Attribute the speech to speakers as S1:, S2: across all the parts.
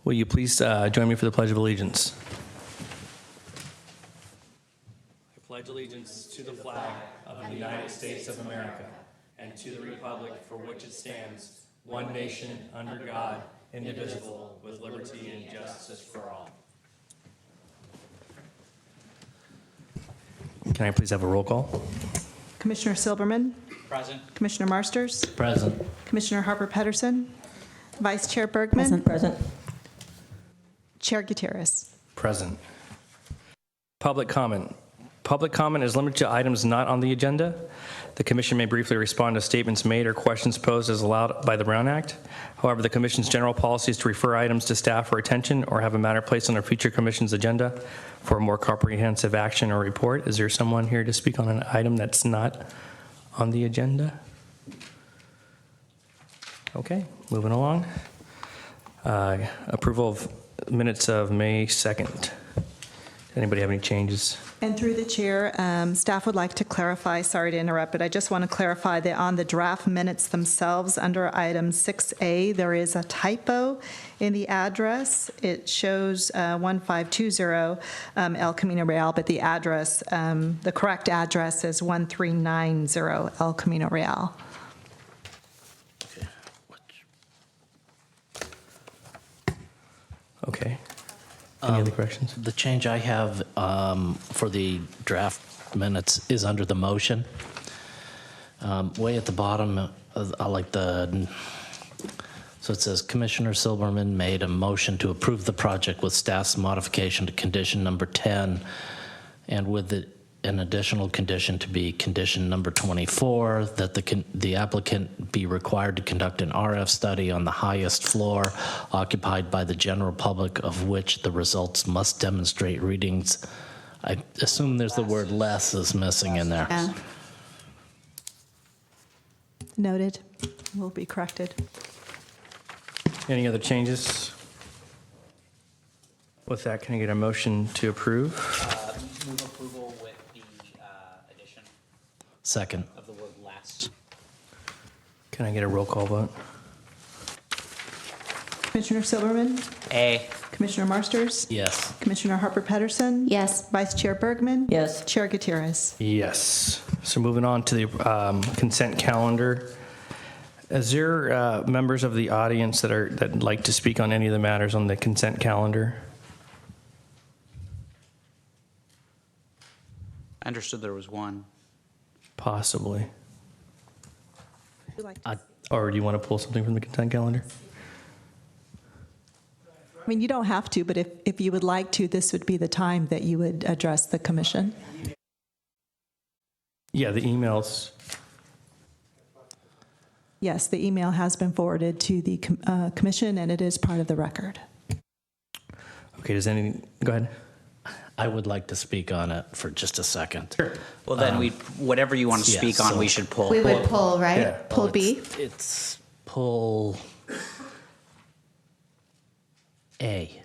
S1: Will you please join me for the Pledge of Allegiance? I pledge allegiance to the flag of the United States of America and to the republic for which it stands, one nation, under God, indivisible, with liberty and justice for all. Can I please have a roll call?
S2: Commissioner Silverman?
S3: Present.
S2: Commissioner Marsters?
S3: Present.
S2: Commissioner Harper-Pedersen? Vice Chair Bergman?
S4: Present.
S2: Chair Gutierrez.
S1: Present. Public comment. Public comment is limited to items not on the agenda. The commission may briefly respond to statements made or questions posed as allowed by the Brown Act. However, the commission's general policy is to refer items to staff for attention or have a matter placed on a future commission's agenda for a more comprehensive action or report. Is there someone here to speak on an item that's not on the agenda? Okay, moving along. Approval of minutes of May 2nd. Anybody have any changes?
S2: And through the chair, staff would like to clarify, sorry to interrupt, but I just want to clarify that on the draft minutes themselves, under item 6A, there is a typo in the address. It shows 1520 El Camino Real, but the address, the correct address is 1390 El Camino Real.
S1: Okay. Any other corrections?
S3: The change I have for the draft minutes is under the motion. Way at the bottom, I like so it says Commissioner Silverman made a motion to approve the project with staff's modification to condition number 10 and with an additional condition to be condition number 24, that the applicant be required to conduct an RF study on the highest floor occupied by the general public, of which the results must demonstrate readings. I assume there's the word less is missing in there.
S2: Yeah. Noted. Will be corrected.
S1: Any other changes? With that, can I get a motion to approve?
S5: Move approval with the addition
S3: Second.
S5: of the word less.
S1: Can I get a roll call vote?
S2: Commissioner Silverman?
S5: A.
S2: Commissioner Marsters?
S3: Yes.
S2: Commissioner Harper-Pedersen?
S4: Yes.
S2: Vice Chair Bergman?
S4: Yes.
S2: Chair Gutierrez.
S1: Yes. So moving on to the consent calendar. Is there members of the audience that like to speak on any of the matters on the consent calendar?
S5: I understood there was one.
S1: Possibly. Or do you want to pull something from the consent calendar?
S2: I mean, you don't have to, but if you would like to, this would be the time that you would address the commission.
S1: Yeah, the emails.
S2: Yes, the email has been forwarded to the commission, and it is part of the record.
S1: Okay, go ahead.
S3: I would like to speak on it for just a second. Sure.
S5: Well, then whatever you want to
S3: yeah,
S5: speak on,
S3: so-
S5: we should pull.
S4: We would pull, right?
S1: Yeah.
S4: Pull B?
S3: It's pull A.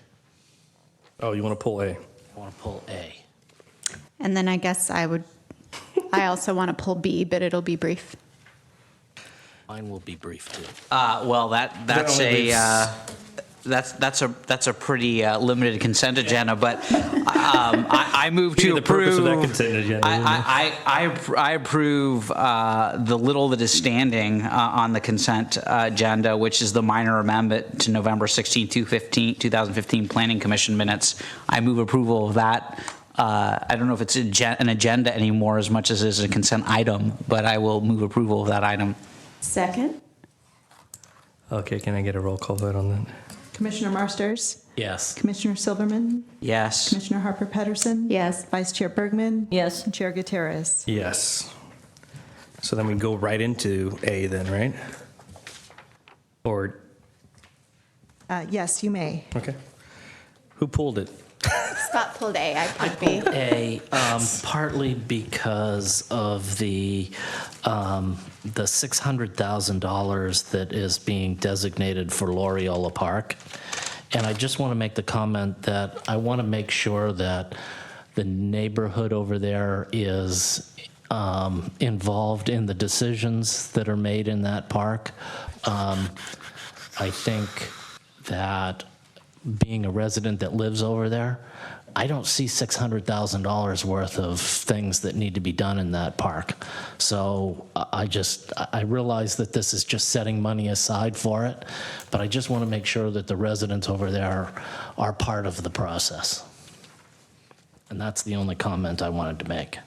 S1: Oh, you want to pull A?
S3: I want to pull A.
S4: And then I guess I also want to pull B, but it'll be brief.
S3: Mine will be brief too.
S5: Well, that's
S1: only
S5: that's a pretty limited consent agenda, but I move to
S1: The purpose
S5: approve.
S1: of that consent agenda. isn't it?
S5: I approve the little that is standing on the consent agenda, which is the minor amendment to November 16, 2015 Planning Commission minutes. I move approval of that. I don't know if it's an agenda anymore as much as it is a consent item, but I will move approval of that item.
S4: Second?
S1: Okay, can I get a roll call vote on that?
S2: Commissioner Marsters?
S3: Yes.
S2: Commissioner Silverman?
S5: Yes.
S2: Commissioner Harper-Pedersen?
S4: Yes.
S2: Vice Chair Bergman?
S4: Yes.
S2: And Chair Gutierrez.
S1: Yes. So then we go right into A then, right? Or,
S2: Yes, you may.
S1: okay. Who pulled it?
S4: Scott pulled A, I pulled B.
S3: A, partly because of the $600,000 that is being designated for Loriola Park. And I just want to make the comment that I want to make sure that the neighborhood over there is involved in the decisions that are made in that park. I think that being a resident that lives over there, I don't see $600,000 worth of things that need to be done in that park. So I realize that this is just setting money aside for it, but I just want to make sure that the residents over there are part of the process. And that's the only comment I wanted to make.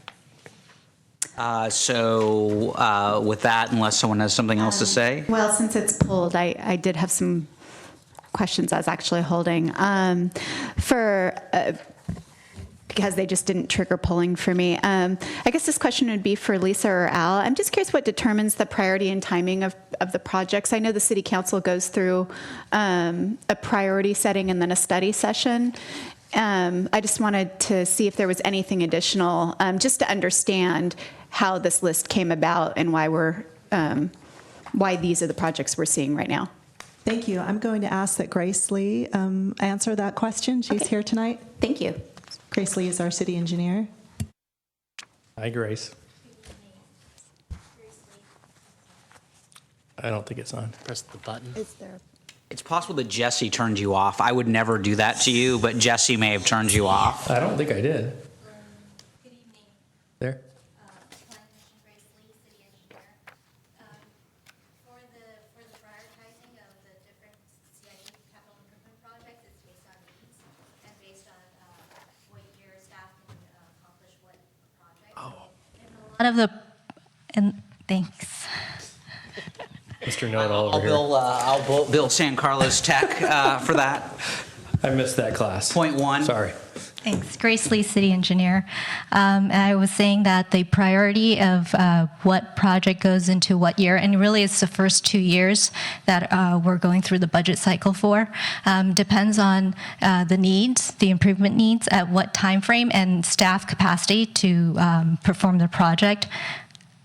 S5: With that, unless someone has something else to say?
S4: Well, since it's pulled, I did have some questions I was actually holding. Because they just didn't trigger pulling for me. I guess this question would be for Lisa or Al. I'm just curious what determines the priority and timing of the projects. I know the city council goes through a priority setting and then a study session. I just wanted to see if there was anything additional, just to understand how this list came about and why these are the projects we're seeing right now.
S2: Thank you. I'm going to ask that Grace Lee answer that question. She's
S4: Okay.
S2: here tonight.
S4: Thank you.
S2: Grace Lee is our city engineer.
S1: Hi, Grace. I don't think it's on.
S3: Press the button.
S4: Is there?
S5: It's possible that Jesse turned you off. I would never do that to you, but Jesse may have turned you off.
S1: I don't think I did.
S6: Good evening.
S1: There?
S6: Planning Commission, Grace Lee, City Engineer. For the prioritizing of the different CIP capital improvement projects, it's based on needs and based on what your staff can accomplish what project.
S1: Oh.
S6: A lot of the, and thanks.
S1: Mr. Know-it-all over here.
S5: I'll bill San Carlos Tech for that.
S1: I missed that class.
S5: Point one.
S1: Sorry.
S6: Thanks. Grace Lee, City Engineer. And I was saying that the priority of what project goes into what year, and really it's the first 2 years that we're going through the budget cycle for, depends on the needs, the improvement needs, at what time frame and staff capacity to perform the project,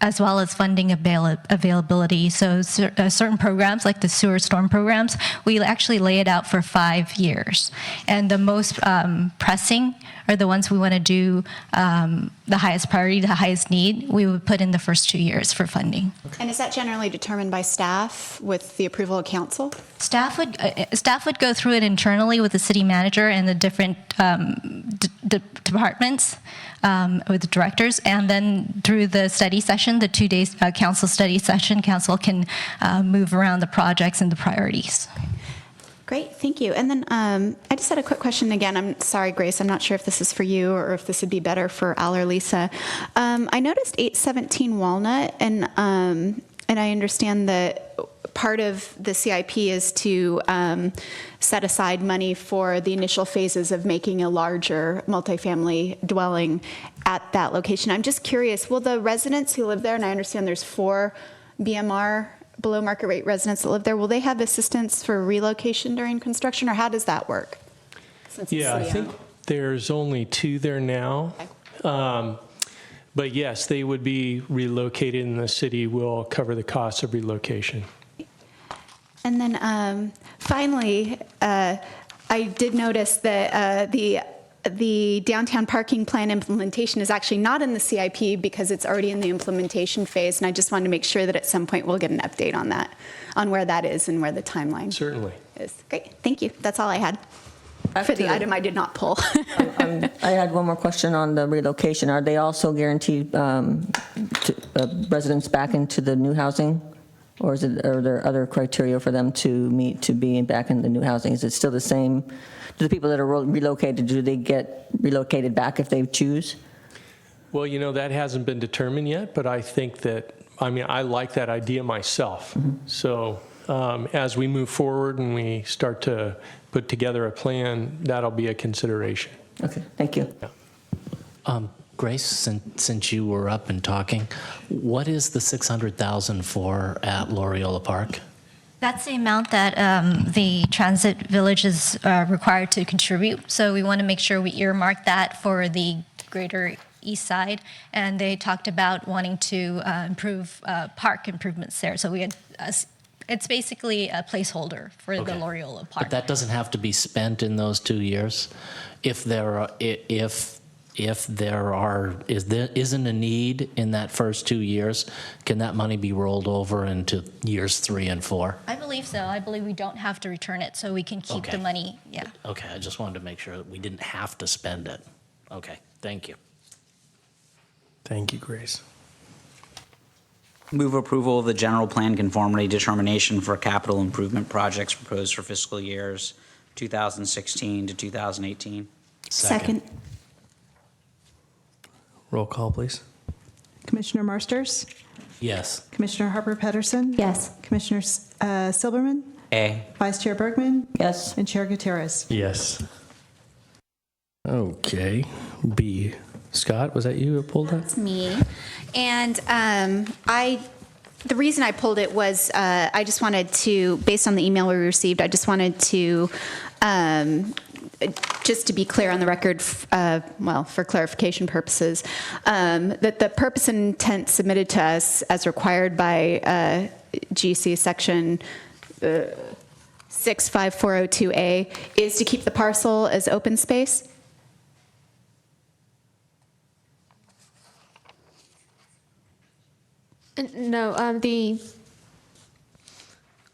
S6: as well as funding availability. So certain programs, like the sewer storm programs, we actually lay it out for 5 years. And the most pressing are the ones we want to do the highest priority, the highest need, we would put in the first 2 years for funding.
S4: And is that generally determined by staff with the approval of council?
S6: Staff would go through it internally with the city manager and the different departments with the directors, and then through the study session, the 2 days council study session, council can move around the projects and the priorities.
S4: Great, thank you. And then I just had a quick question again. I'm sorry, Grace, I'm not sure if this is for you or if this would be better for Al or Lisa. I noticed 817 Walnut, and I understand that part of the CIP is to set aside money for the initial phases of making a larger multifamily dwelling at that location. I'm just curious, will the residents who live there, and I understand there's 4 BMR below market rate residents that live there, will they have assistance for relocation during construction, or how does that work? Since it's
S7: Yeah, I
S4: city-owned?
S7: think there's only 2 there now. But yes, they would be relocated, and the city will cover the cost of relocation.
S4: And then finally, I did notice that the downtown parking plan implementation is actually not in the CIP because it's already in the implementation phase, and I just wanted to make sure that at some point we'll get an update on that, on where that is and where the timeline
S7: Certainly.
S4: is. Great, thank you. That's all I had for the item I did not pull.
S8: I had one more question on the relocation. Are they also guaranteed residents back into the new housing? Or are there other criteria for them to meet to be back in the new housing? Is it still the same? Do the people that are relocated, do they get relocated back if they choose?
S7: Well, that hasn't been determined yet, but I think that, I like that idea myself. So as we move forward and we start to put together a plan, that'll be a consideration.
S8: Okay, thank you.
S3: Grace, since you were up and talking, what is the $600,000 for at Loriola Park?
S6: That's the amount that the transit village is required to contribute. So we want to make sure we earmark that for the greater east side. And they talked about wanting to improve park improvements there. So we had, it's basically a placeholder for the
S3: Okay.
S6: Loriola Park.
S3: But that doesn't have to be spent in those 2 years? If there isn't a need in that first 2 years, can that money be rolled over into years 3 and 4?
S6: I believe believe so. I believe we don't have to return it, so we can keep the
S3: Okay.
S6: money, yeah.
S3: Okay, I just wanted to make sure that we didn't have to spend it. Okay, thank you.
S1: Thank you, Grace.
S5: Move approval of the general plan conformity determination for capital improvement projects proposed for fiscal years 2016 to 2018.
S4: Second.
S1: Roll call, please.
S2: Commissioner Marsters?
S3: Yes.
S2: Commissioner Harper Pedersen?
S4: Yes.
S2: Commissioner Silberman?
S5: A.
S2: Vice Chair Bergman?
S8: Yes.
S2: And Chair Gutierrez.
S1: Yes. Okay. B. Scott, was that you who pulled that?
S4: It's me. And the reason I pulled it was I just wanted to, based on the email we received, I just wanted to, just to be clear on the record, well, for clarification purposes, that the purpose and intent submitted to us as required by GC section 65402A is to keep the parcel as open space.
S9: No,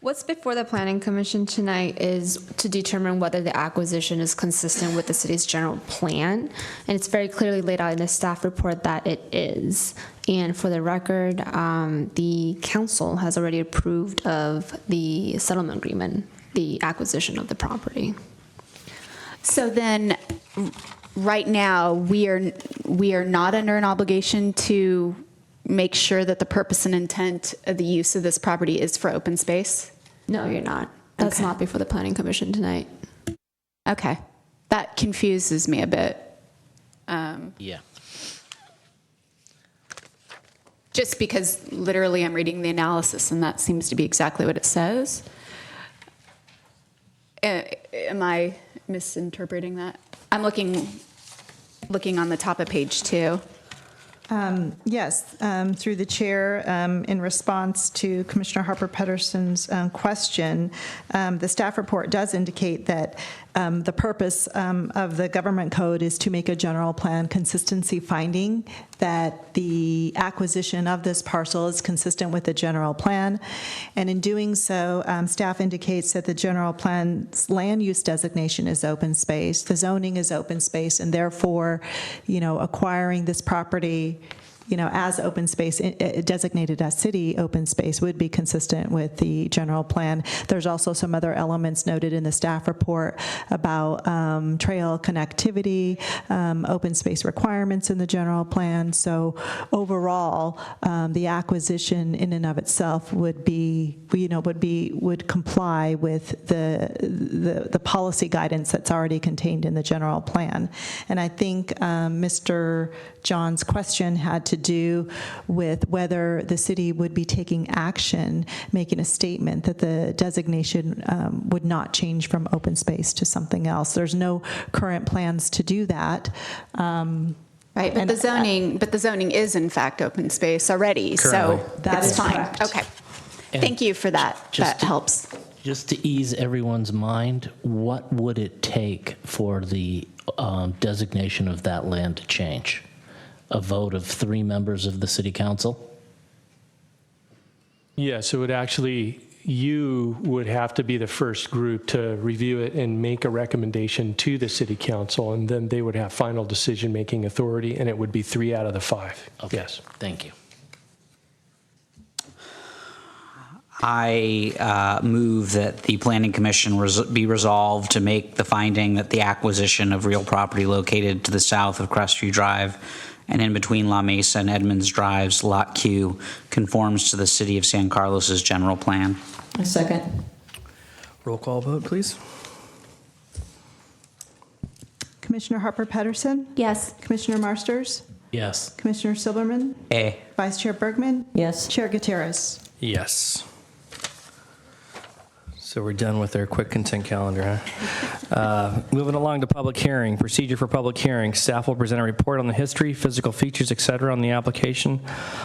S9: what's before the Planning Commission tonight is to determine whether the acquisition is consistent with the city's general plan. And it's very clearly laid out in the staff report that it is. And for the record, the council has already approved of the settlement agreement, the acquisition of the property.
S4: So then, right now, we are not under an obligation to make sure that the purpose and intent of the use of this property is for open space?
S9: No, you're not. That's
S4: Okay.
S9: not before the Planning Commission tonight.
S4: Okay. That confuses me a bit.
S3: Yeah.
S4: Just because literally I'm reading the analysis and that seems to be exactly what it says. Am I misinterpreting that? I'm looking on the top of page 2.
S2: Yes, through the chair, in response to Commissioner Harper Pedersen's question, the staff report does indicate that the purpose of the government code is to make a general plan consistency finding that the acquisition of this parcel is consistent with the general plan. And in doing so, staff indicates that the general plan's land use designation is open space, the zoning is open space, and therefore, acquiring this property as open space, designated as city open space, would be consistent with the general plan. There's also some other elements noted in the staff report about trail connectivity, open space requirements in the general plan. So overall, the acquisition in and of itself would comply with the policy guidance that's already contained in the general plan. And I think Mr. John's question had to do with whether the city would be taking action, making a statement that the designation would not change from open space to something else. There's no current plans to do that.
S4: Right, but the zoning is in fact open space already,
S1: Currently.
S4: so
S2: That
S4: it's
S2: is
S4: fine.
S2: correct.
S4: Okay.
S3: And
S4: Thank you for that.
S3: just
S4: That helps.
S3: Just to ease everyone's mind, what would it take for the designation of that land to change? A vote of 3 members of the city council?
S7: Yes, it would actually, you would have to be the first group to review it and make a recommendation to the city council, and then they would have final decision-making authority, and it would be 3 out of the 5.
S3: Okay,
S7: Yes.
S3: thank you.
S5: I move that the Planning Commission be resolved to make the finding that the acquisition of real property located to the south of Crestview Drive and in between La Mesa and Edmonds Drives, Lot Q, conforms to the City of San Carlos's general plan.
S8: A second.
S1: Roll call vote, please.
S2: Commissioner Harper Pedersen?
S4: Yes.
S2: Commissioner Marsters?
S3: Yes.
S2: Commissioner Silberman?
S5: A.
S2: Vice Chair Bergman?
S8: Yes.
S2: Chair Gutierrez.
S1: Yes. So we're done with our quick consent calendar, huh? Moving along to public hearing. Procedure for public hearing. Staff will present a report on the history, physical features, et cetera, on the application,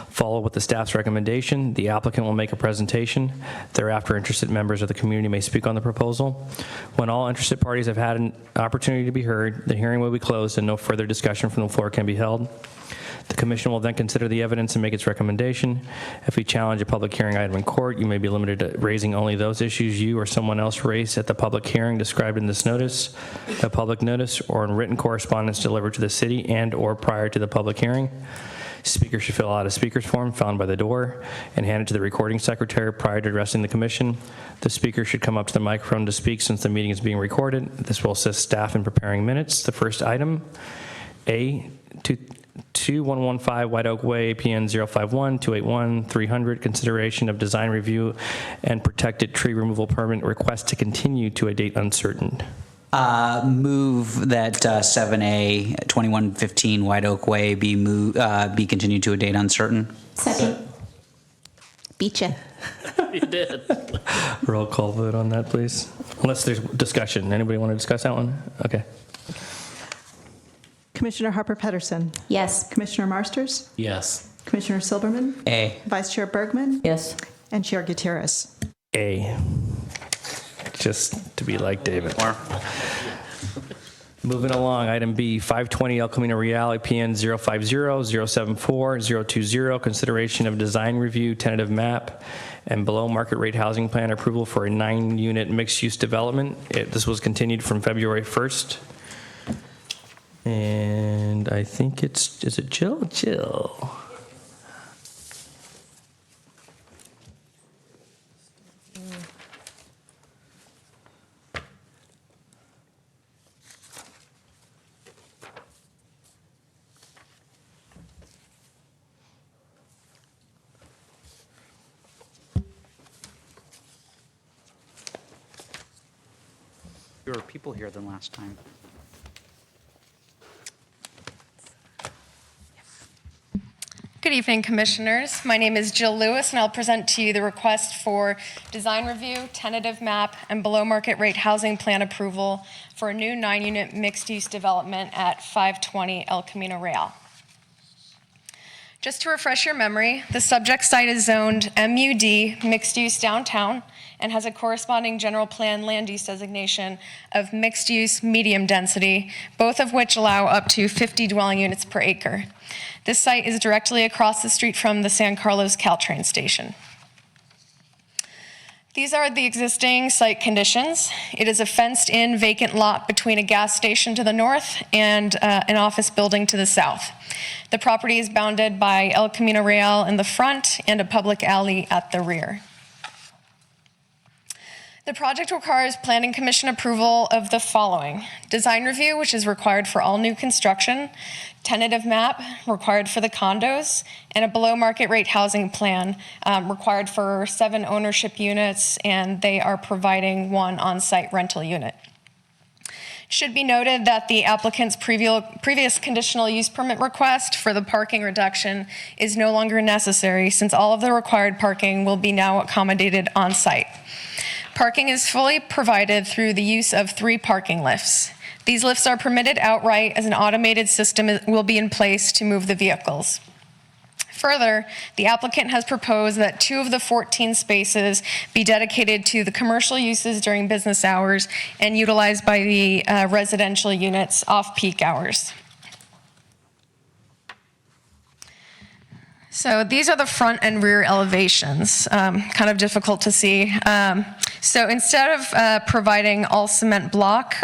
S1: follow with the staff's recommendation. The applicant will make a presentation. Thereafter, interested members of the community may speak on the proposal. When all interested parties have had an opportunity to be heard, the hearing will be closed and no further discussion from the floor can be held. The commission will then consider the evidence and make its recommendation. If you challenge a public hearing item in court, you may be limited to raising only those issues you or someone else raised at the public hearing described in this notice, a public notice, or in written correspondence delivered to the city and/or prior to the public hearing. Speaker should fill out a speaker's form found by the door and hand it to the recording secretary prior to addressing the commission. The speaker should come up to the microphone to speak since the meeting is being recorded. This will assist staff in preparing minutes. The first item, A, 2115 White Oak Way, PN 051-281-300, consideration of design review and protected tree removal permit request to continue to a date uncertain.
S5: Move that 7A 2115 White Oak Way be continued to a date uncertain.
S4: Second. Beat ya.
S3: You did.
S1: Roll call vote on that, please. Unless there's discussion. Anybody want to discuss that one? Okay.
S2: Commissioner Harper Pedersen.
S4: Yes.
S2: Commissioner Marsters.
S3: Yes.
S2: Commissioner Silberman.
S5: A.
S2: Vice Chair Bergman.
S8: Yes.
S2: And Chair Gutierrez.
S1: A. Just to be like David. Moving along, item B, 520 El Camino Real, PN 050-074-020, consideration of design review, tentative map, and below market rate housing plan approval for a 9-unit mixed-use development. This was continued from February 1st. And I think is it Jill? Jill.
S5: Fewer people here than last time.
S10: Good evening, Commissioners. My name is Jill Lewis, and I'll present to you the request for design review, tentative map, and below-market rate housing plan approval for a new 9-unit mixed-use development at 520 El Camino Real. Just to refresh your memory, the subject site is zoned MUD, mixed-use downtown, and has a corresponding general plan land use designation of mixed-use medium density, both of which allow up to 50 dwelling units per acre. This site is directly across the street from the San Carlos Caltrain station. These are the existing site conditions. It is a fenced-in vacant lot between a gas station to the north and an office building to the south. The property is bounded by El Camino Real in the front and a public alley at the rear. The project requires Planning Commission approval of the following: design review, which is required for all new construction, tentative map required for the condos, and a below market rate housing plan required for 7 ownership units, and they are providing 1 on-site rental unit. It should be noted that the applicant's previous conditional use permit request for the parking reduction is no longer necessary, since all of the required parking will be now accommodated on-site. Parking is fully provided through the use of 3 parking lifts. These lifts are permitted outright, as an automated system will be in place to move the vehicles. Further, the applicant has proposed that 2 of the 14 spaces be dedicated to the commercial uses during business hours and utilized by the residential units off-peak hours. So these are the front and rear elevations, kind of difficult to see. So instead of providing all cement block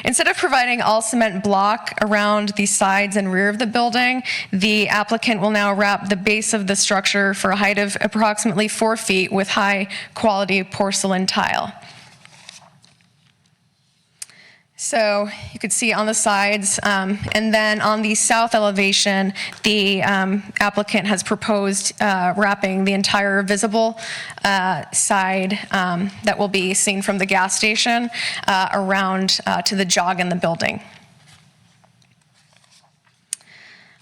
S10: instead of providing all cement block around the sides and rear of the building, the applicant will now wrap the base of the structure for a height of approximately 4 feet with high quality porcelain tile. So you could see on the sides, and then on the south elevation, the applicant has proposed wrapping the entire visible side that will be seen from the gas station around to the jog in the building.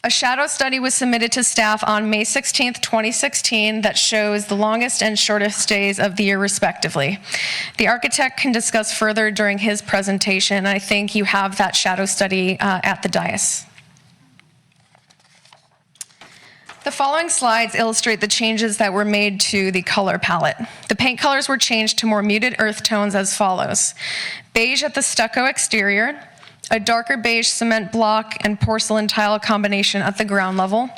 S10: A shadow study was submitted to staff on May 16th, 2016 that shows the longest and shortest days of the year respectively. The architect can discuss further during his presentation. I think you have that shadow study at the dais. The following slides illustrate the changes that were made to the color palette. The paint colors were changed to more muted earth tones as follows: beige at the stucco exterior, a darker beige cement block and porcelain tile combination at the ground level,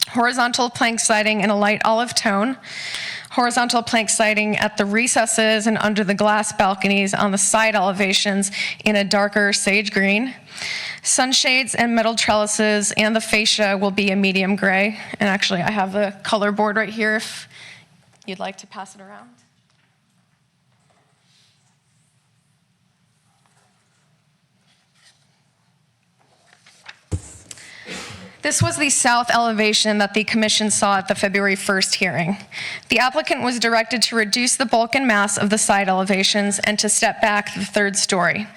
S10: horizontal plank siding in a light olive tone, horizontal plank siding at the recesses and under the glass balconies on the side elevations in a darker sage green. Sunshades and metal trellises and the fascia will be a medium gray. And actually, I have the color board right here if you'd like to pass it around. This was the south elevation that the commission saw at the February 1st hearing. The applicant was directed to reduce the bulk and mass of the side elevations and to step back the third story.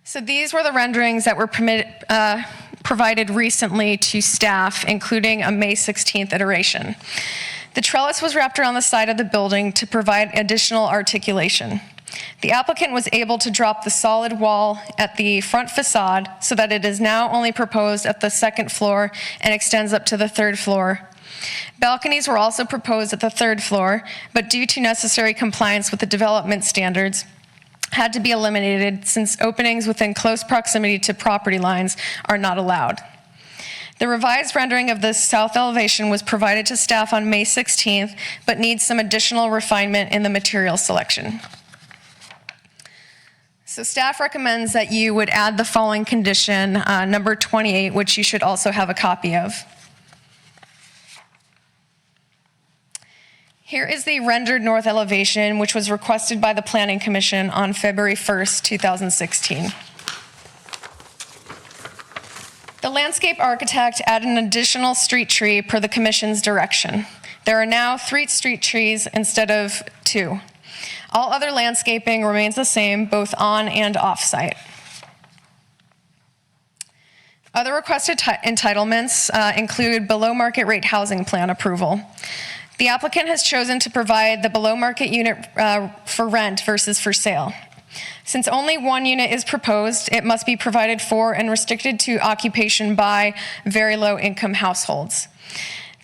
S10: So these were the renderings that were provided recently to staff, including a May 16th iteration. The trellis was wrapped around the side of the building to provide additional articulation. The applicant was able to drop the solid wall at the front facade so that it is now only proposed at the second floor and extends up to the third floor. Balconies were also proposed at the third floor, but due to necessary compliance with the development standards, had to be eliminated since openings within close proximity to property lines are not allowed. The revised rendering of the south elevation was provided to staff on May 16th, but needs some additional refinement in the material selection. So staff recommends that you would add the following condition, number 28, which you should also have a copy of. Here is the rendered north elevation, which was requested by the Planning Commission on February 1st, 2016. The landscape architect added an additional street tree per the Commission's direction. There are now 3 street trees instead of 2. All other landscaping remains the same, both on and off-site. Other requested entitlements include below market rate housing plan approval. The applicant has chosen to provide the below market unit for rent versus for sale. Since only 1 unit is proposed, it must be provided for and restricted to occupation by very low income households.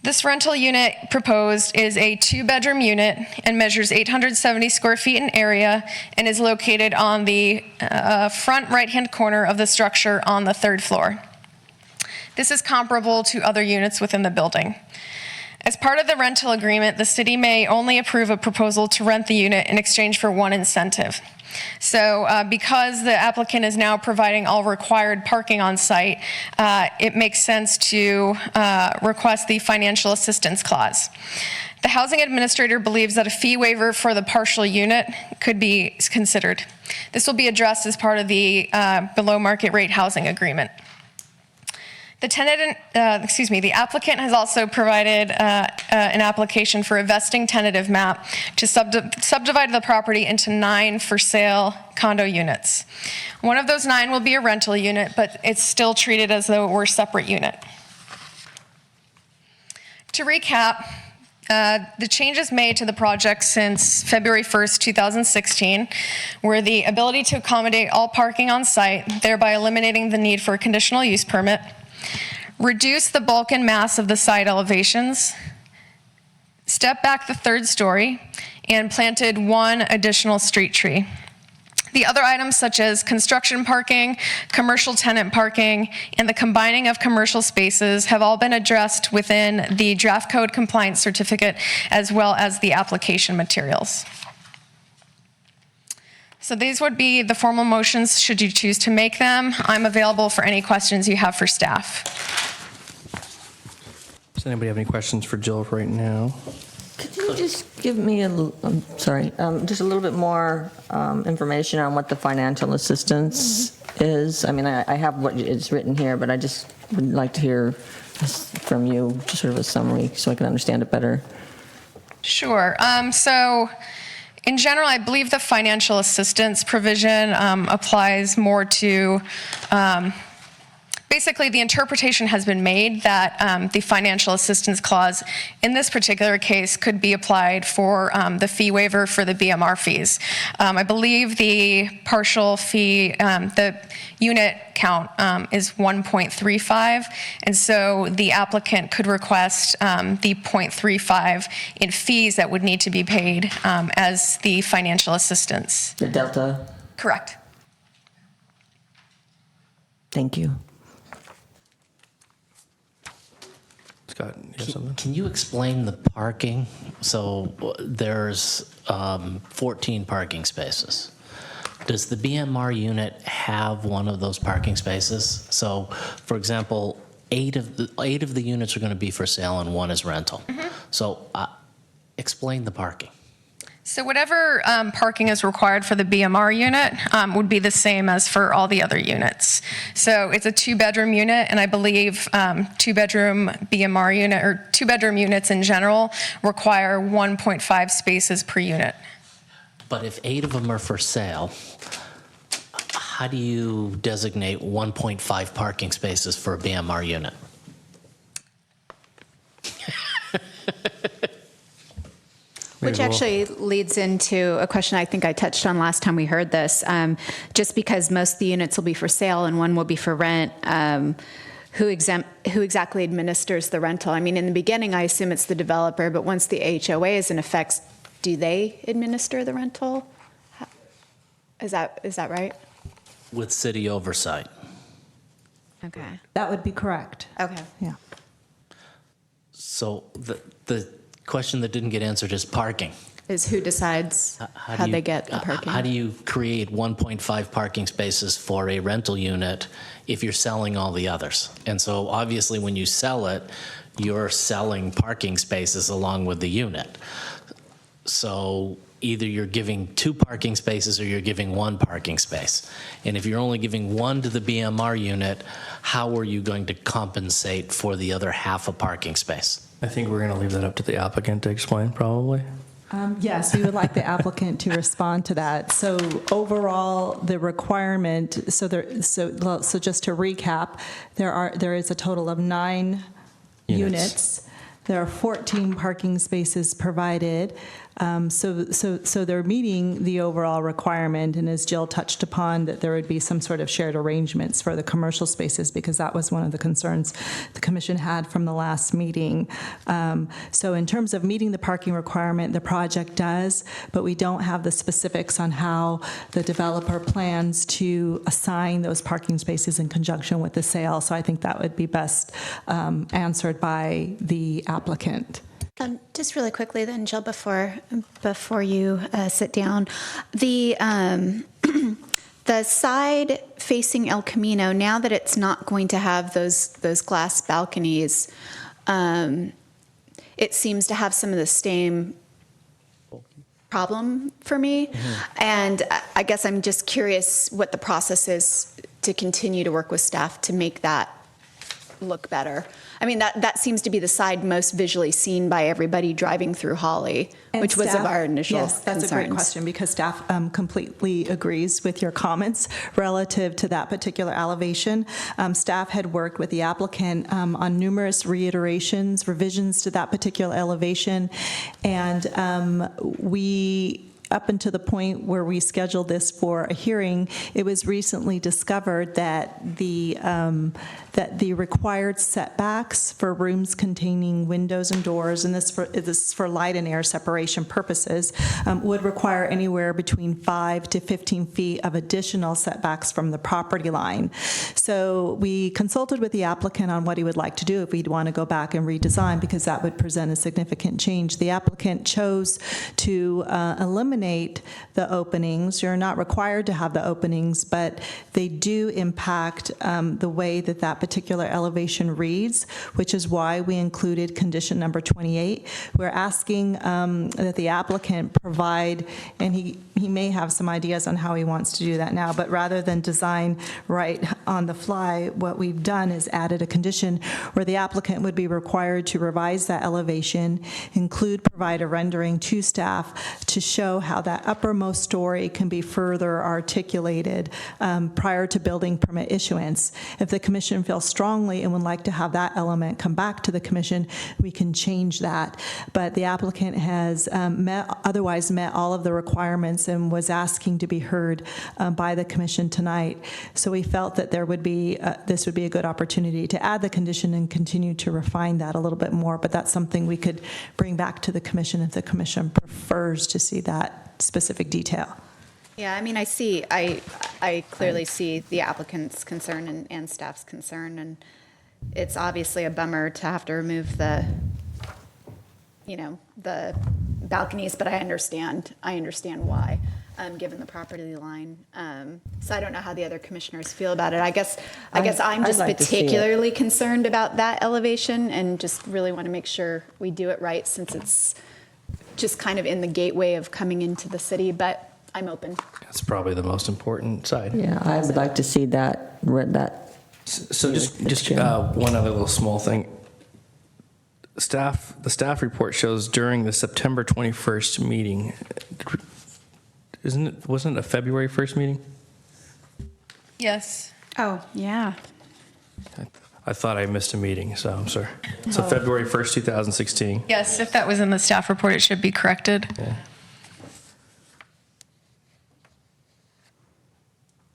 S10: This rental unit proposed is a 2-bedroom unit and measures 870 square feet in area and is located on the front right-hand corner of the structure on the 3rd floor. This is comparable to other units within the building. As part of the rental agreement, the city may only approve a proposal to rent the unit in exchange for 1 incentive. So because the applicant is now providing all required parking on site, it makes sense to request the financial assistance clause. The housing administrator believes that a fee waiver for the partial unit could be considered. This will be addressed as part of the below market rate housing agreement. The applicant has also provided an application for a vesting tentative map to subdivide the property into 9 for sale condo units. One of those 9 will be a rental unit, but it's still treated as though it were a separate unit. To recap, the changes made to the project since February 1st, 2016 were the ability to accommodate all parking on site, thereby eliminating the need for a conditional use permit, reduce the bulk and mass of the side elevations, step back the 3rd story, and planted 1 additional street tree. The other items such as construction parking, commercial tenant parking, and the combining of commercial spaces have all been addressed within the draft code compliance certificate as well as the application materials. So these would be the formal motions should you choose to make them. I'm available for any questions you have for staff.
S1: Does anybody have any questions for Jill right now?
S8: Could you just give me just a little bit more information on what the financial assistance is? I mean, I have what is written here, but I just would like to hear from you, just sort of a summary, so I can understand it better.
S10: Sure. So in general, I believe the financial assistance provision applies more to basically, the interpretation has been made that the financial assistance clause in this particular case could be applied for the fee waiver for the BMR fees. I believe the partial fee, the unit count is 1.35, and so the applicant could request the 0.35 in fees that would need to be paid as the financial assistance.
S8: The delta?
S10: Correct.
S8: Thank you.
S1: Scott, you have something?
S3: Can you explain the parking? So there's 14 parking spaces. Does the BMR unit have one of those parking spaces? So, for example, eight of the units are going to be for sale and one is rental. So explain the parking.
S10: So whatever parking is required for the BMR unit would be the same as for all the other units. So it's a 2-bedroom unit, and I believe 2-bedroom BMR unit, or 2-bedroom units in general, require 1.5 spaces per unit.
S3: But if 8 of them are for sale, how do you designate 1.5 parking spaces for a BMR unit?
S4: Which actually leads into a question I think I touched on last time we heard this. Just because most of the units will be for sale and one will be for rent, who exactly administers the rental? I mean, in the beginning, I assume it's the developer, but once the HOA is in effect, do they administer the rental? Is that right?
S3: With city oversight.
S4: Okay.
S2: That would be correct.
S4: Okay.
S2: Yeah.
S3: So the question that didn't get answered is parking.
S4: Is who decides how they get the parking?
S3: How do you create 1.5 parking spaces for a rental unit if you're selling all the others? And so obviously when you sell it, you're selling parking spaces along with the unit. So either you're giving 2 parking spaces or you're giving 1 parking space. And if you're only giving 1 to the BMR unit, how are you going to compensate for the other half a parking space?
S1: I think we're going to leave that up to the applicant to explain, probably.
S2: Yes, we would like the applicant to respond to that. So overall, the requirement, so just to recap, there is a total of 9 units. There are 14 parking spaces provided. So they're meeting the overall requirement, and as Jill touched upon, that there would be some sort of shared arrangements for the commercial spaces, because that was one of the concerns the commission had from the last meeting. So in terms of meeting the parking requirement, the project does, but we don't have the specifics on how the developer plans to assign those parking spaces in conjunction with the sale. So I think that would be best answered by the applicant.
S4: Just really quickly then, Jill, before you sit down, the the side facing El Camino, now that it's not going to have those glass balconies, it seems to have some of the same problem for me. And I guess I'm just curious what the process is to continue to work with staff to make that look better. I mean, that seems to be the side most visually seen by everybody driving through Holly,
S2: And
S4: which was of
S2: staff-
S4: our initial
S2: Yes, that's a great
S4: concerns.
S2: question, because staff completely agrees with your comments relative to that particular elevation. Staff had worked with the applicant on numerous reiterations, revisions to that particular elevation, and up until the point where we scheduled this for a hearing, it was recently discovered that the required setbacks for rooms containing windows and doors, and this is for light and air separation purposes, would require anywhere between 5 to 15 feet of additional setbacks from the property line. So we consulted with the applicant on what he would like to do if we'd want to go back and redesign, because that would present a significant change. The applicant chose to eliminate the openings. You're not required to have the openings, but they do impact the way that particular elevation reads, which is why we included condition number 28. We're asking that the applicant provide, and he may have some ideas on how he wants to do that now, but rather than design right on the fly, what we've done is added a condition where the applicant would be required to revise that elevation, provide a rendering to staff to show how that uppermost story can be further articulated prior to building permit issuance. If the commission feels strongly and would like to have that element come back to the commission, we can change that. But the applicant has otherwise met all of the requirements and was asking to be heard by the commission tonight. So we felt that this would be a good opportunity to add the condition and continue to refine that a little bit more. But that's something we could bring back to the commission if the commission prefers to see that specific detail.
S4: Yeah, I mean, I clearly see the applicant's concern and staff's concern, and it's obviously a bummer to have to remove the balconies, but I understand why, given the property line. So I don't know how the other commissioners feel about it. I guess I'm
S8: I'd
S4: just
S8: like to see it.
S4: particularly concerned about that elevation and just really want to make sure we do it right since it's just kind of in the gateway of coming into the city, but I'm open.
S1: That's probably the most important side.
S8: Yeah, I would like to see that.
S1: So just
S8: Yeah.
S1: one other little small thing. The staff report shows during the September 21st meeting, wasn't it a February 1st meeting?
S10: Yes.
S4: Oh, yeah.
S1: I thought I missed a meeting, so I'm sorry. So February 1st, 2016.
S10: Yes, if that was in the staff report, it should be corrected.
S1: Yeah.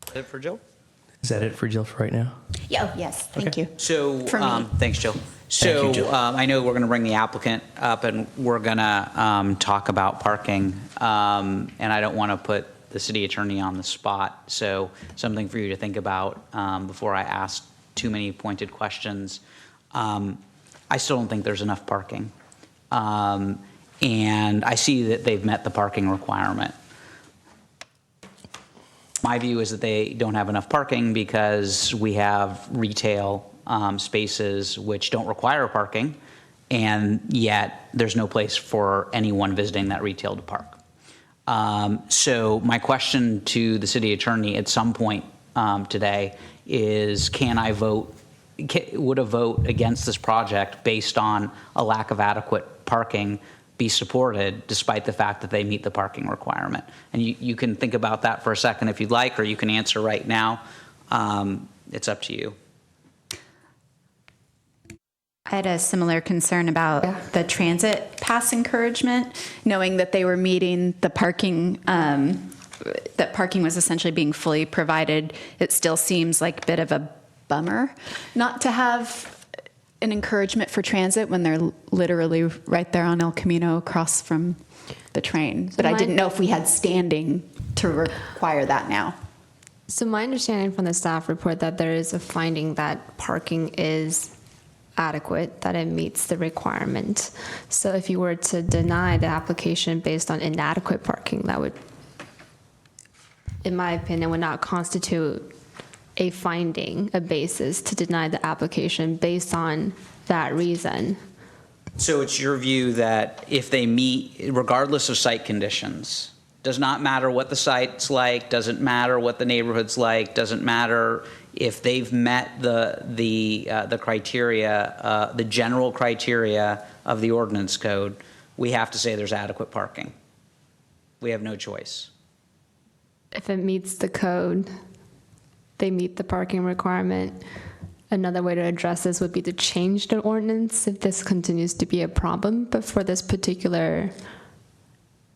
S5: Is that for Jill?
S1: Is that it for Jill for right now?
S4: Yeah, oh, yes, thank you.
S5: So,
S4: For me.
S5: thanks, Jill.
S1: Thank you, Jill.
S5: So, I know we're going to bring the applicant up, and we're going to talk about parking. And I don't want to put the city attorney on the spot, so something for you to think about before I ask too many pointed questions. I still don't think there's enough parking. And I see that they've met the parking requirement. My view is that they don't have enough parking because we have retail spaces which don't require parking, and yet there's no place for anyone visiting that retail to park. So my question to the city attorney at some point today is, would a vote against this project based on a lack of adequate parking be supported despite the fact that they meet the parking requirement? And you can think about that for a second if you'd like, or you can answer right now. It's up to you.
S4: I had a similar concern about the transit pass encouragement, knowing that they were meeting the parking, that parking was essentially being fully provided. It still seems like a bit of a bummer not to have an encouragement for transit when they're literally right there on El Camino across from the train. But I didn't know if we had standing to require that now.
S9: So my understanding from the staff report that there is a finding that parking is adequate, that it meets the requirement. So if you were to deny the application based on inadequate parking, that would, in my opinion, would not constitute a finding, a basis to deny the application based on that reason.
S5: So it's your view that if they meet, regardless of site conditions, does not matter what the site's like, doesn't matter what the neighborhood's like, doesn't matter if they've met the criteria, the general criteria of the ordinance code, we have to say there's adequate parking. We have no choice.
S9: If it meets the code, they meet the parking requirement. Another way to address this would be to change the ordinance if this continues to be a problem. But for this particular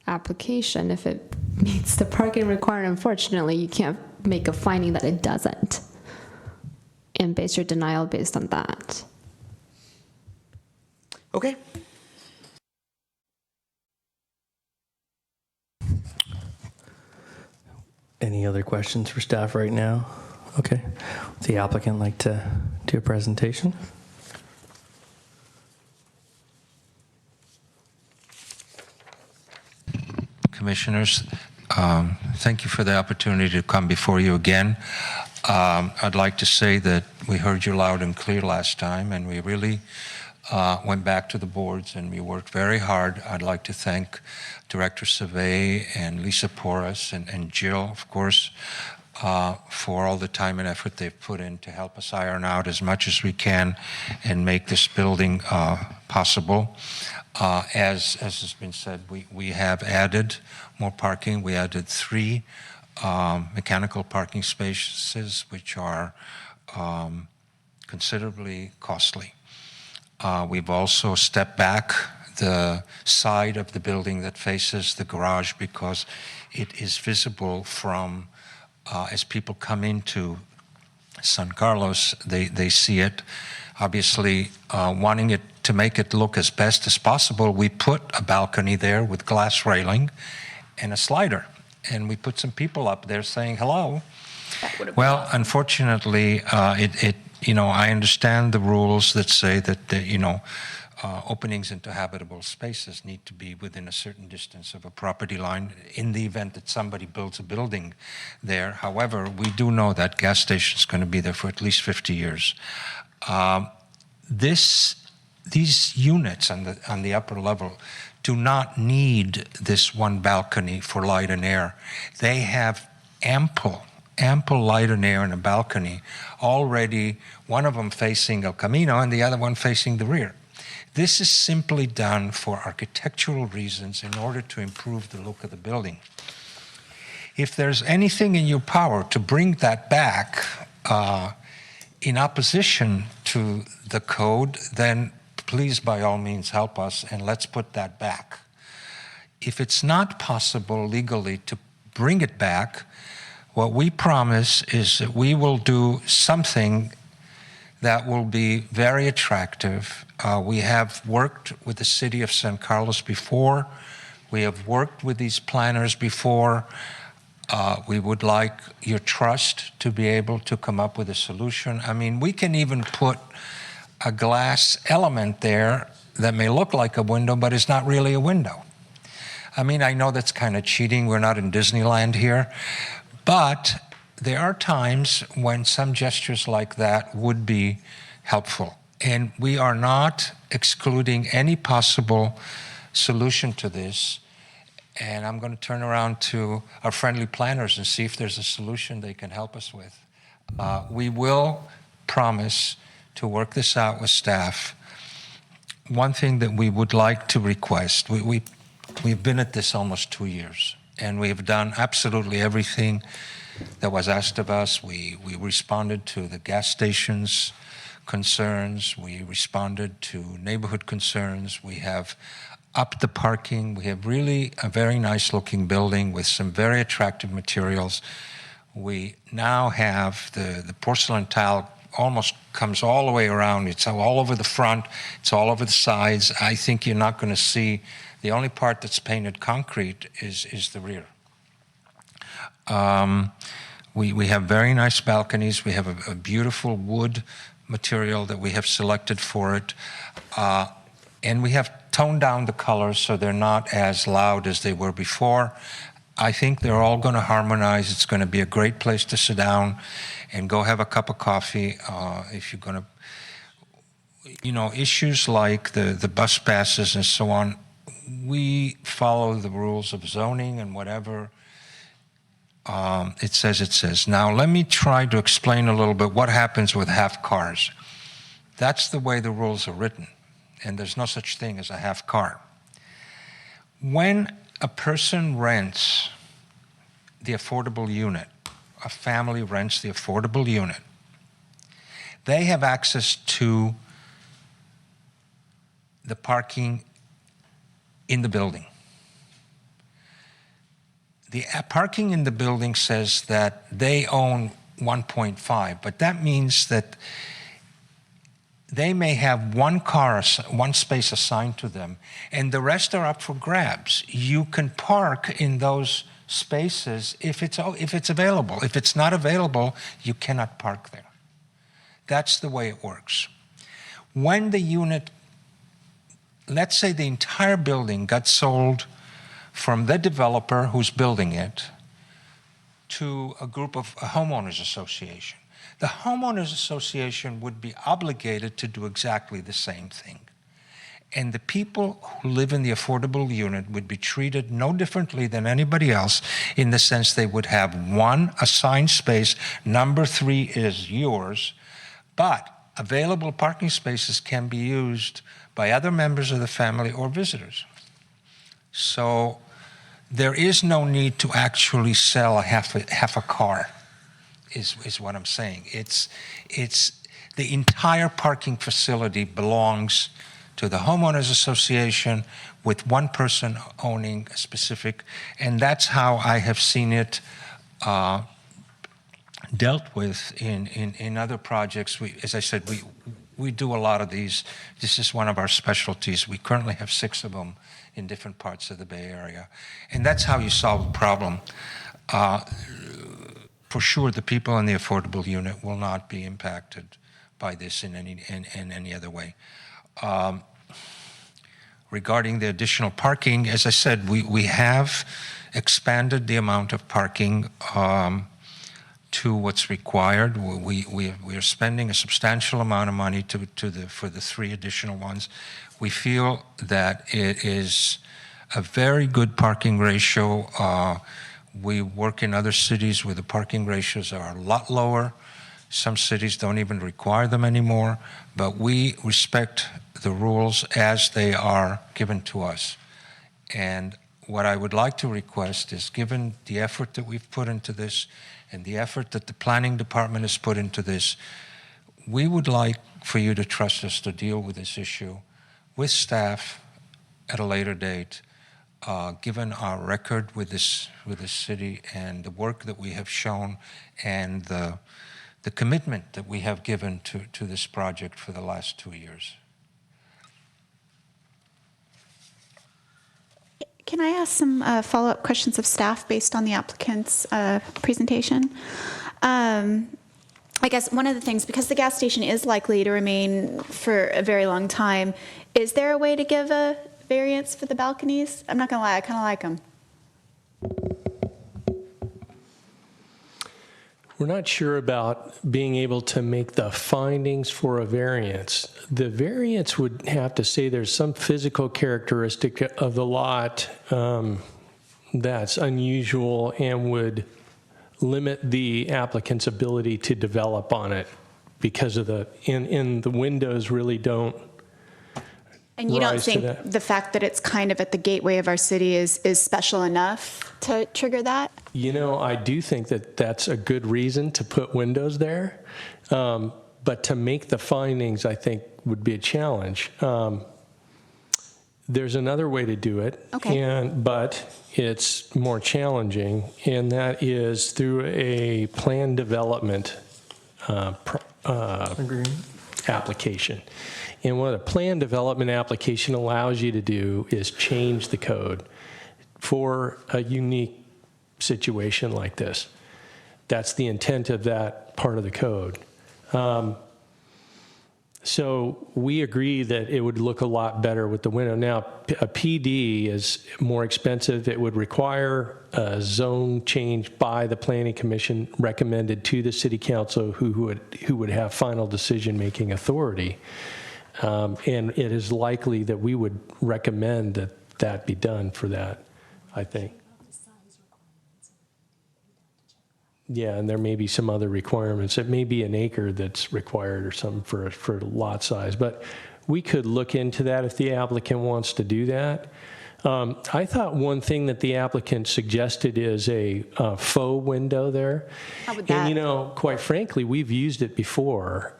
S9: application, if it meets the parking requirement, unfortunately, you can't make a finding that it doesn't and base your denial based on that.
S5: Okay.
S1: Any other questions for staff right now? Okay. Would the applicant like to do a presentation?
S11: Commissioners, thank you for the opportunity to come before you again. I'd like to say that we heard you loud and clear last time, and we really went back to the boards and we worked very hard. I'd like to thank Director Savay and Lisa Porras and Jill, of course, for all the time and effort they've put in to help us iron out as much as we can and make this building possible. As has been said, we have added more parking. We added 3 mechanical parking spaces, which are considerably costly. We've also stepped back the side of the building that faces the garage because it is visible from, as people come into San Carlos, they see it. Obviously, wanting it to make it look as best as possible, we put a balcony there with glass railing and a slider. and we put some people up there saying hello. Well, unfortunately, I understand the rules that say that, openings into habitable spaces need to be within a certain distance of a property line in the event that somebody builds a building there. However, we do know that gas station is going to be there for at least 50 years. These units on the upper level do not need this one balcony for light and air. They have ample light and air in a balcony already, one of them facing El Camino and the other one facing the rear. This is simply done for architectural reasons in order to improve the look of the building. If there's anything in your power to bring that back in opposition to the code, then please, by all means, help us and let's put that back. If it's not possible legally to bring it back, what we promise is that we will do something that will be very attractive. We have worked with the city of San Carlos before. We have worked with these planners before. We would like your trust to be able to come up with a solution. I mean, we can even put a glass element there that may look like a window, but it's not really a window. I mean, I know that's kind of cheating. We're not in Disneyland here. But there are times when some gestures like that would be helpful. And we are not excluding any possible solution to this. And I'm going to turn around to our friendly planners and see if there's a solution they can help us with. We will promise to work this out with staff. One thing that we would like to request, we've been at this almost 2 years, and we have done absolutely everything that was asked of us. We responded to the gas station's concerns. We responded to neighborhood concerns. We have upped the parking. We have really a very nice looking building with some very attractive materials. We now have the porcelain tile almost comes all the way around. It's all over the front. It's all over the sides. I think you're not going to see, the only part that's painted concrete is the rear. We have very nice balconies. We have a beautiful wood material that we have selected for it. And we have toned down the colors so they're not as loud as they were before. I think they're all going to harmonize. It's going to be a great place to sit down and go have a cup of coffee. If you're going to, issues like the bus passes and so on, we follow the rules of zoning and whatever it says. Now, let me try to explain a little bit what happens with half cars. That's the way the rules are written, and there's no such thing as a half car. When a person rents the affordable unit, a family rents the affordable unit, they have access to the parking in the building. The parking in the building says that they own 1.5, but that means that they may have one space assigned to them, and the rest are up for grabs. You can park in those spaces if it's available. If it's not available, you cannot park there. That's the way it works. When the unit, let's say the entire building got sold from the developer who's building it to a group of a homeowners association, the homeowners association would be obligated to do exactly the same thing. And the people who live in the affordable unit would be treated no differently than anybody else, in the sense they would have one assigned space. Number 3 is yours, but available parking spaces can be used by other members of the family or visitors. So there is no need to actually sell half a car. Is what I'm saying. It's the entire parking facility belongs to the homeowners association, with one person owning a specific, and that's how I have seen it dealt with in other projects. As I said, we do a lot of these. This is one of our specialties. We currently have 6 of them in different parts of the Bay Area. And that's how you solve the problem. For sure, the people in the affordable unit will not be impacted by this in any other way. Regarding the additional parking, as I said, we have expanded the amount of parking to what's required. We are spending a substantial amount of money for the 3 additional ones. We feel that it is a very good parking ratio. We work in other cities where the parking ratios are a lot lower. Some cities don't even require them anymore, but we respect the rules as they are given to us. And what I would like to request is, given the effort that we've put into this and the effort that the planning department has put into this, we would like for you to trust us to deal with this issue with staff at a later date, given our record with this city and the work that we have shown and the commitment that we have given to this project for the last 2 years.
S4: Can I ask some follow-up questions of staff based on the applicant's presentation? I guess one of the things, because the gas station is likely to remain for a very long time, is there a way to give a variance for the balconies? I'm not going to lie, I kind of like them.
S7: We're not sure about being able to make the findings for a variance. The variance would have to say there's some physical characteristic of the lot that's unusual and would limit the applicant's ability to develop on it because of the windows really don't.
S4: And you don't
S7: rise to
S4: think
S7: that.
S4: the fact that it's kind of at the gateway of our city is special enough to trigger that?
S7: You know, I do think that that's a good reason to put windows there, but to make the findings, I think, would be a challenge. There's another way to do it,
S4: Okay.
S7: but it's more challenging, and that is through a plan development application. And what a plan development application allows you to do is change the code for a unique situation like this. That's the intent of that part of the code. So we agree that it would look a lot better with the window. Now, a PD is more expensive. It would require a zone change by the Planning Commission recommended to the City Council, who would have final decision-making authority. And it is likely that we would recommend that be done for that, I think. Yeah, and there may be some other requirements. It may be an acre that's required or something for lot size. But we could look into that if the applicant wants to do that. I thought one thing that the applicant suggested is a faux window there.
S4: How would that?
S7: And, you know, quite frankly, we've used it before,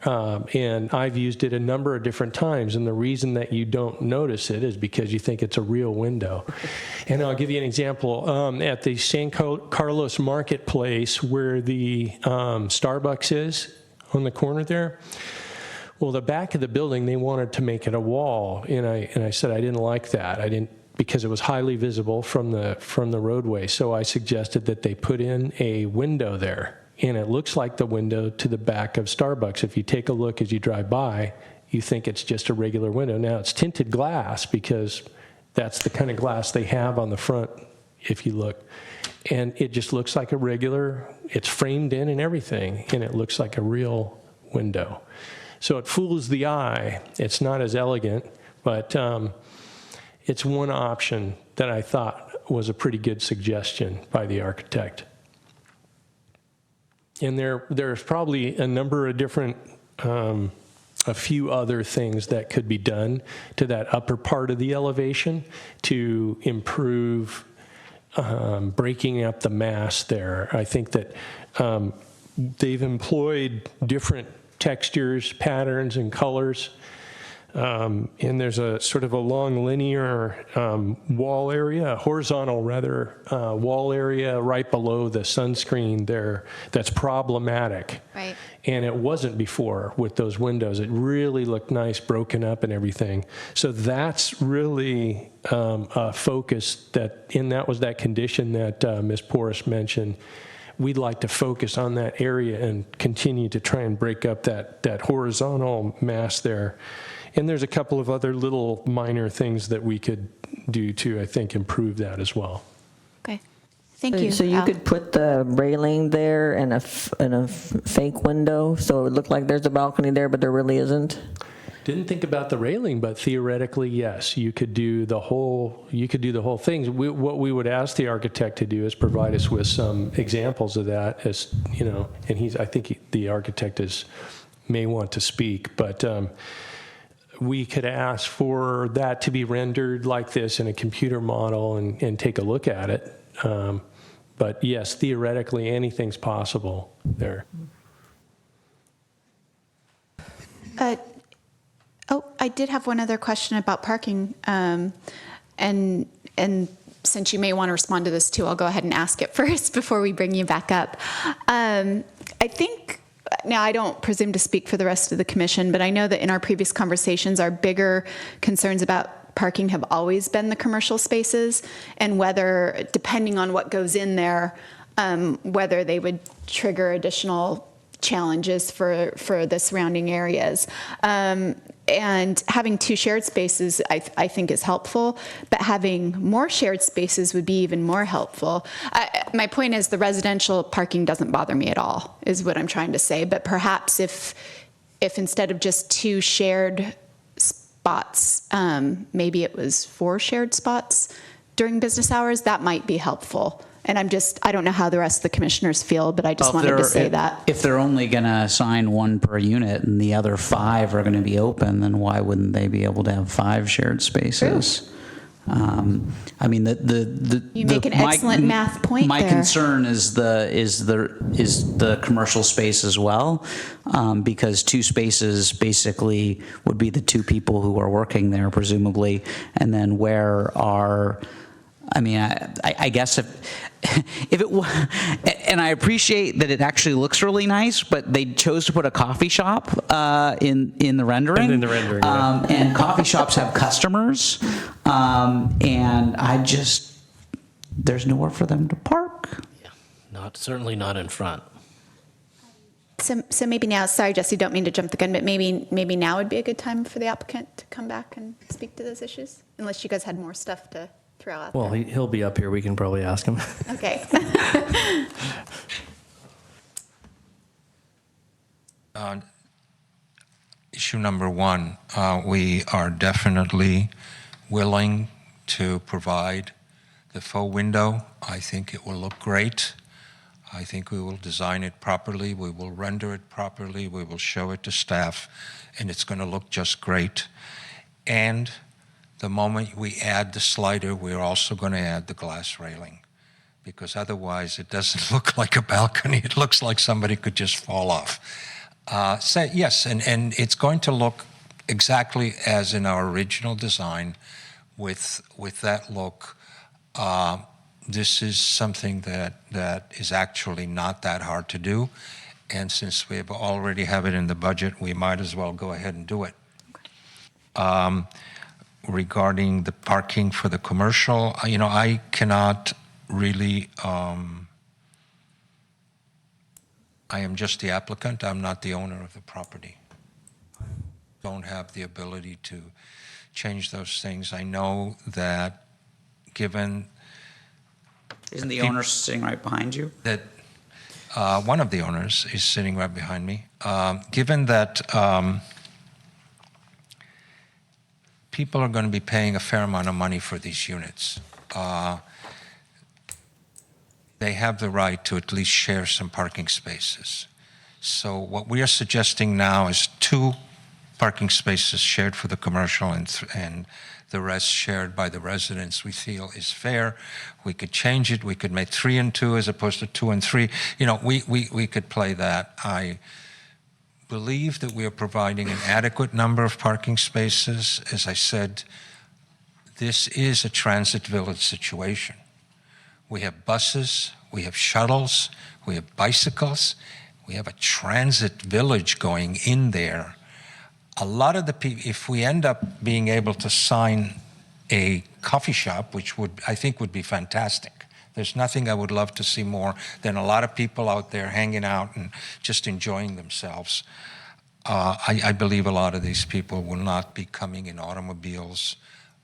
S7: and I've used it a number of different times, and the reason that you don't notice it is because you think it's a real window. And I'll give you an example. At the San Carlos Marketplace, where the Starbucks is on the corner there, well, the back of the building, they wanted to make it a wall, and I said I didn't like that. I didn't, because it was highly visible from the roadway. So I suggested that they put in a window there, and it looks like the window to the back of Starbucks. If you take a look as you drive by, you think it's just a regular window. Now, it's tinted glass because that's the kind of glass they have on the front, if you look. And it just looks like a regular, it's framed in and everything, and it looks like a real window. So it fools the eye. It's not as elegant, but it's one option that I thought was a pretty good suggestion by the architect. And there's probably a number of different, a few other things that could be done to that upper part of the elevation to improve breaking up the mass there. I think that they've employed different textures, patterns, and colors And there's a sort of a long linear wall area, a horizontal rather, wall area right below the sunscreen there that's problematic.
S4: Right.
S7: And it wasn't before with those windows. It really looked nice, broken up and everything. So that's really a focus that was that condition that Ms. Porras mentioned. We'd like to focus on that area and continue to try and break up that horizontal mass there. And there's a couple of other little minor things that we could do to, I think, improve that as well.
S4: Okay. Thank you.
S8: So you
S4: Al.
S8: could put the railing there and a fake window, so it would look like there's a balcony there, but there really isn't?
S7: Didn't think about the railing, but theoretically, yes, you could do the whole thing. What we would ask the architect to do is provide us with some examples of that, as you know. And I think the architect may want to speak, but we could ask for that to be rendered like this in a computer model and take a look at it. But yes, theoretically, anything's possible there.
S4: I did have one other question about parking, and since you may want to respond to this too, I'll go ahead and ask it first before we bring you back up. I think, now I don't presume to speak for the rest of the commission, but I know that in our previous conversations, our bigger concerns about parking have always been the commercial spaces, and whether, depending on what goes in there, whether they would trigger additional challenges for the surrounding areas. And having two shared spaces, I think, is helpful, but having more shared spaces would be even more helpful. My point is the residential parking doesn't bother me at all, is what I'm trying to say. But perhaps if instead of just two shared spots, maybe it was 4 shared spots during business hours, that might be helpful. And I don't know how the rest of the commissioners feel, but I just wanted to say that.
S5: If they're only going to assign 1 per unit and the other 5 are going to be open, then why wouldn't they be able to have 5 shared spaces? I mean,
S4: You make an excellent math point
S5: My
S4: there.
S5: concern is the commercial space as well, because 2 spaces basically would be the 2 people who are working there, presumably, and then I guess if it was, and I appreciate that it actually looks really nice, but they chose to put a coffee shop in the rendering.
S1: In the rendering, yeah.
S5: And coffee shops have customers, and there's nowhere for them to park.
S3: Certainly not in front.
S4: So maybe now, sorry, Jesse, don't mean to jump the gun, but maybe now would be a good time for the applicant to come back and speak to those issues, unless you guys had more stuff to throw out
S1: Well,
S4: there.
S1: he'll be up here. We can probably ask him.
S4: Okay.
S11: Issue number 1, we are definitely willing to provide the faux window. I think it will look great. I think we will design it properly. We will render it properly. We will show it to staff, and it's going to look just great. And the moment we add the slider, we're also going to add the glass railing, because otherwise it doesn't look like a balcony. It looks like somebody could just fall off. Yes, and it's going to look exactly as in our original design with that look. This is something that is actually not that hard to do, and since we already have it in the budget, we might as well go ahead and do it. Regarding the parking for the commercial, I cannot really, I am just the applicant. I'm not the owner of the property. Don't have the ability to change those things. I know that given
S5: Isn't the owner sitting right behind you?
S11: that one of the owners is sitting right behind me, given that people are going to be paying a fair amount of money for these units, they have the right to at least share some parking spaces. So what we are suggesting now is 2 parking spaces shared for the commercial and the rest shared by the residents. We feel is fair. We could change it. We could make 3 and 2 as opposed to 2 and 3. We could play that. believe that we are providing an adequate number of parking spaces. As I said, this is a transit village situation. We have buses, we have shuttles, we have bicycles, we have a transit village going in there. A lot of the people, if we end up being able to sign a coffee shop, which I think would be fantastic. There's nothing I would love to see more than a lot of people out there hanging out and just enjoying themselves. I believe a lot of these people will not be coming in automobiles.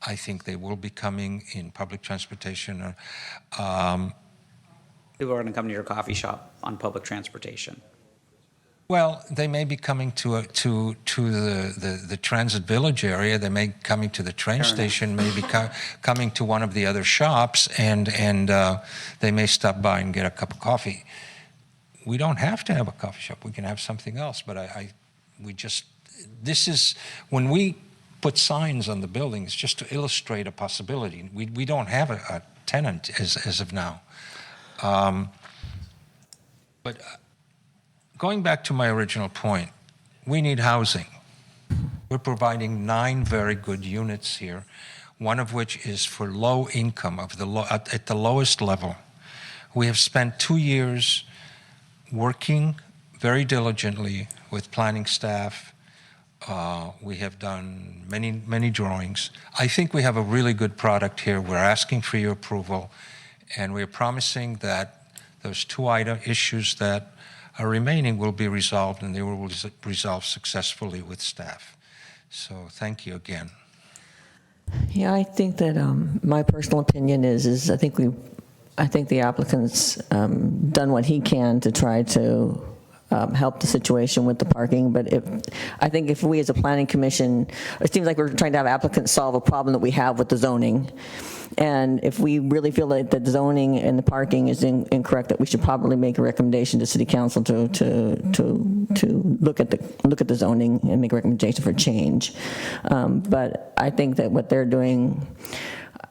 S11: I think they will be coming in public transportation.
S5: People are going to come to your coffee shop on public transportation.
S11: Well, they may be coming to the transit village area. They may be coming to the train station, maybe coming to one of the other shops, and they may stop by and get a cup of coffee. We don't have to have a coffee shop. We can have something else. But this is when we put signs on the buildings just to illustrate a possibility. We don't have a tenant as of now. But going back to my original point, we need housing. We're providing 9 very good units here, one of which is for low income at the lowest level. We have spent 2 years working very diligently with planning staff. We have done many drawings. I think we have a really good product here. We're asking for your approval, and we're promising that those 2 issues that are remaining will be resolved, and they will resolve successfully with staff. So thank you again.
S8: Yeah, I think that my personal opinion is I think the applicant's done what he can to try to help the situation with the parking. But I think if we as a planning commission, it seems like we're trying to have applicants solve a problem that we have with the zoning. And if we really feel that the zoning and the parking is incorrect, that we should probably make a recommendation to City Council to look at the zoning and make a recommendation for change. But I think that what they're doing,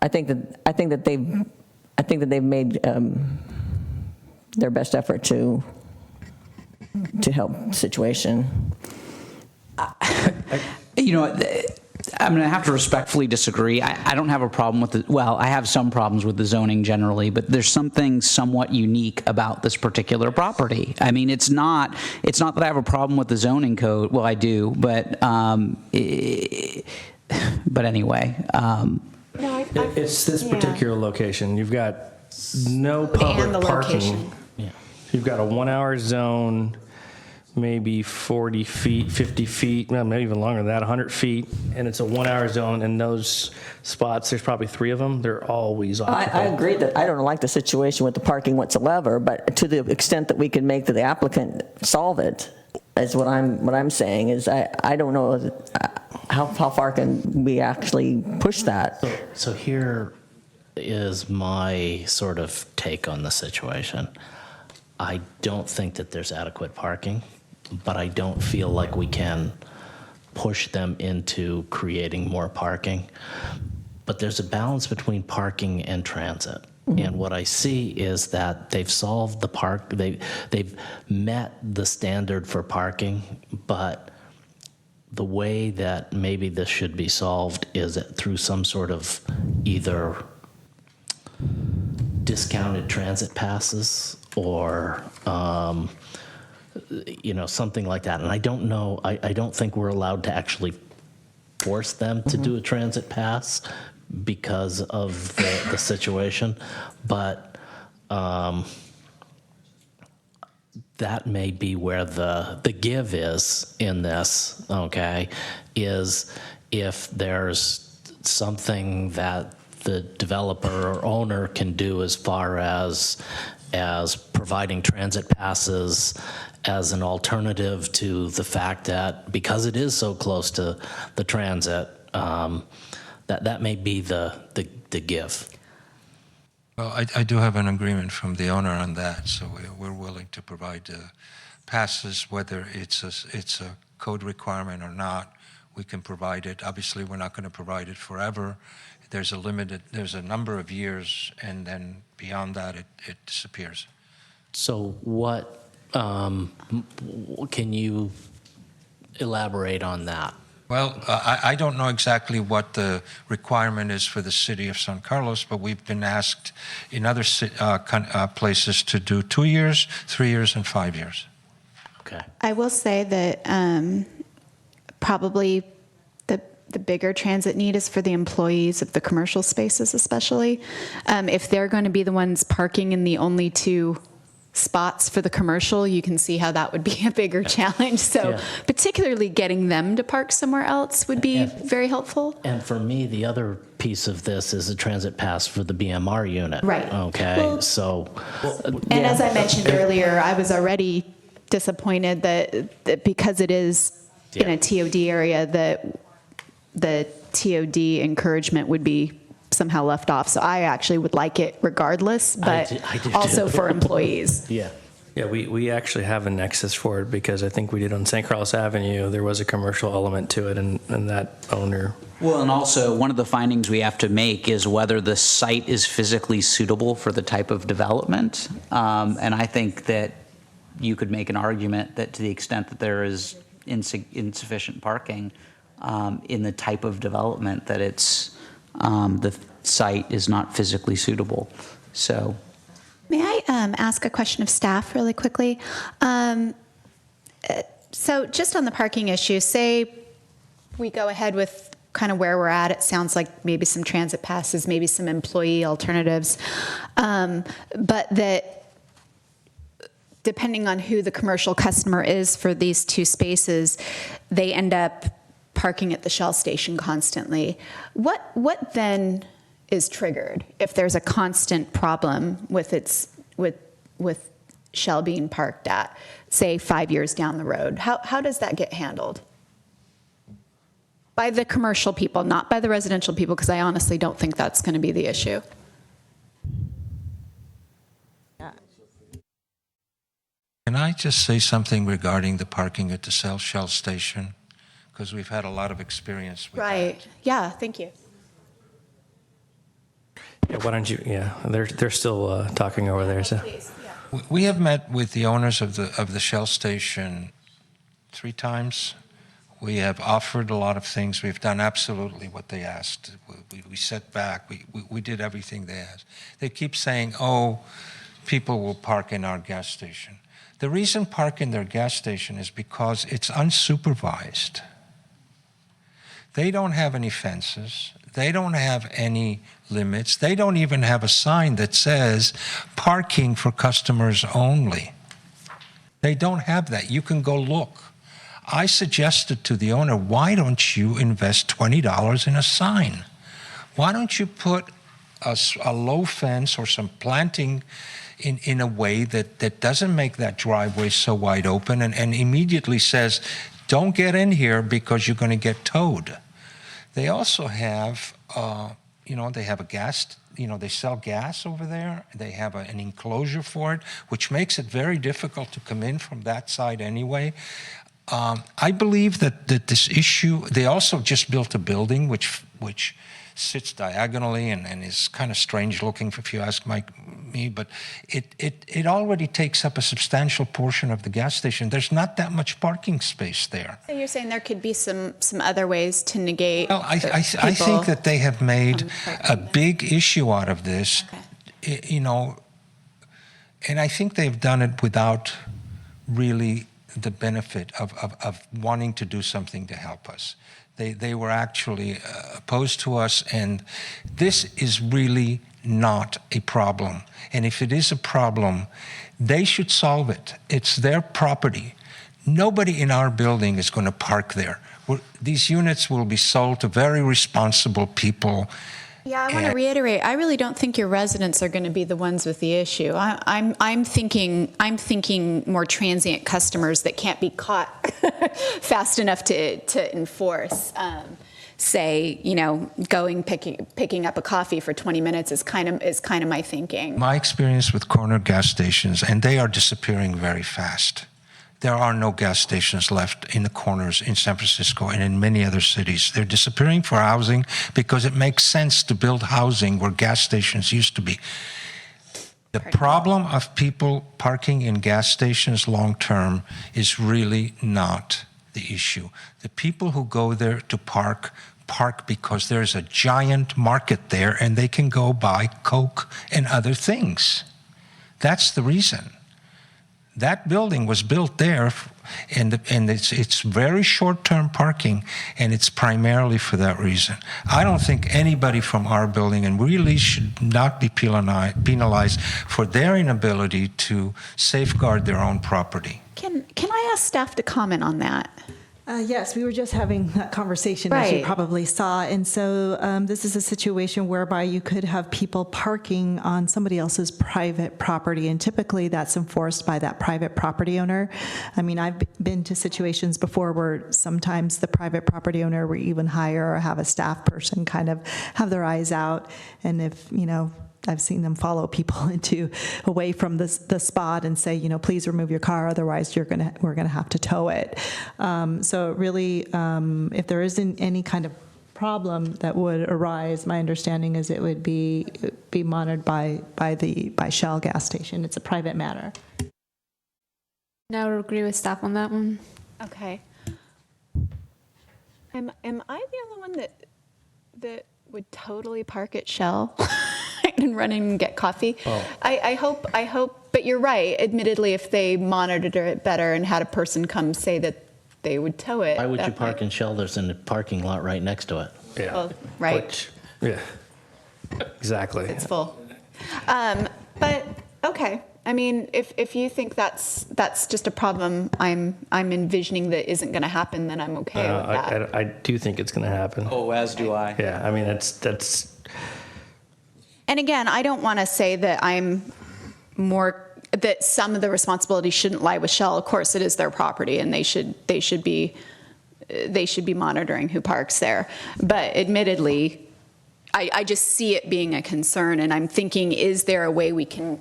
S8: I think that they've made their best effort to help the situation.
S5: I'm going to have to respectfully disagree. I don't have a problem with I have some problems with the zoning generally, but there's something somewhat unique about this particular property. I mean, it's not that I have a problem with the zoning code. Well, I do, but anyway.
S1: It's this particular location. You've got no public parking. You've got a 1-hour zone, maybe 40 feet, 50 feet, well, maybe even longer than that, 100 feet, and it's a 1-hour zone, and those spots, there's probably 3 of them, they're always occupied.
S8: I agree that I don't like the situation with the parking whatsoever, but to the extent that we can make the applicant solve it, is what I'm saying, is I don't know how far can we actually push that.
S3: So here is my sort of take on the situation. I don't think that there's adequate parking, but I don't feel like we can push them into creating more parking. But there's a balance between parking and transit. Mm-hmm. And what I see is that they've solved they've met the standard for parking, but the way that maybe this should be solved is through some sort of either discounted transit passes or something like that. And I don't know, I don't think we're allowed to actually force them to do a transit pass because of the situation, but that may be where the give is in this, okay, is if there's something that the developer or owner can do as far as providing transit passes as an alternative to the fact that because it is so close to the transit, that may be the give.
S11: Well, I do have an agreement from the owner on that, so we're willing to provide passes, whether it's a code requirement or not. We can provide it. Obviously, we're not going to provide it forever. There's a number of years, and then beyond that, it disappears.
S3: So what can you elaborate on that.
S11: Well, I don't know exactly what the requirement is for the city of San Carlos, but we've been asked in other places to do 2 years, 3 years, and 5 years.
S3: Okay.
S4: I will say that probably the bigger transit need is for the employees of the commercial spaces, especially. If they're going to be the ones parking in the only 2 spots for the commercial, you can see how that would be a bigger challenge. So
S3: Yeah.
S4: particularly getting them to park somewhere else would be very helpful.
S3: And for me, the other piece of this is a transit pass for the BMR unit.
S4: Right.
S3: Okay,
S4: Well,
S3: so.
S4: And as I mentioned earlier, I was already disappointed that because it is in a TOD area, that the TOD encouragement would be somehow left off. So I actually would like it regardless, but
S3: I do
S4: also
S3: too.
S4: for employees.
S3: Yeah.
S1: Yeah, we actually have a nexus for it because I think we did on St. Carlos Avenue, there was a commercial element to it and that owner.
S5: Well, and also, one of the findings we have to make is whether the site is physically suitable for the type of development. And I think that you could make an argument that to the extent that there is insufficient parking in the type of development, that it's the site is not physically suitable. So.
S4: May I ask a question of staff really quickly? So just on the parking issue, say we go ahead with kind of where we're at. It sounds like maybe some transit passes, maybe some employee alternatives, but that depending on who the commercial customer is for these 2 spaces, they end up parking at the Shell station constantly. What then is triggered if there's a constant problem with Shell being parked at, say, 5 years down the road? How does that get handled? By the commercial people, not by the residential people, because I honestly don't think that's going to be the issue.
S11: Can I just say something regarding the parking at the Shell station? Because we've had a lot of experience with
S4: Right.
S11: that.
S4: Yeah, thank you.
S1: Yeah, why don't you, they're still talking over there, so.
S4: Please, yeah.
S11: We have met with the owners of the Shell station 3 times. We have offered a lot of things. We've done absolutely what they asked. We sat back. We did everything they asked. They keep saying, oh, people will park in our gas station. The reason park in their gas station is because it's unsupervised. They don't have any fences. They don't have any limits. They don't even have a sign that says parking for customers only. They don't have that. You can go look. I suggested to the owner, why don't you invest $20 in a sign? Why don't you put a low fence or some planting in a way that doesn't make that driveway so wide open and immediately says, don't get in here because you're going to get towed. They also have, they have a gas, they sell gas over there. They have an enclosure for it, which makes it very difficult to come in from that side anyway. I believe that this issue, they also just built a building which sits diagonally and is kind of strange looking if you ask me, but it already takes up a substantial portion of the gas station. There's not that much parking space there.
S4: So you're saying there could be some other ways to negate.
S11: Well, I think that they have made a big issue out of this, and I think they've done it without really the benefit of wanting to do something to help us. They were actually opposed to us, and this is really not a problem. And if it is a problem, they should solve it. It's their property. Nobody in our building is going to park there. These units will be sold to very responsible people.
S4: Yeah, I want to reiterate. I really don't think your residents are going to be the ones with the issue. I'm thinking more transient customers that can't be caught fast enough to enforce. Picking up a coffee for 20 minutes is kind of my thinking.
S11: My experience with corner gas stations, and they are disappearing very fast. There are no gas stations left in the corners in San Francisco and in many other cities. They're disappearing for housing because it makes sense to build housing where gas stations used to be. The problem of people parking in gas stations long term is really not the issue. The people who go there to park because there's a giant market there and they can go buy Coke and other things. That's the reason. That building was built there, and it's very short-term parking, and it's primarily for that reason. I don't think anybody from our building, and really should not be penalized for their inability to safeguard their own property.
S4: Can I ask staff to comment on that?
S2: Yes, we were just having that conversation, as you
S4: Right.
S2: probably saw. And so this is a situation whereby you could have people parking on somebody else's private property, and typically that's enforced by that private property owner. I mean, I've been to situations before where sometimes the private property owner will even hire or have a staff person kind of have their eyes out. And if, I've seen them follow people away from the spot and say, please remove your car, otherwise we're gonna have to tow it. So really, if there isn't any kind of problem that would arise, my understanding is it would be monitored by Shell gas station. It's a private matter.
S9: I would agree with staff on that one.
S4: Okay. Am I the only one that would totally park at Shell and run in and get coffee?
S1: Oh.
S4: I hope, but you're right. Admittedly, if they monitored it better and had a person come say that they would tow it.
S3: Why would you
S4: that
S3: park
S4: might-
S3: in Shell? There's a parking lot right next to it.
S1: Yeah.
S4: Well, right.
S1: Yeah. Exactly.
S4: It's full. But, okay. I mean, if you think that's just a problem I'm envisioning that isn't going to happen, then I'm okay with that.
S1: I do think it's going to happen.
S5: Oh, as do I.
S1: Yeah, I mean, that's
S4: And again, I don't want to say that that some of the responsibility shouldn't lie with Shell. Of course, it is their property, and they should be monitoring who parks there. But admittedly, I just see it being a concern, and I'm thinking, is there a way we can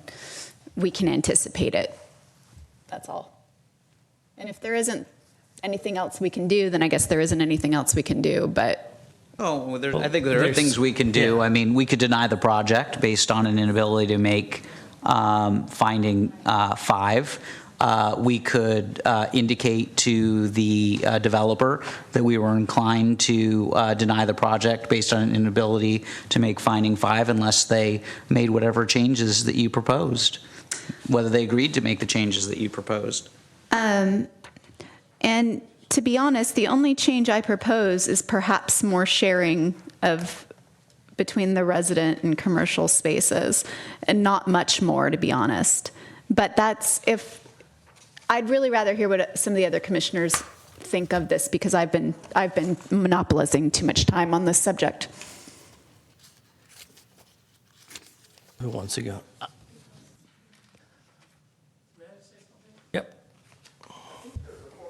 S4: anticipate it? That's all. And if there isn't anything else we can do, then I guess there isn't anything else we can do. But
S5: Oh, well, I think there are things we can do.
S1: Yeah.
S5: I mean, we could deny the project based on an inability to make finding 5. We could indicate to the developer that we were inclined to deny the project based on an inability to make finding 5 unless they made whatever changes that you proposed, whether they agreed to make the changes that you proposed.
S4: And to be honest, the only change I propose is perhaps more sharing between the resident and commercial spaces, and not much more, to be honest. But I'd really rather hear what some of the other commissioners think of this, because I've been monopolizing too much time on this subject.
S1: who wants to go? Yep.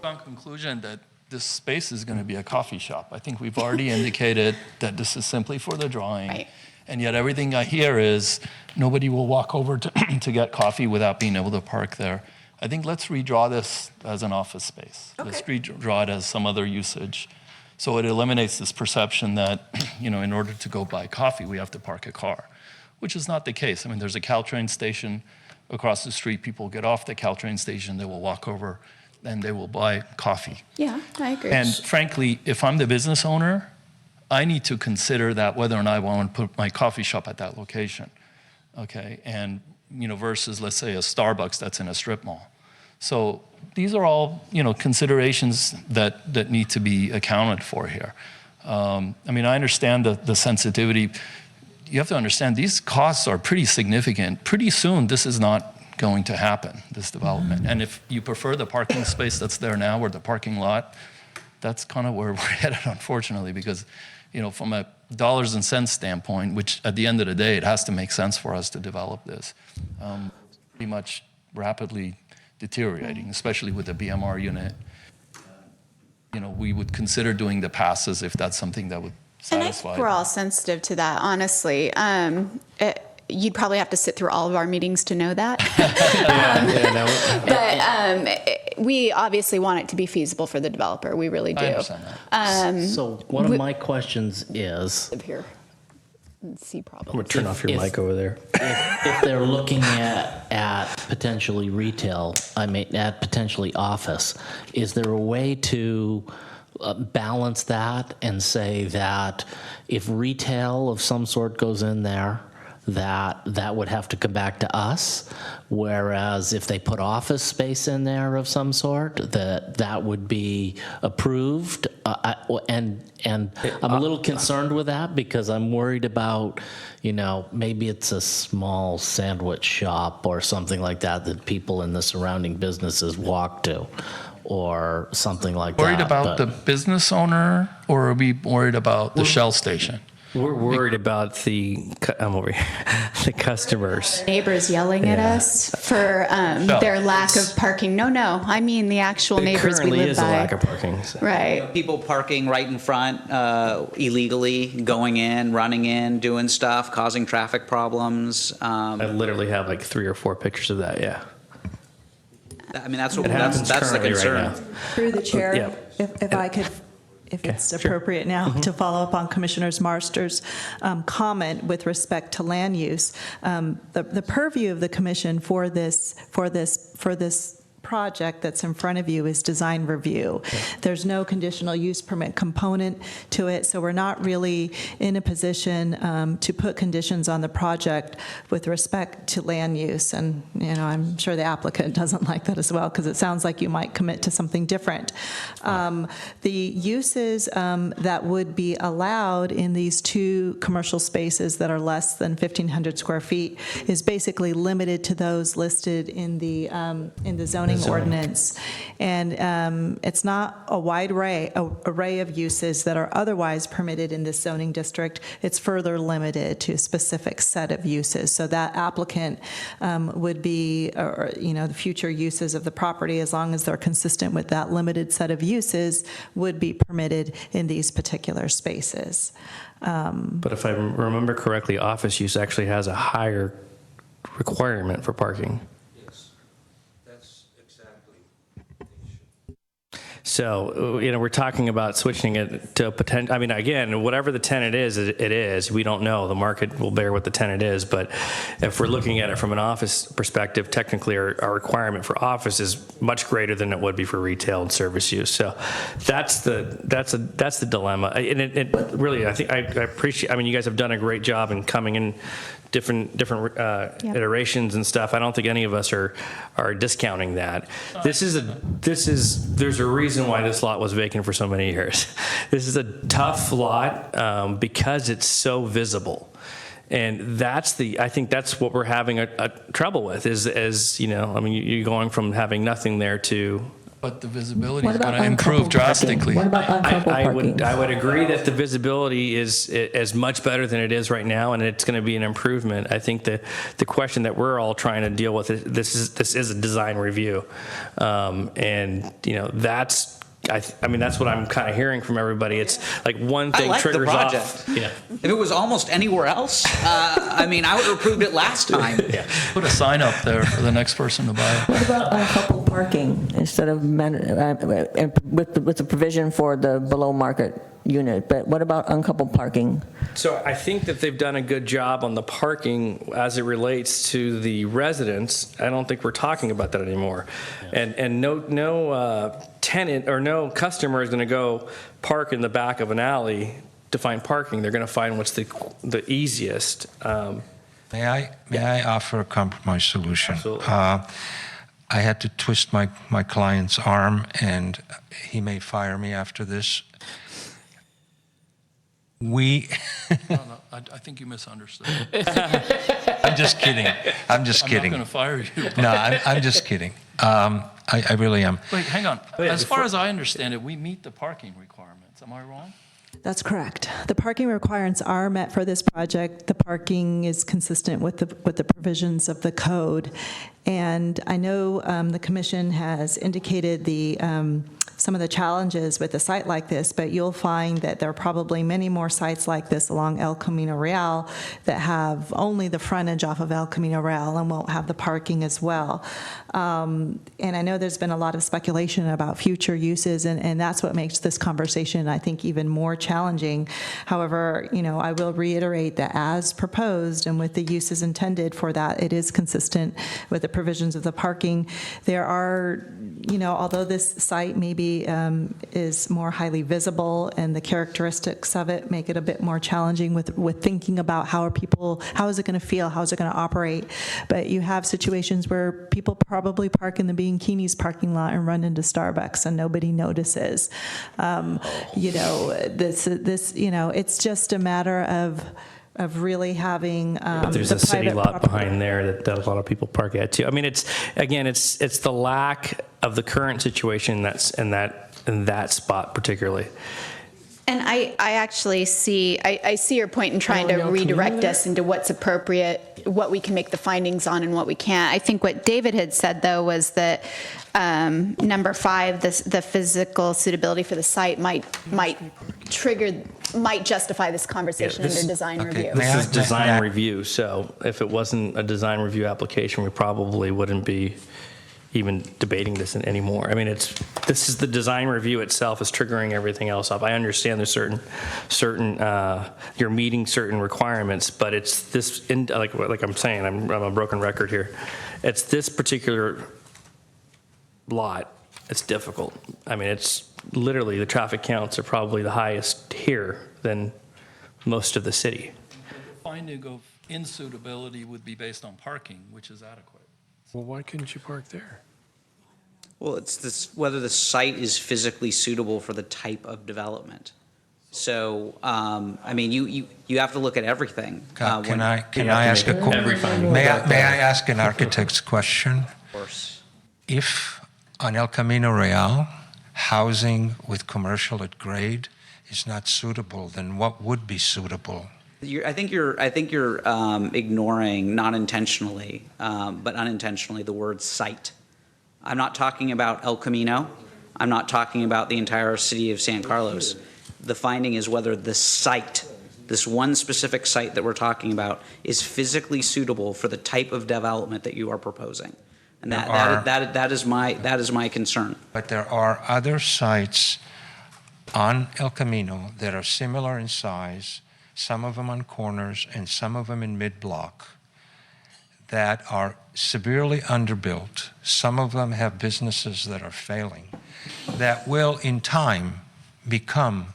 S12: On conclusion that this space is going to be a coffee shop. I think we've already indicated that this is simply for the drawing.
S4: Right.
S12: And yet everything I hear is nobody will walk over to get coffee without being able to park there. I think let's redraw this as an office space.
S4: Okay.
S12: Let's redraw it as some other usage. So it eliminates this perception that, in order to go buy coffee, we have to park a car, which is not the case. I mean, there's a Caltrain station across the street. People get off the Caltrain station, they will walk over, and they will buy coffee.
S4: Yeah, I agree.
S12: And frankly, if I'm the business owner, I need to consider that whether or not I want to put my coffee shop at that location, okay? And, versus, let's say, a Starbucks that's in a strip mall. So these are all, considerations that need to be accounted for here. I understand the sensitivity. You have to understand these costs are pretty significant. Pretty soon, this is not going to happen, this development. And if you prefer the parking space that's there now or the parking lot, that's kind of where we're headed, unfortunately, because, from a dollars and cents standpoint, which at the end of the day, it has to make sense for us to develop this, pretty much rapidly deteriorating, especially with the BMR unit. We would consider doing the passes if that's something that would
S4: And I
S12: satisfy.
S4: think we're all sensitive to that, honestly. You'd probably have to sit through all of our meetings to know that. But we obviously want it to be feasible for the developer. We really do.
S12: I understand that.
S3: So one of my questions is,
S4: Here. see problems.
S1: I'm going to turn off your
S3: If-
S1: mic over there.
S3: If they're looking at potentially retail, at potentially office, is there a way to balance that and say that if retail of some sort goes in there, that would have to come back to us, whereas if they put office space in there of some sort, that would be approved? And I'm a little concerned with that because I'm worried about, maybe it's a small sandwich shop or something like that people in the surrounding businesses walk to, or something like that.
S12: Worried about
S3: but-
S12: the business owner, or are we worried about the Shell station?
S1: We're worried about I'm over here, the customers.
S4: Neighbors yelling at us for their lack of parking. No, I mean the actual
S1: It
S4: neighbors we
S1: currently
S4: live
S1: is
S4: by.
S1: a lack of parking. So.
S4: Right.
S5: People parking right in front illegally, going in, running in, doing stuff, causing traffic problems.
S1: I literally have like 3 or 4 pictures of that, yeah.
S5: I mean, that's what
S1: It happens
S5: that's the
S1: currently right
S5: concern.
S1: now.
S2: Through the chair,
S1: Yeah.
S2: if I could, if it's appropriate now, to follow up on Commissioner Marster's comment with respect to land use. The purview of the commission for this project that's in front of you is design review. There's no conditional use permit component to it, so we're not really in a position to put conditions on the project with respect to land use. And I'm sure the applicant doesn't like that as well, because it sounds like you might commit to something different. The uses that would be allowed in these 2 commercial spaces that are less than 1,500 square feet is basically limited to those listed in the zoning ordinance. And it's not a wide array of uses that are otherwise permitted in this zoning district. It's further limited to a specific set of uses. So that applicant would be, the future uses of the property, as long as they're consistent with that limited set of uses, would be permitted in these particular spaces.
S1: But if I remember correctly, office use actually has a higher requirement for parking. So, we're talking about switching it to a potential, again, whatever the tenant is, it is. We don't know. The market will bear what the tenant is. But if we're looking at it from an office perspective, technically our requirement for office is much greater than it would be for retail and service use. So that's the dilemma. And it really, I think I appreciate, you guys have done a great job in coming in different iterations and stuff. I don't think any of us are discounting that. There's a reason why this lot was vacant for so many years. This is a tough lot because it's so visible. And I think that's what we're having a trouble with you're going from having nothing there to.
S12: But the visibility
S8: What
S12: is going
S8: about
S12: to improve
S8: uncoupled
S12: drastically.
S8: parking? What about uncoupled parking?
S1: I would agree that the visibility is much better than it is right now, and it's going to be an improvement. I think the question that we're all trying to deal with is this is a design review, and that's. That's what I'm kind of hearing from everybody. It's like one thing
S5: I like the
S1: triggers
S5: project.
S1: off. Yeah.
S5: If it was almost anywhere else, I would have approved it last time.
S12: Put a sign up there for the next person to buy it.
S8: What about uncoupled parking instead of with the provision for the below market unit? But what about uncoupled parking?
S1: So I think that they've done a good job on the parking as it relates to the residents. I don't think we're talking about that anymore. And no tenant or no customer is going to go park in the back of an alley to find parking. They're going to find what's the easiest.
S11: May I offer a compromise solution?
S1: Absolutely.
S11: I had to twist my client's arm, and he may fire me after this.
S12: No, I think you misunderstood.
S11: I'm just kidding. I'm just
S12: I'm
S11: kidding.
S12: not going to fire you.
S11: No, I'm just kidding. I really am.
S12: Wait, hang on.
S1: yeah,
S12: As far as I understand it, we meet the parking requirements. Am I wrong?
S2: That's correct. The parking requirements are met for this project. The parking is consistent with the provisions of the code. And I know the commission has indicated some of the challenges with a site like this, but you'll find that there are probably many more sites like this along El Camino Real that have only the frontage off of El Camino Real and won't have the parking as well. And I know there's been a lot of speculation about future uses, and that's what makes this conversation, I think, even more challenging. However, I will reiterate that as proposed and with the uses intended for that, it is consistent with the provisions of the parking. There are, although this site maybe is more highly visible and the characteristics of it make it a bit more challenging with thinking about how is it going to feel, how is it going to operate. But you have situations where people probably park in the Bianchini's parking lot and run into Starbucks and nobody notices. It's just a matter of really having
S1: But there's
S2: the
S1: a city
S2: private
S1: lot
S2: property.
S1: behind there that a lot of people park at too. I mean, it's the lack of the current situation in that spot particularly.
S4: And I actually see, I see your point in trying to redirect us into what's appropriate, what we can make the findings on and what we can't. I think what David had said, though, was that number 5, the physical suitability for the site might justify this conversation under design review.
S1: This is design review, so if it wasn't a design review application, we probably wouldn't be even debating this anymore. I mean, this is the design review itself is triggering everything else up. I understand there's certain you're meeting certain requirements, but it's this like I'm saying, I'm a broken record here. It's this particular lot. It's difficult. I mean, it's literally the traffic counts are probably the highest here than most of the city.
S12: Finding of insuitability would be based on parking, which is adequate.
S7: Well, why couldn't you park there?
S5: Well, it's this, whether the site is physically suitable for the type of development. So, I mean, you have to look at everything.
S11: Can I ask a question? May I ask an architect's question?
S5: Of course.
S11: If on El Camino Real, housing with commercial at grade is not suitable, then what would be suitable?
S5: I think you're ignoring, not intentionally, but unintentionally, the word site. I'm not talking about El Camino. I'm not talking about the entire city of San Carlos. The finding is whether the site, this one specific site that we're talking about, is physically suitable for the type of development that you are proposing. And that is my concern.
S11: But there are other sites on El Camino that are similar in size, some of them on corners and some of them in mid-block, that are severely underbuilt. Some of them have businesses that are failing, that will in time become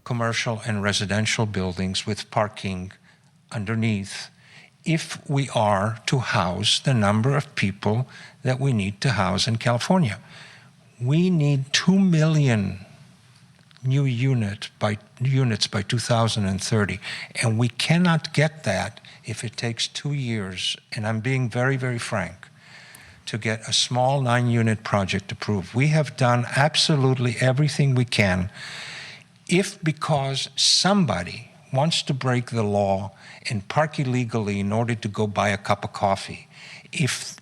S11: commercial and residential buildings with parking underneath, if we are to house the number of people that we need to house in California. We need 2 million new units by 2030, and we cannot get that if it takes 2 years, and I'm being very, very frank, to get a small 9-unit project approved. We have done absolutely everything we can. If because somebody wants to break the law and park illegally in order to go buy a cup of coffee, if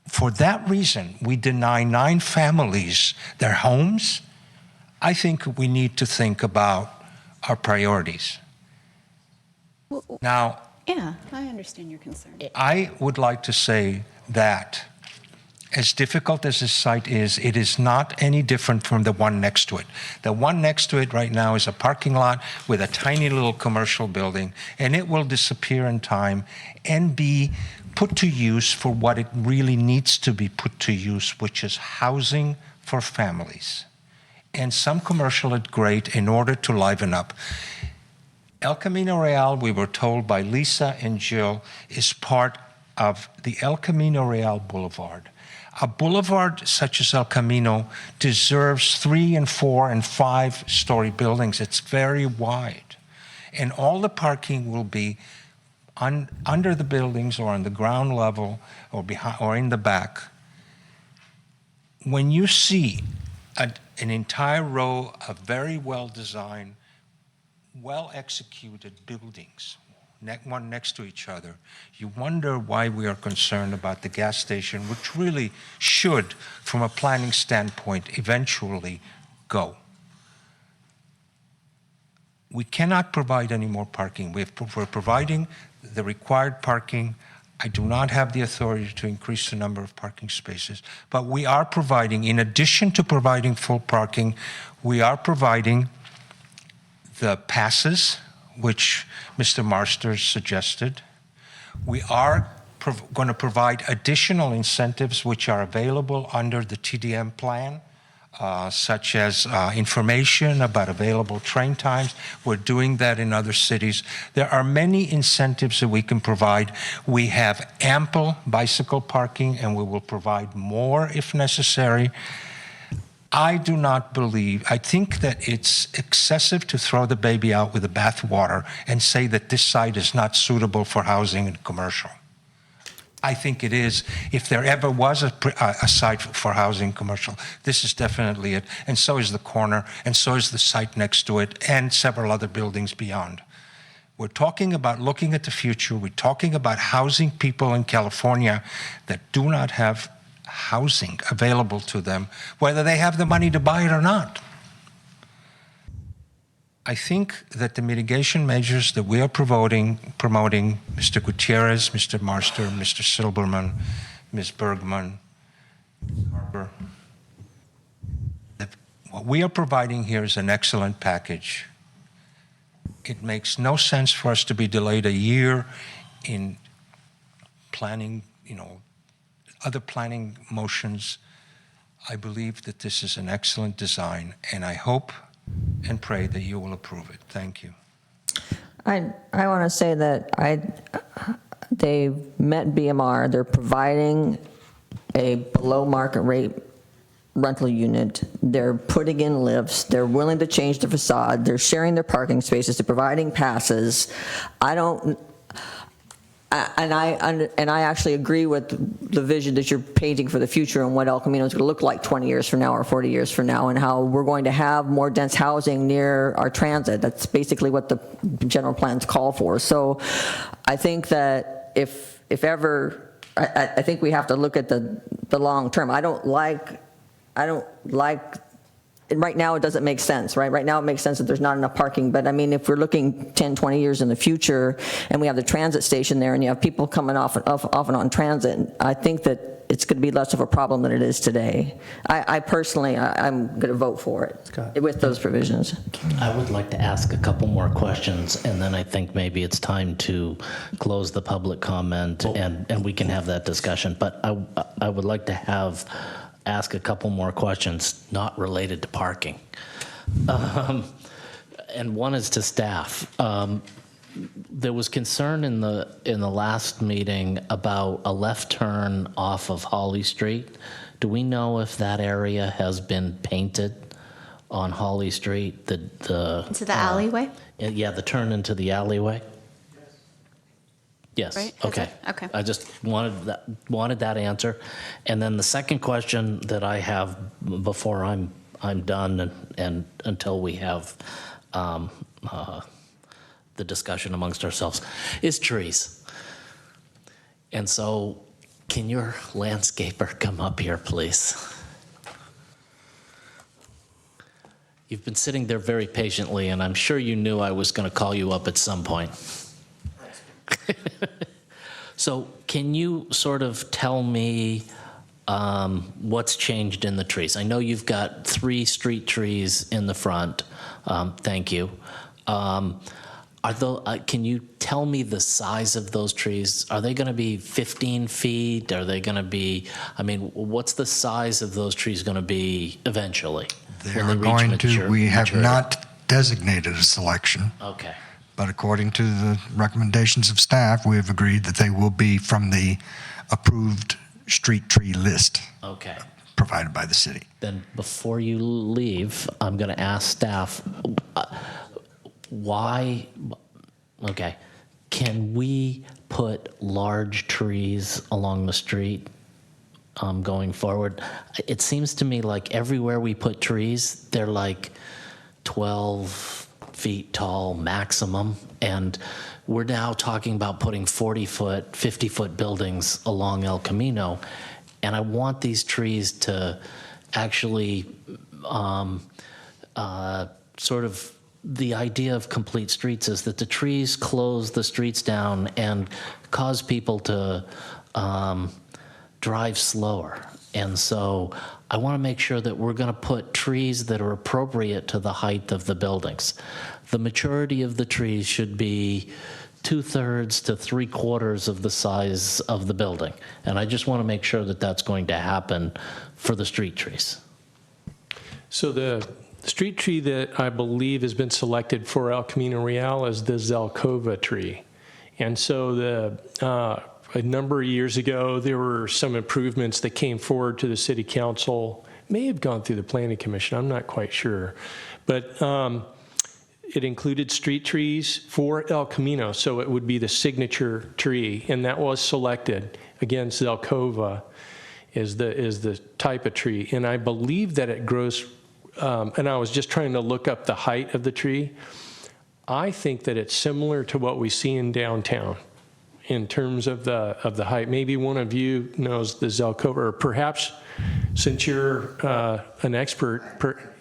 S11: for that reason we deny 9 families their homes, I think we need to think about our priorities. Now,
S4: Yeah, I understand your concern.
S11: I would like to say that as difficult as this site is, it is not any different from the one next to it. The one next to it right now is a parking lot with a tiny little commercial building, and it will disappear in time and be put to use for what it really needs to be put to use, which is housing for families. And some commercial at grade in order to liven up. El Camino Real, we were told by Lisa and Jill, is part of the El Camino Real Boulevard. A boulevard such as El Camino deserves 3 and 4 and 5-story buildings. It's very wide. And all the parking will be under the buildings or on the ground level or behind or in the back. When you see an entire row of very well-designed, well-executed buildings one next to each other, you wonder why we are concerned about the gas station, which really should, from a planning standpoint, eventually go. We cannot provide any more parking. We're providing the required parking. I do not have the authority to increase the number of parking spaces, but we are providing, in addition to providing full parking, we are providing the passes, which Mr. Marsters suggested. We are going to provide additional incentives which are available under the TDM plan, such as information about available train times. We're doing that in other cities. There are many incentives that we can provide. We have ample bicycle parking, and we will provide more if necessary. I do not believe, I think that it's excessive to throw the baby out with the bathwater and say that this site is not suitable for housing and commercial. I think it is. If there ever was a site for housing commercial, this is definitely it. And so is the corner, and so is the site next to it, and several other buildings beyond. We're talking about looking at the future. We're talking about housing people in California that do not have housing available to them, whether they have the money to buy it or not. I think that the mitigation measures that we are promoting, Mr. Gutierrez, Mr. Marster, Mr. Silberman, Ms. Bergman, Harper, what we are providing here is an excellent package. It makes no sense for us to be delayed a year in planning, other planning motions. I believe that this is an excellent design, and I hope and pray that you will approve it. Thank you.
S8: I want to say that they met BMR. They're providing a below market rate rental unit. They're putting in lifts. They're willing to change the facade. They're sharing their parking spaces. They're providing passes. And I actually agree with the vision that you're painting for the future and what El Camino is going to look like 20 years from now or 40 years from now, and how we're going to have more dense housing near our transit. That's basically what the general plans call for. So I think that if ever, I think we have to look at the long term. I don't like, right now it doesn't make sense, right? Right now it makes sense that there's not enough parking, but I mean, if we're looking 10, 20 years in the future and we have the transit station there and you have people coming off and on transit, I think that it's going to be less of a problem than it is today. I personally, I'm going to vote for it with those provisions.
S3: I would like to ask a couple more questions, and then I think maybe it's time to close the public comment, and we can have that discussion. But I would like to ask a couple more questions not related to parking. And one is to staff. There was concern in the last meeting about a left turn off of Holly Street. Do we know if that area has been painted on Holly Street?
S4: Into the alleyway?
S3: Yeah, the turn into the alleyway? Yes.
S4: Right?
S3: Okay.
S4: Okay.
S3: I just wanted that answer. And then the second question that I have before I'm done and until we have the discussion amongst ourselves is trees. And so can your landscaper come up here, please? You've been sitting there very patiently, and I'm sure you knew I was going to call you up at some point. So can you sort of tell me what's changed in the trees? I know you've got 3 street trees in the front. Thank you. Can you tell me the size of those trees? Are they going to be 15 feet? Are they going to be, what's the size of those trees going to be eventually?
S13: They are going to, we have not designated a selection.
S3: Okay.
S13: But according to the recommendations of staff, we have agreed that they will be from the approved street tree list.
S3: Okay.
S13: Provided by the city.
S3: Then before you leave, I'm going to ask staff, why, okay, can we put large trees along the street going forward? It seems to me like everywhere we put trees, they're like 12 feet tall maximum, and we're now talking about putting 40-foot, 50-foot buildings along El Camino, and I want these trees to actually sort of, the idea of complete streets is that the trees close the streets down and cause people to drive slower. And so I want to make sure that we're going to put trees that are appropriate to the height of the buildings. The maturity of the trees should be 2/3 to 3/4 of the size of the building. And I just want to make sure that that's going to happen for the street trees.
S7: So the street tree that I believe has been selected for El Camino Real is the Zelkova tree. And so a number of years ago, there were some improvements that came forward to the city council, may have gone through the planning commission, I'm not quite sure. But it included street trees for El Camino, so it would be the signature tree, and that was selected. Again, Zelkova is the type of tree, and I believe that it grows, and I was just trying to look up the height of the tree. I think that it's similar to what we see in downtown in terms of the height. Maybe one of you knows the Zelkova, or perhaps since you're an expert.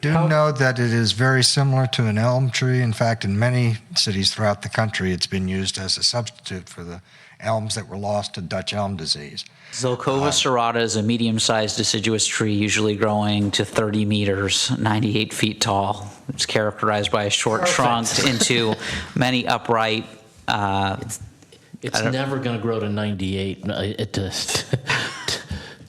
S13: Know that it is very similar to an elm tree. In fact, in many cities throughout the country, it's been used as a substitute for the elms that were lost to Dutch elm disease.
S5: Zelkova serrata is a medium-sized deciduous tree, usually growing to 30 meters, 98 feet tall. It's characterized by a short trunk into many upright.
S3: It's never going to grow to 98,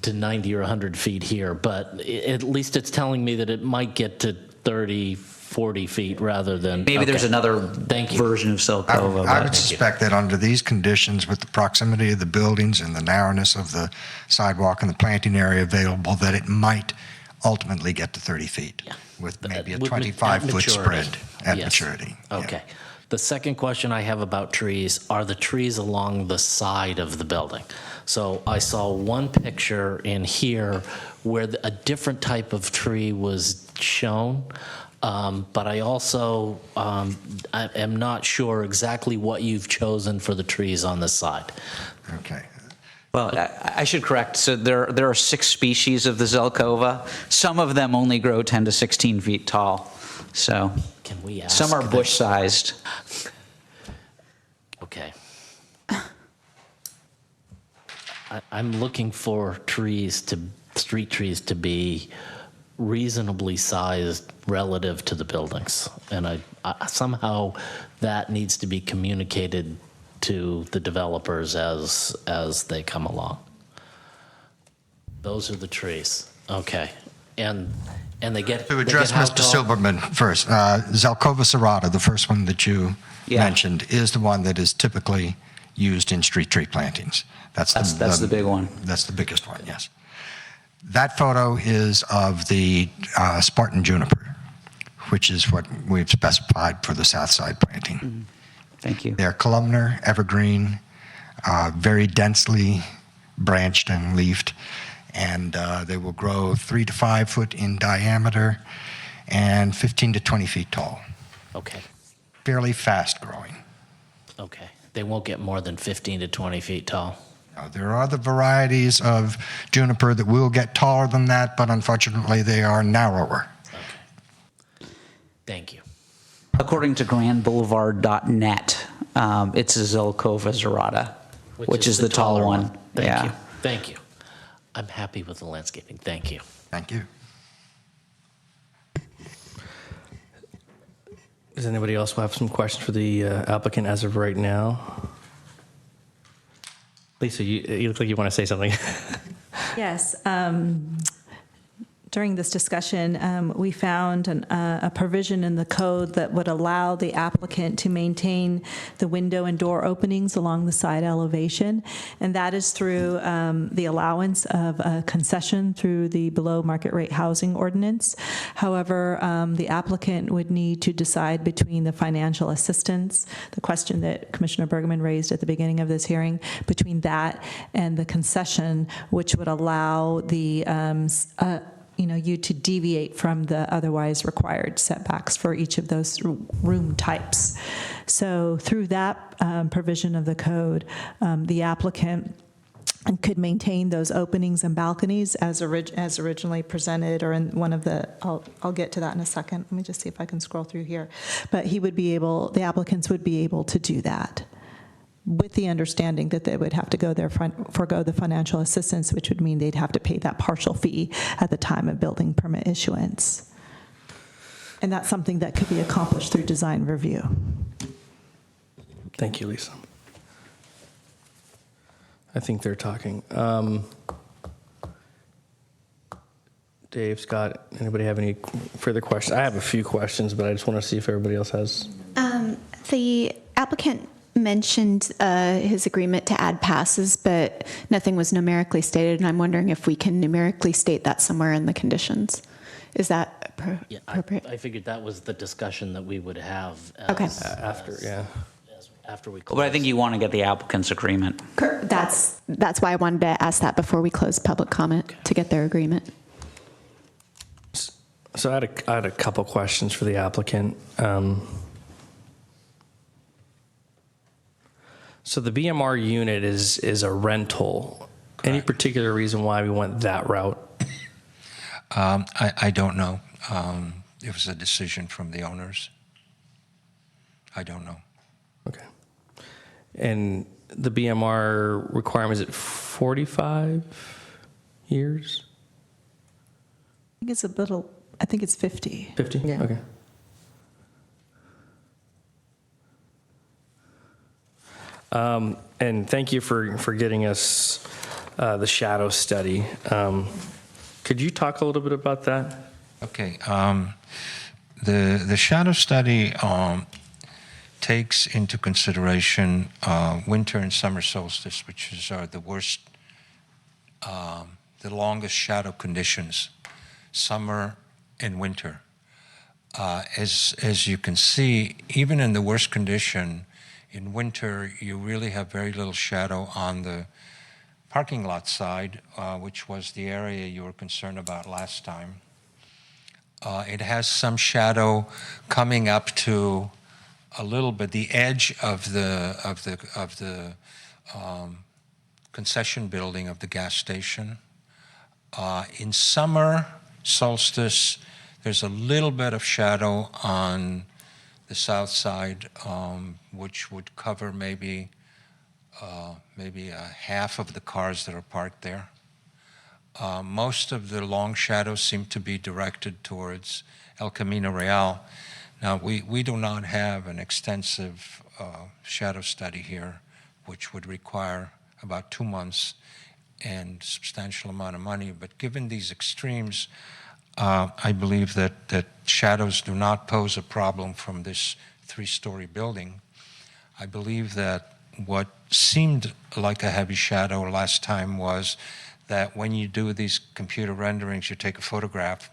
S3: to 90 or 100 feet here, but at least it's telling me that it might get to 30, 40 feet rather than...
S5: Maybe there's another version of Zelkova.
S13: I would suspect that under these conditions, with the proximity of the buildings and the narrowness of the sidewalk and the planting area available, that it might ultimately get to 30 feet with maybe a 25-foot spread at maturity.
S3: Okay. Yeah. The second question I have about trees are the trees along the side of the building. So I saw one picture in here where a different type of tree was shown, but I also I am not sure exactly what you've chosen for the trees on the side.
S13: Okay.
S5: Well, I should correct. So there are 6 species of the Zelkova. Some of them only grow 10 to 16 feet tall. So
S3: can we ask
S5: some are bush-sized.
S3: Okay. I'm looking for street trees to be reasonably sized relative to the buildings. And I somehow that needs to be communicated to the developers as they come along. Those are the trees. Okay. And they get...
S13: To address Mr. Silberman first, Zelkova serrata, the first one that you mentioned, is the one that is typically used in street tree plantings. That's
S5: the big one.
S13: That's the biggest one, yes. That photo is of the Spartan juniper, which is what we've specified for the south side planting.
S5: Mm-hmm. Thank you.
S13: They're columnar, evergreen, very densely branched and leafed, and they will grow 3 to 5 foot in diameter and 15 to 20 feet tall.
S3: Okay.
S13: Fairly fast growing.
S3: Okay. They won't get more than 15 to 20 feet tall.
S13: Now, there are other varieties of juniper that will get taller than that, but unfortunately they are narrower.
S3: Okay. Thank you.
S5: According to grandboulevard.net, it's a Zelkova serrata, which is the taller one.
S3: Thank you. Thank you. I'm happy with the landscaping. Thank you.
S13: Thank you.
S1: Does anybody else have some questions for the applicant as of right now? Lisa, you look like you want to say something.
S2: Yes. During this discussion, we found a provision in the code that would allow the applicant to maintain the window and door openings along the side elevation, and that is through the allowance of a concession through the below market rate housing ordinance. However, the applicant would need to decide between the financial assistance, the question that Commissioner Bergman raised at the beginning of this hearing, between that and the concession, which would allow the you to deviate from the otherwise required setbacks for each of those room types. So through that provision of the code, the applicant could maintain those openings and balconies as originally presented, or in one of the, I'll get to that in a second. Let me just see if I can scroll through here. But the applicants would be able to do that, with the understanding that they would have to forego the financial assistance, which would mean they'd have to pay that partial fee at the time of building permit issuance. And that's something that could be accomplished through design review.
S1: Thank you, Lisa. I think they're talking. Dave, Scott, anybody have any further questions? I have a few questions, but I just want to see if everybody else has.
S4: The applicant mentioned his agreement to add passes, but nothing was numerically stated, and I'm wondering if we can numerically state that somewhere in the conditions. Is that appropriate?
S3: I figured that was the discussion that we would have after we close.
S5: But I think you want to get the applicant's agreement.
S4: That's why I wanted to ask that before we close public comment, to get their agreement.
S1: So I had a couple questions for the applicant. So the BMR unit is a rental.
S11: Correct.
S1: Any particular reason why we went that route?
S11: I don't know. It was a decision from the owners. I don't know.
S1: Okay. And the BMR requirement, is it 45 years?
S2: I think it's 50.
S1: 50?
S8: Yeah.
S1: Okay. And thank you for getting us the shadow study. Could you talk a little bit about that?
S11: Okay. The shadow study takes into consideration winter and summer solstice, which is the worst, the longest shadow conditions, summer and winter. As you can see, even in the worst condition, in winter, you really have very little shadow on the parking lot side, which was the area you were concerned about last time. It has some shadow coming up to a little bit the edge of the concession building of the gas station. In summer solstice, there's a little bit of shadow on the south side, which would cover maybe a half of the cars that are parked there. Most of the long shadows seem to be directed towards El Camino Real. Now, we do not have an extensive shadow study here, which would require about 2 months and substantial amount of money. But given these extremes, I believe that shadows do not pose a problem from this 3-story building. I believe that what seemed like a heavy shadow last time was that when you do these computer renderings, you take a photograph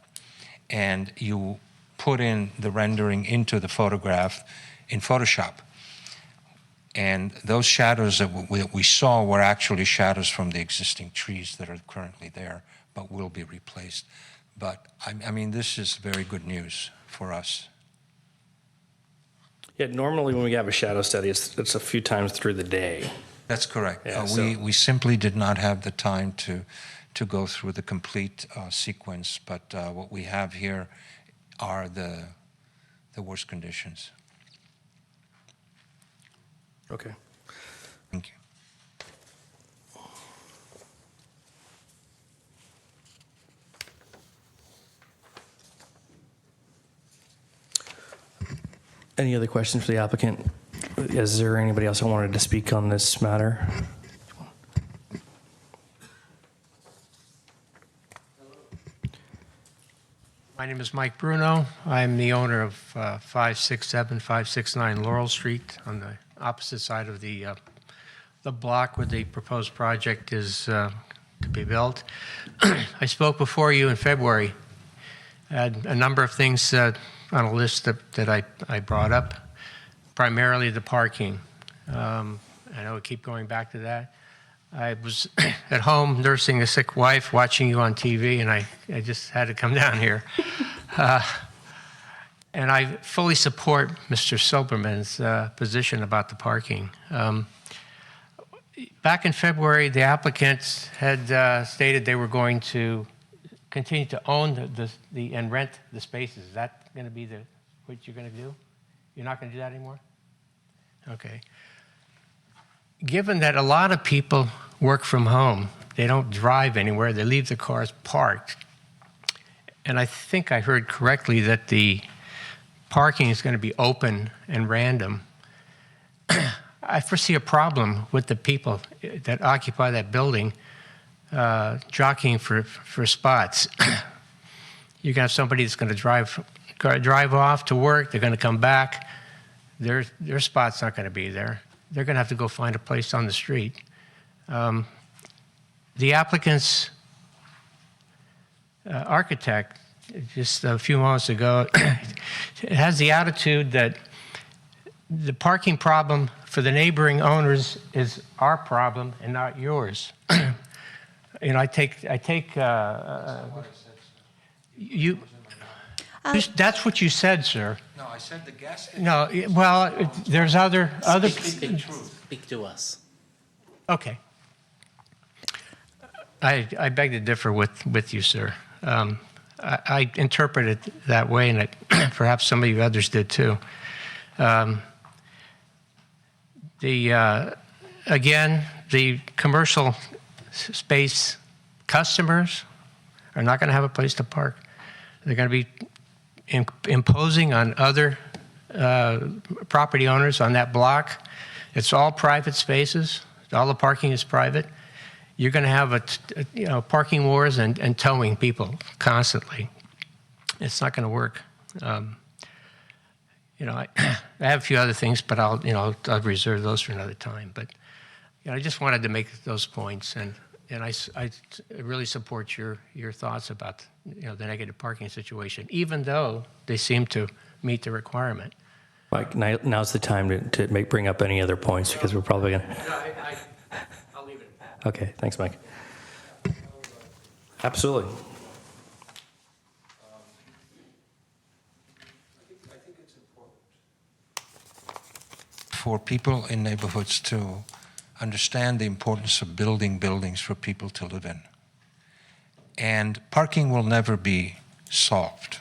S11: and you put in the rendering into the photograph in Photoshop. And those shadows that we saw were actually shadows from the existing trees that are currently there, but will be replaced. But I mean, this is very good news for us.
S1: Yeah, normally when we have a shadow study, it's a few times through the day.
S11: That's correct.
S1: Yeah,
S11: we simply did not have the time to go through the complete sequence, but what we have here are the worst conditions.
S1: Okay.
S11: Thank you.
S1: Any other questions for the applicant? Is there anybody else who wanted to speak on this matter?
S14: My name is Mike Bruno. I'm the owner of 567, 569 Laurel Street on the opposite side of the block where the proposed project is to be built. I spoke before you in February. I had a number of things on a list that I brought up, primarily the parking. I know we keep going back to that. I was at home nursing a sick wife, watching you on TV, and I just had to come down here. And I fully support Mr. Silberman's position about the parking. Back in February, the applicants had stated they were going to continue to own and rent the spaces. Is that going to be what you're going to do? You're not going to do that anymore? Okay. Given that a lot of people work from home, they don't drive anywhere, they leave the cars parked, and I think I heard correctly that the parking is going to be open and random, I foresee a problem with the people that occupy that building jockeying for spots. You're going to have somebody that's going to drive off to work, they're going to come back, their spot's not going to be there. They're going to have to go find a place on the street. The applicant's architect, just a few moments ago, has the attitude that the parking problem for the neighboring owners is our problem and not yours. You know, I take you. That's what you said, sir.
S11: No, I said the gas station.
S14: No, well, there's other.
S3: Speak to us.
S14: Okay. I beg to differ with you, sir. I interpret it that way, and perhaps some of you others did too. Again, the commercial space customers are not going to have a place to park. They're going to be imposing on other property owners on that block. It's all private spaces. All the parking is private. You're going to have parking wars and towing people constantly. It's not going to work. I have a few other things, but I'll reserve those for another time. But I just wanted to make those points, and I really support your thoughts about the negative parking situation, even though they seem to meet the requirement.
S1: Mike, now's the time to bring up any other points, because we're probably going to...
S14: I'll leave it at that.
S1: Okay, thanks, Mike. Absolutely.
S11: For people in neighborhoods to understand the importance of building buildings for people to live in. And parking will never be solved.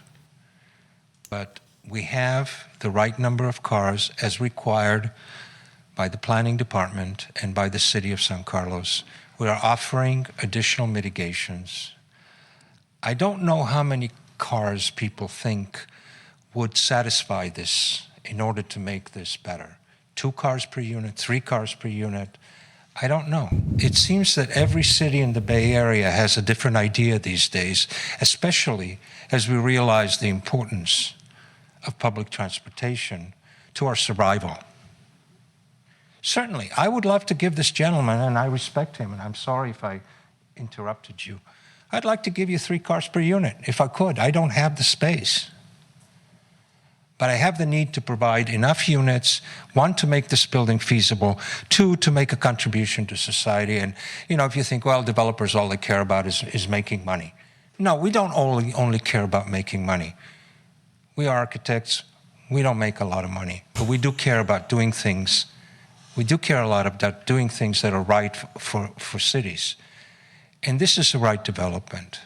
S11: But we have the right number of cars as required by the planning department and by the city of San Carlos. We are offering additional mitigations. I don't know how many cars people think would satisfy this in order to make this better. 2 cars per unit, 3 cars per unit. I don't know. It seems that every city in the Bay Area has a different idea these days, especially as we realize the importance of public transportation to our survival. Certainly, I would love to give this gentleman, and I respect him, and I'm sorry if I interrupted you, I'd like to give you 3 cars per unit, if I could. I don't have the space. But I have the need to provide enough units, 1, to make this building feasible, 2, to make a contribution to society. And, if you think, well, developers, all they care about is making money. No, we don't only care about making money. We are architects. We don't make a lot of money. But we do care about doing things. We do care a lot about doing things that are right for cities. And this is the right development.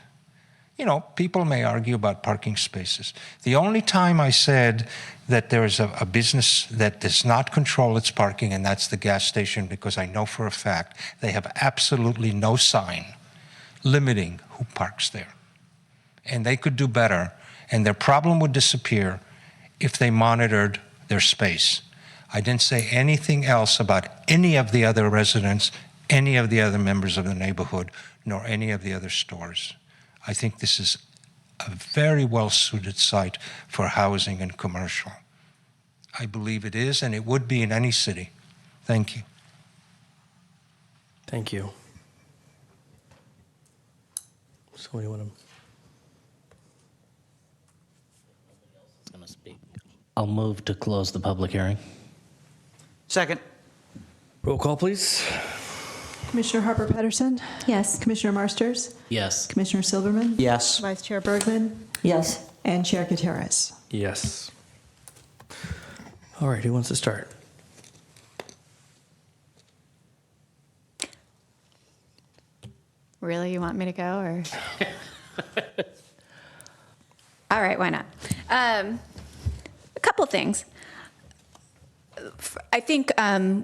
S11: People may argue about parking spaces. The only time I said that there is a business that does not control its parking, and that's the gas station, because I know for a fact they have absolutely no sign limiting who parks there. And they could do better, and their problem would disappear if they monitored their space. I didn't say anything else about any of the other residents, any of the other members of the neighborhood, nor any of the other stores. I think this is a very well-suited site for housing and commercial. I believe it is, and it would be in any city. Thank you.
S1: Thank you. So what do you want to...
S3: I'll move to close the public hearing.
S5: Second.
S1: Roll call, please.
S2: Commissioner Harper Pedersen?
S4: Yes.
S2: Commissioner Marsters?
S3: Yes.
S2: Commissioner Silverman?
S5: Yes.
S2: Vice Chair Bergman?
S8: Yes.
S2: And Chair Gutierrez.
S1: Yes. All right, who wants to start?
S4: Really, you want me to go, or? All right, why not? A couple of things. I think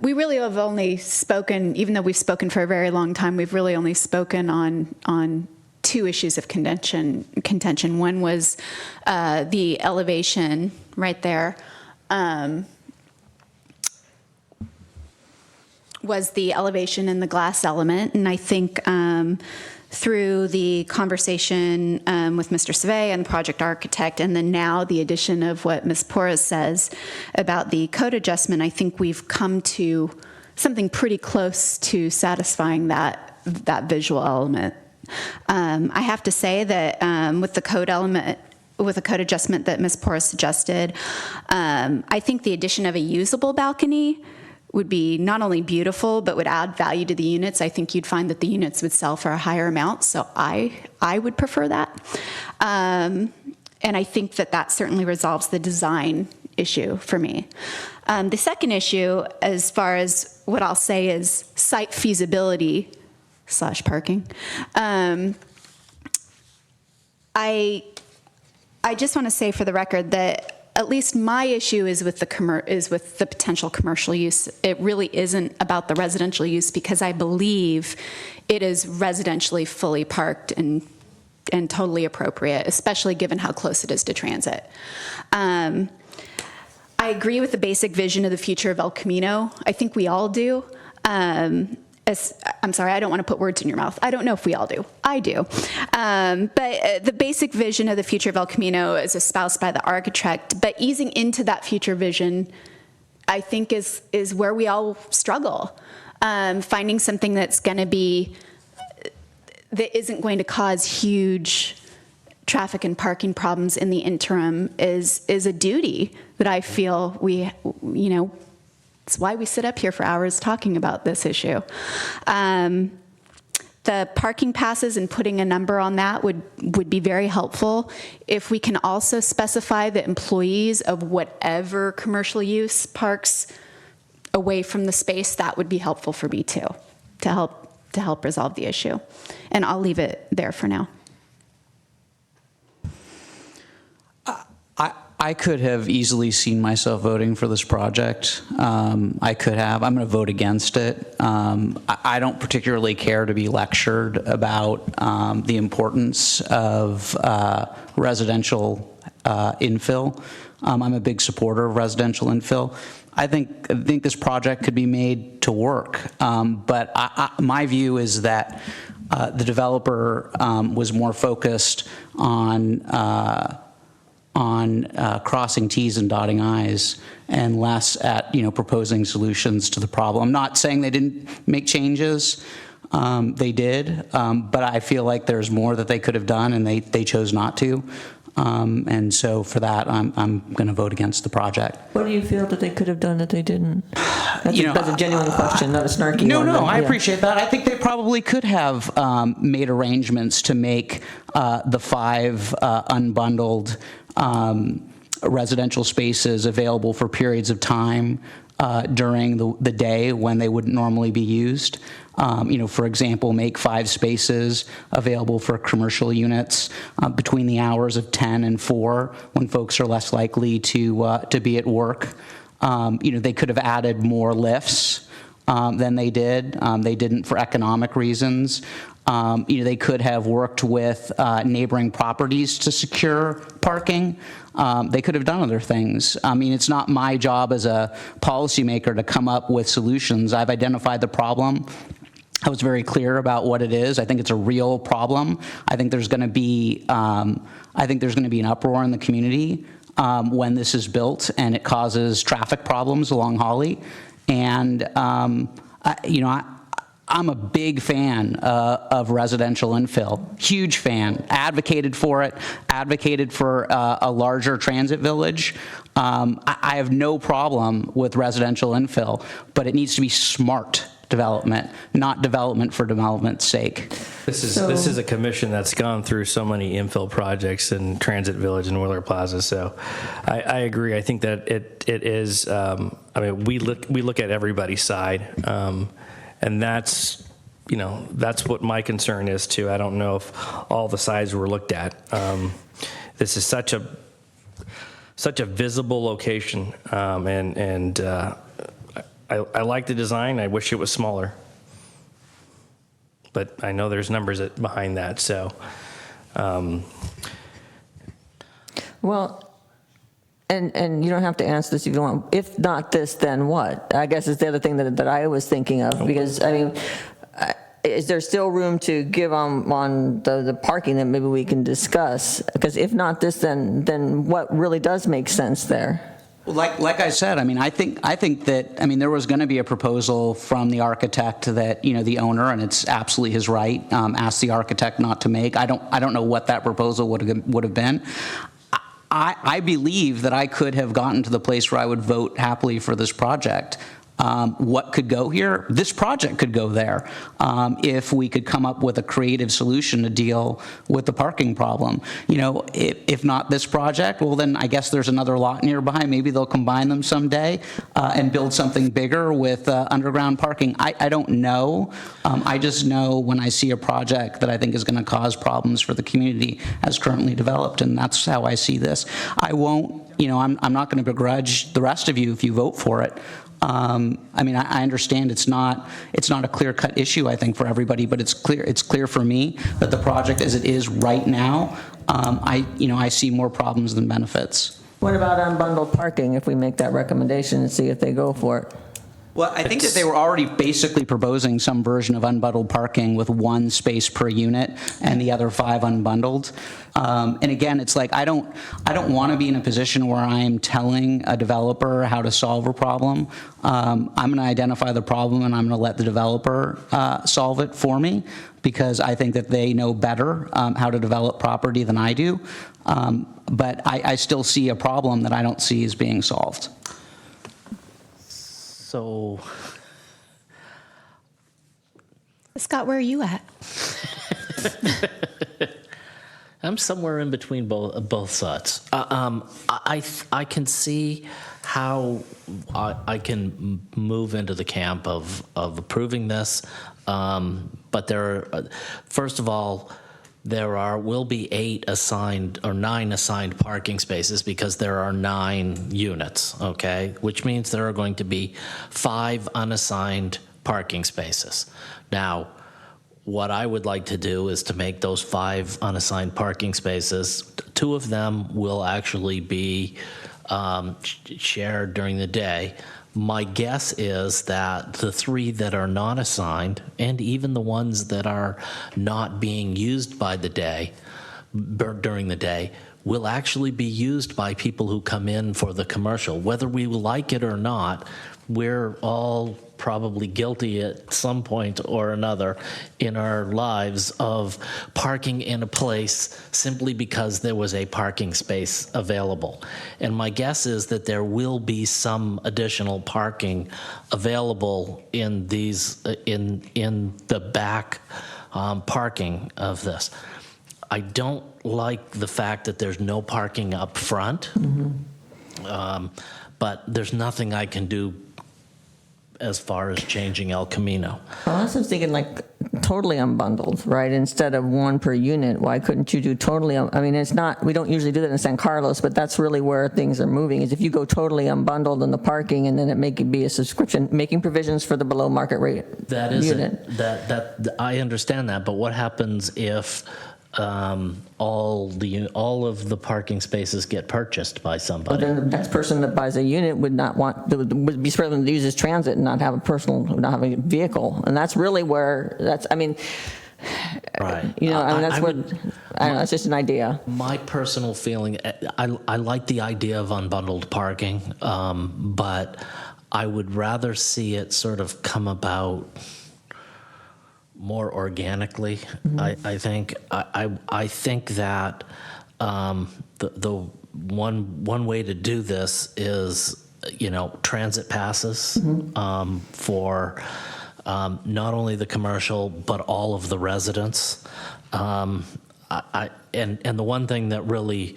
S4: we really have only spoken, even though we've spoken for a very long time, we've really only spoken on two issues of contention. One was the elevation right there. Was the elevation in the glass element, and I think through the conversation with Mr. Savay and the project architect, and then now the addition of what Ms. Porras says about the code adjustment, I think we've come to something pretty close to satisfying that visual element. I have to say that with the code element, with the code adjustment that Ms. Porras suggested, I think the addition of a usable balcony would be not only beautiful, but would add value to the units. I think you'd find that the units would sell for a higher amount, so I would prefer that. And I think that certainly resolves the design issue for me. The second issue, as far as what I'll say is site feasibility / parking, I just want to say for the record that at least my issue is with the potential commercial use. It really isn't about the residential use, because I believe it is residentially fully parked and totally appropriate, especially given how close it is to transit. I agree with the basic vision of the future of El Camino. I think we all do. I'm sorry, I don't want to put words in your mouth. I don't know if we all do. I do. But the basic vision of the future of El Camino is espoused by the architect, but easing into that future vision, I think, is where we all struggle. Finding something that isn't going to cause huge traffic and parking problems in the interim is a duty that I feel it's why we sit up here for hours talking about this issue. The parking passes and putting a number on that would be very helpful. If we can also specify that employees of whatever commercial use parks away from the space, that would be helpful for me too, to help resolve the issue. And I'll leave it there for now.
S5: I could have easily seen myself voting for this project. I could have. I'm going to vote against it. I don't particularly care to be lectured about the importance of residential infill. I'm a big supporter of residential infill. I think this project could be made to work, but my view is that the developer was more focused on crossing T's and dotting I's, and less at proposing solutions to the problem. I'm not saying they didn't make changes. They did, but I feel like there's more that they could have done, and they chose not to. And so for that, I'm going to vote against the project.
S8: What do you feel that they could have done that they didn't? That's a genuine question, not a snarky one.
S5: No, I appreciate that. I think they probably could have made arrangements to make the 5 unbundled residential spaces available for periods of time during the day when they wouldn't normally be used. For example, make 5 spaces available for commercial units between the hours of 10 and 4 when folks are less likely to be at work. They could have added more lifts than they did. They didn't for economic reasons. They could have worked with neighboring properties to secure parking. They could have done other things. It's not my job as a policymaker to come up with solutions. I've identified the problem. I was very clear about what it is. I think it's a real problem. I think there's going to be an uproar in the community when this is built, and it causes traffic problems along Hawley. And I'm a big fan of residential infill, huge fan, advocated for it, advocated for a larger transit village. I have no problem with residential infill, but it needs to be smart development, not development for development's sake.
S1: This is a commission that's gone through so many infill projects in Transit Village and Wheeler Plaza. So I agree. I think that it is. I mean, we look at everybody's side, and that's what my concern is too. I don't know if all the sides were looked at. This is such a visible location, and I like the design. I wish it was smaller. But I know there's numbers behind that, so.
S8: Well, and you don't have to answer this if you don't want. If not this, then what? I guess is the other thing that I was thinking of, because, I mean, is there still room to give on the parking that maybe we can discuss? Because if not this, then what really does make sense there?
S5: Well, like I said, I mean, I think that, I mean, there was going to be a proposal from the architect that, the owner, and it's absolutely his right, asked the architect not to make. I don't know what that proposal would have been. I believe that I could have gotten to the place where I would vote happily for this project. What could go here? This project could go there if we could come up with a creative solution to deal with the parking problem. If not this project, well, then I guess there's another lot nearby. Maybe they'll combine them someday and build something bigger with underground parking. I don't know. I just know when I see a project that I think is going to cause problems for the community as currently developed, and that's how I see this. I won't, I'm not going to begrudge the rest of you if you vote for it. I mean, I understand it's not a clear-cut issue, I think, for everybody, but it's clear for me that the project as it is right now, I see more problems than benefits.
S8: What about unbundled parking, if we make that recommendation and see if they go for it?
S5: Well, I think that they were already basically proposing some version of unbundled parking with one space per unit and the other 5 unbundled. And again, it's like I don't want to be in a position where I'm telling a developer how to solve a problem. I'm going to identify the problem and I'm going to let the developer solve it for me, because I think that they know better how to develop property than I do. But I still see a problem that I don't see as being solved.
S3: So,
S4: Scott, where are you at?
S3: I'm somewhere in between both sides. I can see how I can move into the camp of approving this, but first of all, there will be 9 assigned parking spaces because there are 9 units, okay? Which means there are going to be 5 unassigned parking spaces. Now, what I would like to do is to make those 5 unassigned parking spaces, 2 of them will actually be shared during the day. My guess is that the 3 that are not assigned, and even the ones that are not being used during the day, will actually be used by people who come in for the commercial. Whether we like it or not, we're all probably guilty at some point or another in our lives of parking in a place simply because there was a parking space available. And my guess is that there will be some additional parking available in these in the back parking of this. I don't like the fact that there's no parking up front, but there's nothing I can do as far as changing El Camino.
S8: Well, I was thinking like totally unbundled, right? Instead of 1 per unit, why couldn't you do totally? I mean, it's not, we don't usually do that in San Carlos, but that's really where things are moving, is if you go totally unbundled in the parking and then it make it be a subscription, making provisions for the below market rate unit.
S3: That I understand that, but what happens if all of the parking spaces get purchased by somebody?
S8: But then the next person that buys a unit would be struggling to use his transit and not have a vehicle, and that's really where
S3: Right.
S8: It's just an idea.
S3: My personal feeling, I like the idea of unbundled parking, but I would rather see it sort of come about more organically. I think that the one way to do this is transit passes for not only the commercial, but all of the residents. And the one thing that really,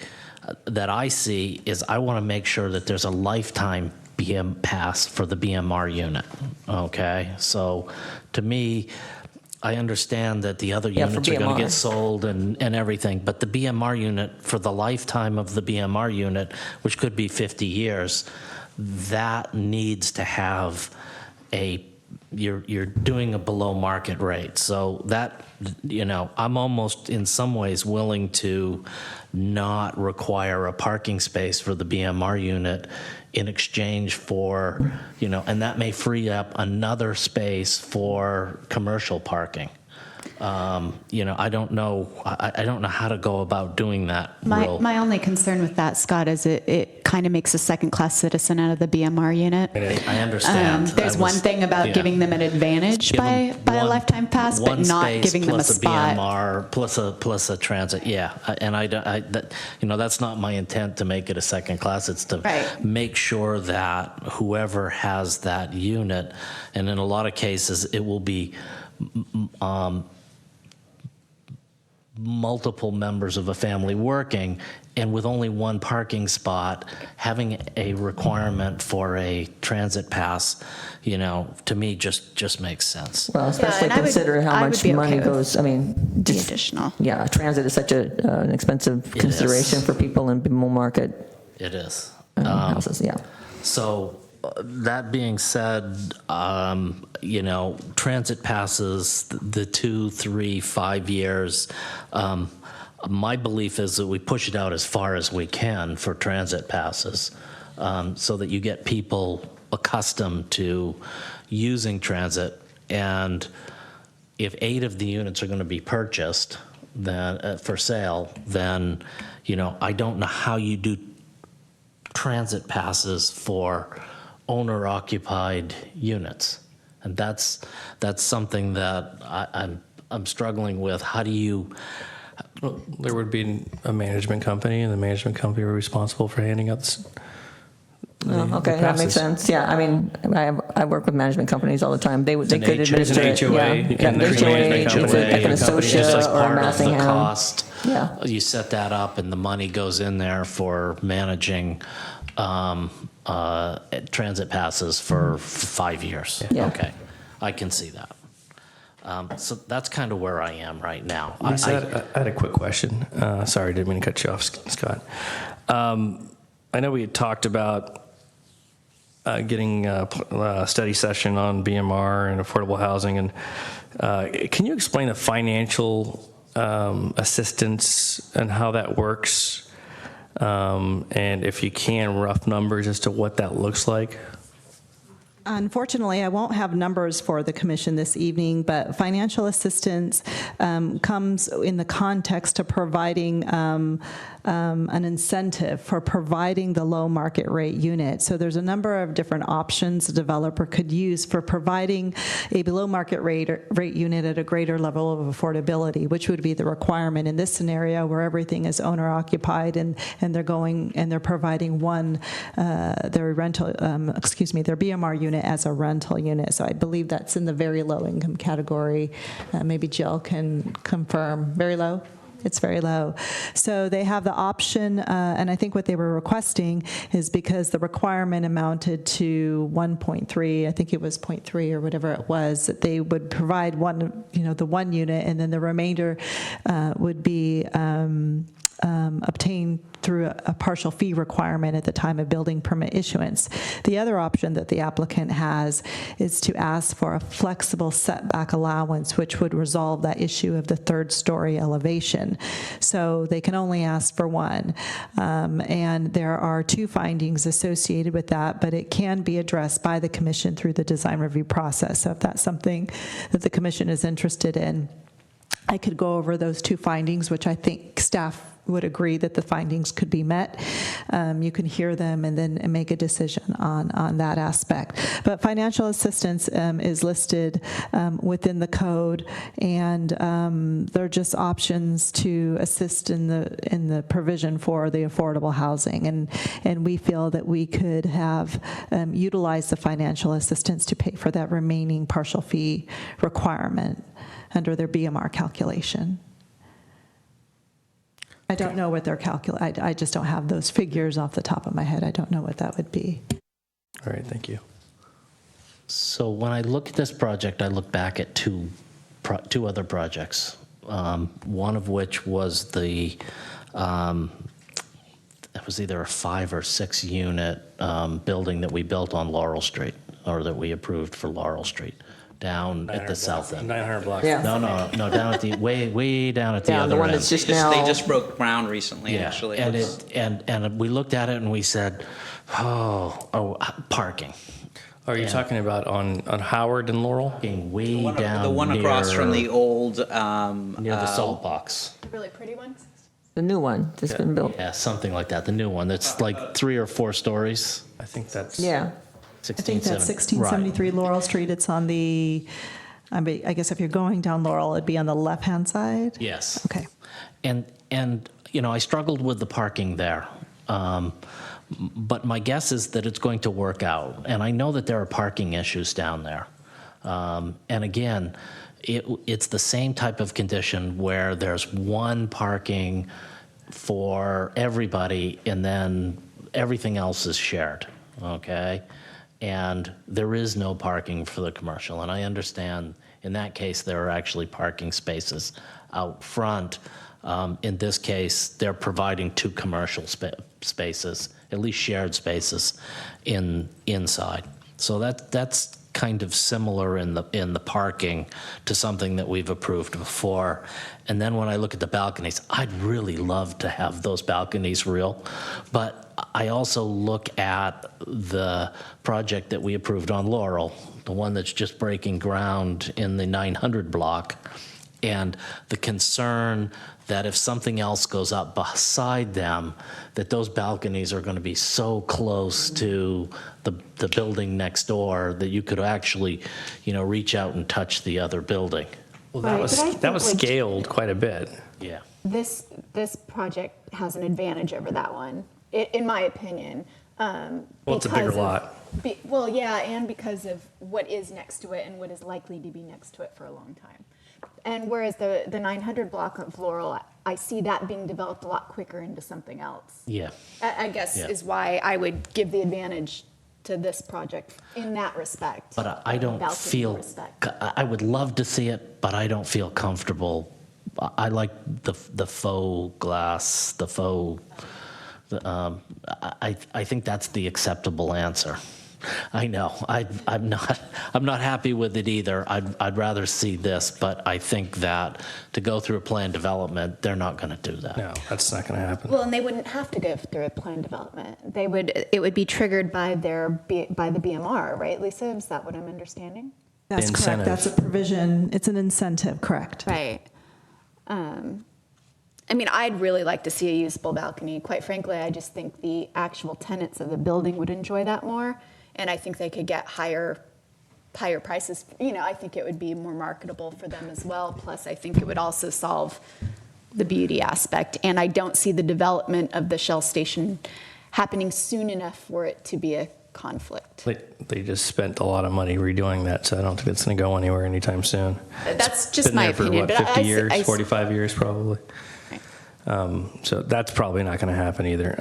S3: that I see is I want to make sure that there's a lifetime BM pass for the BMR unit, okay? So to me, I understand that the other
S8: Yeah, for
S3: units are going to
S8: BMR.
S3: get sold and everything, but the BMR unit, for the lifetime of the BMR unit, which could be 50 years, that needs to have you're doing a below market rate. So that, I'm almost in some ways willing to not require a parking space for the BMR unit in exchange for, and that may free up another space for commercial parking. I don't know. I don't know how to go about doing that.
S4: My only concern with that, Scott, is it kind of makes a second-class citizen out of the BMR unit.
S3: I understand.
S4: There's one thing about giving them an advantage
S3: Give
S4: by
S3: them
S4: a lifetime pass, but
S3: one
S4: not
S3: space
S4: giving them a
S3: plus
S4: spot.
S3: BMR plus a transit. Yeah, and that's not my intent to make it a second class. It's to make sure that whoever has that unit, and in a lot of cases, it will be multiple members of a family working, and with only one parking spot, having a requirement for a transit pass, to me just makes sense.
S8: Well, especially consider how much money goes,
S4: the additional.
S8: Yeah, transit is such an expensive consideration for people in Bimmel Market
S3: It is.
S8: houses, yeah.
S3: So that being said, transit passes, the 2, 3, 5 years, my belief is that we push it out as far as we can for transit passes, so that you get people accustomed to using transit. And if 8 of the units are going to be purchased then for sale, then, I don't know how you do transit passes for owner-occupied units, and that's something that I'm struggling with. How do you?
S1: Well, there would be a management company, and the management company are responsible for handing out
S8: Okay, that makes sense. Yeah, I mean, I work with management companies all the time. They could administer it.
S1: HOA,
S8: Yeah,
S1: and there's a management
S8: it's
S1: company.
S8: like an
S3: Just
S8: associate
S3: like
S8: or a
S3: part of the
S8: Massingham.
S3: cost,
S8: Yeah.
S3: you set that up, and the money goes in there for managing transit passes for 5 years.
S8: Yeah.
S3: Okay, I can see that. So that's kind of where I am right now.
S1: Lisa, I had a quick question. Sorry, didn't mean to cut you off, Scott. I know we had talked about getting a study session on BMR and affordable housing, and can you explain the financial assistance and how that works? And if you can, rough numbers as to what that looks like?
S2: Unfortunately, I won't have numbers for the commission this evening, but financial assistance comes in the context of providing an incentive for providing the low market rate unit. So there's a number of different options a developer could use for providing a below market rate unit at a greater level of affordability, which would be the requirement in this scenario where everything is owner occupied and they're providing their BMR unit as a rental unit. So I believe that's in the very low income category. Maybe Jill can confirm. Very low? It's very low. So they have the option, and I think what they were requesting is because the requirement amounted to 1.3, I think it was 0.3 or whatever it was, that they would provide the one unit, and then the remainder would be obtained through a partial fee requirement at the time of building permit issuance. The other option that the applicant has is to ask for a flexible setback allowance, which would resolve that issue of the third story elevation. So they can only ask for one. And there are 2 findings associated with that, but it can be addressed by the commission through the design review process. So if that's something that the commission is interested in, I could go over those 2 findings, which I think staff would agree that the findings could be met, you can hear them and then make a decision on that aspect. But financial assistance is listed within the code, and they're just options to assist in the provision for the affordable housing. And we feel that we could have utilized the financial assistance to pay for that remaining partial fee requirement under their BMR calculation. I don't know what they're calculating. I just don't have those figures off the top of my head. I don't know what that would be.
S1: All right, thank you.
S3: So when I look at this project, I look back at two other projects. One of which was it was either a 5 or 6 unit building that we built on Laurel Street, or that we approved for Laurel Street, down at the south end.
S1: 900 blocks.
S8: Yeah.
S3: No, down at the way down at the
S8: Yeah,
S3: other
S8: the one
S3: end.
S8: that's just now.
S5: They just broke ground recently, actually.
S3: And and we looked at it and we said, parking.
S1: Are you talking about on Howard and Laurel?
S3: Parking way down
S5: The one across
S3: near-
S5: from the old,
S3: near the salt box.
S4: The really pretty ones?
S8: The new one that's been built.
S3: Yeah, something like that. The new one that's like 3 or 4 stories.
S1: I think that's...
S8: Yeah.
S2: I think that's 1673 Laurel Street. It's on the, I guess if you're going down Laurel, it'd be on the left-hand side?
S3: Yes.
S2: Okay.
S3: And I struggled with the parking there. But my guess is that it's going to work out. And I know that there are parking issues down there. And again, it's the same type of condition where there's one parking for everybody and then everything else is shared, okay? And there is no parking for the commercial. And I understand in that case there are actually parking spaces out front. In this case, they're providing 2 commercial spaces, at least shared spaces, inside. So that's kind of similar in the parking to something that we've approved before. And then when I look at the balconies, I'd really love to have those balconies real. But I also look at the project that we approved on Laurel, the one that's just breaking ground in the 900 block, and the concern that if something else goes up beside them, that those balconies are going to be so close to the building next door that you could actually, reach out and touch the other building.
S1: Well, that was scaled quite a bit.
S3: Yeah.
S4: This project has an advantage over that one, in my opinion.
S1: Well, it's a bigger lot.
S4: Well, yeah, and because of what is next to it and what is likely to be next to it for a long time. And whereas the 900 block of Laurel, I see that being developed a lot quicker into something else.
S3: Yeah.
S4: I guess
S3: Yeah.
S4: is why I would give the advantage to this project in that respect.
S3: But I don't
S4: balcony
S3: feel,
S4: respect.
S3: I would love to see it, but I don't feel comfortable. I like the faux glass, I think that's the acceptable answer. I know, I'm not happy with it either. I'd rather see this, but I think that to go through a plan development, they're not going to do that.
S1: No, that's not going to happen.
S4: Well, and they wouldn't have to go through a plan development. It would be triggered by the BMR, right, Lisa? Is that what I'm understanding?
S2: That's correct. That's a provision. It's an incentive, correct?
S4: Right. I'd really like to see a usable balcony. Quite frankly, I just think the actual tenants of the building would enjoy that more, and I think they could get higher prices. I think it would be more marketable for them as well. Plus, I think it would also solve the beauty aspect, and I don't see the development of the Shell station happening soon enough for it to be a conflict.
S1: They just spent a lot of money redoing that, so I don't think it's going to go anywhere anytime soon.
S4: That's
S1: It's
S4: just
S1: been
S4: my
S1: there for,
S4: opinion.
S1: what,
S4: but
S1: 50
S4: I
S1: years,
S4: see,
S1: 45 years probably. So that's probably not going to happen either,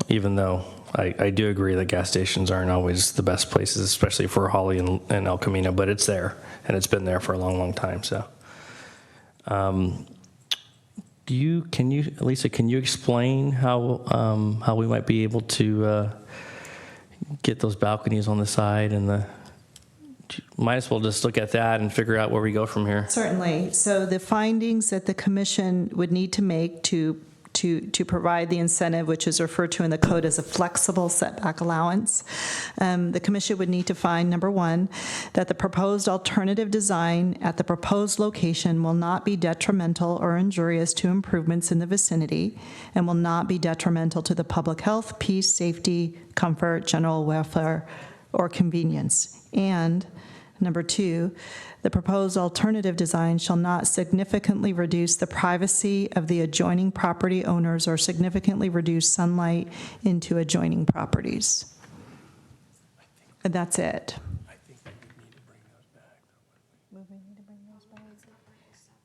S1: even though I do agree that gas stations aren't always the best places, especially for Holly and El Camino, but it's there, and it's been there for a long, long time. So, Lisa, can you explain how we might be able to get those balconies on the side and might as well just look at that and figure out where we go from here.
S2: Certainly. So the findings that the commission would need to make to to provide the incentive, which is referred to in the code as a flexible setback allowance. The commission would need to find, number one, that the proposed alternative design at the proposed location will not be detrimental or injurious to improvements in the vicinity and will not be detrimental to the public health, peace, safety, comfort, general welfare, or convenience. And number two, the proposed alternative design shall not significantly reduce the privacy of the adjoining property owners or significantly reduce sunlight into adjoining properties. And that's it.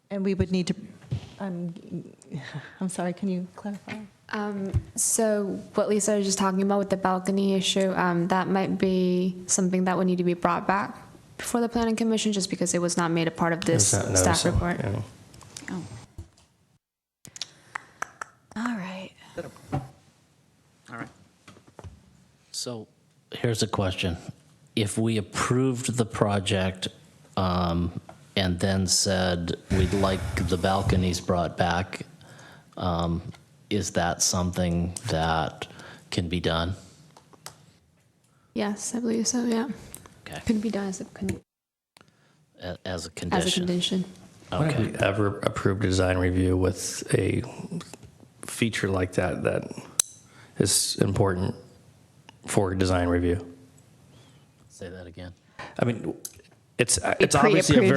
S2: And we would need to, I'm sorry, can you clarify?
S9: So what Lisa was just talking about with the balcony issue, that might be something that would need to be brought back before the planning commission, just because it was not made a part of this staff report.
S1: Yeah.
S4: Oh. All right.
S5: All right.
S3: So here's a question. If we approved the project and then said we'd like the balconies brought back, is that something that can be done?
S9: Yes, I believe so, yeah.
S3: Okay.
S9: Could be done as a
S3: As a condition?
S9: As a condition.
S1: When have we ever approved a design review with a feature like that that is important for a design review?
S3: Say that again.
S1: I mean, it's obviously a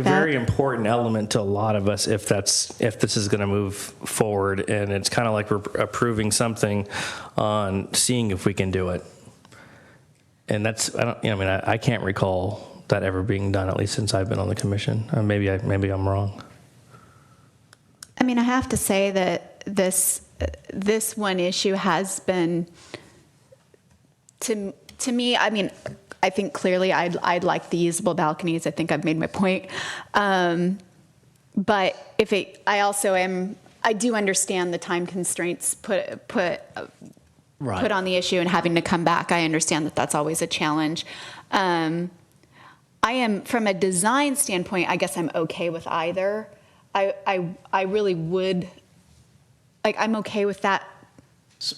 S1: very important element to a lot of us if this is going to move forward, and it's kind of like we're approving something on seeing if we can do it. And that's I can't recall that ever being done, at least since I've been on the commission. Maybe I'm wrong.
S4: I mean, I have to say that this one issue has been, to me, I mean, I think clearly I'd like the usable balconies. I think I've made my point. But I do understand the time constraints put on the issue and having to come back. I understand that that's always a challenge. I am, from a design standpoint, I guess I'm okay with either. I really would, I'm okay with that.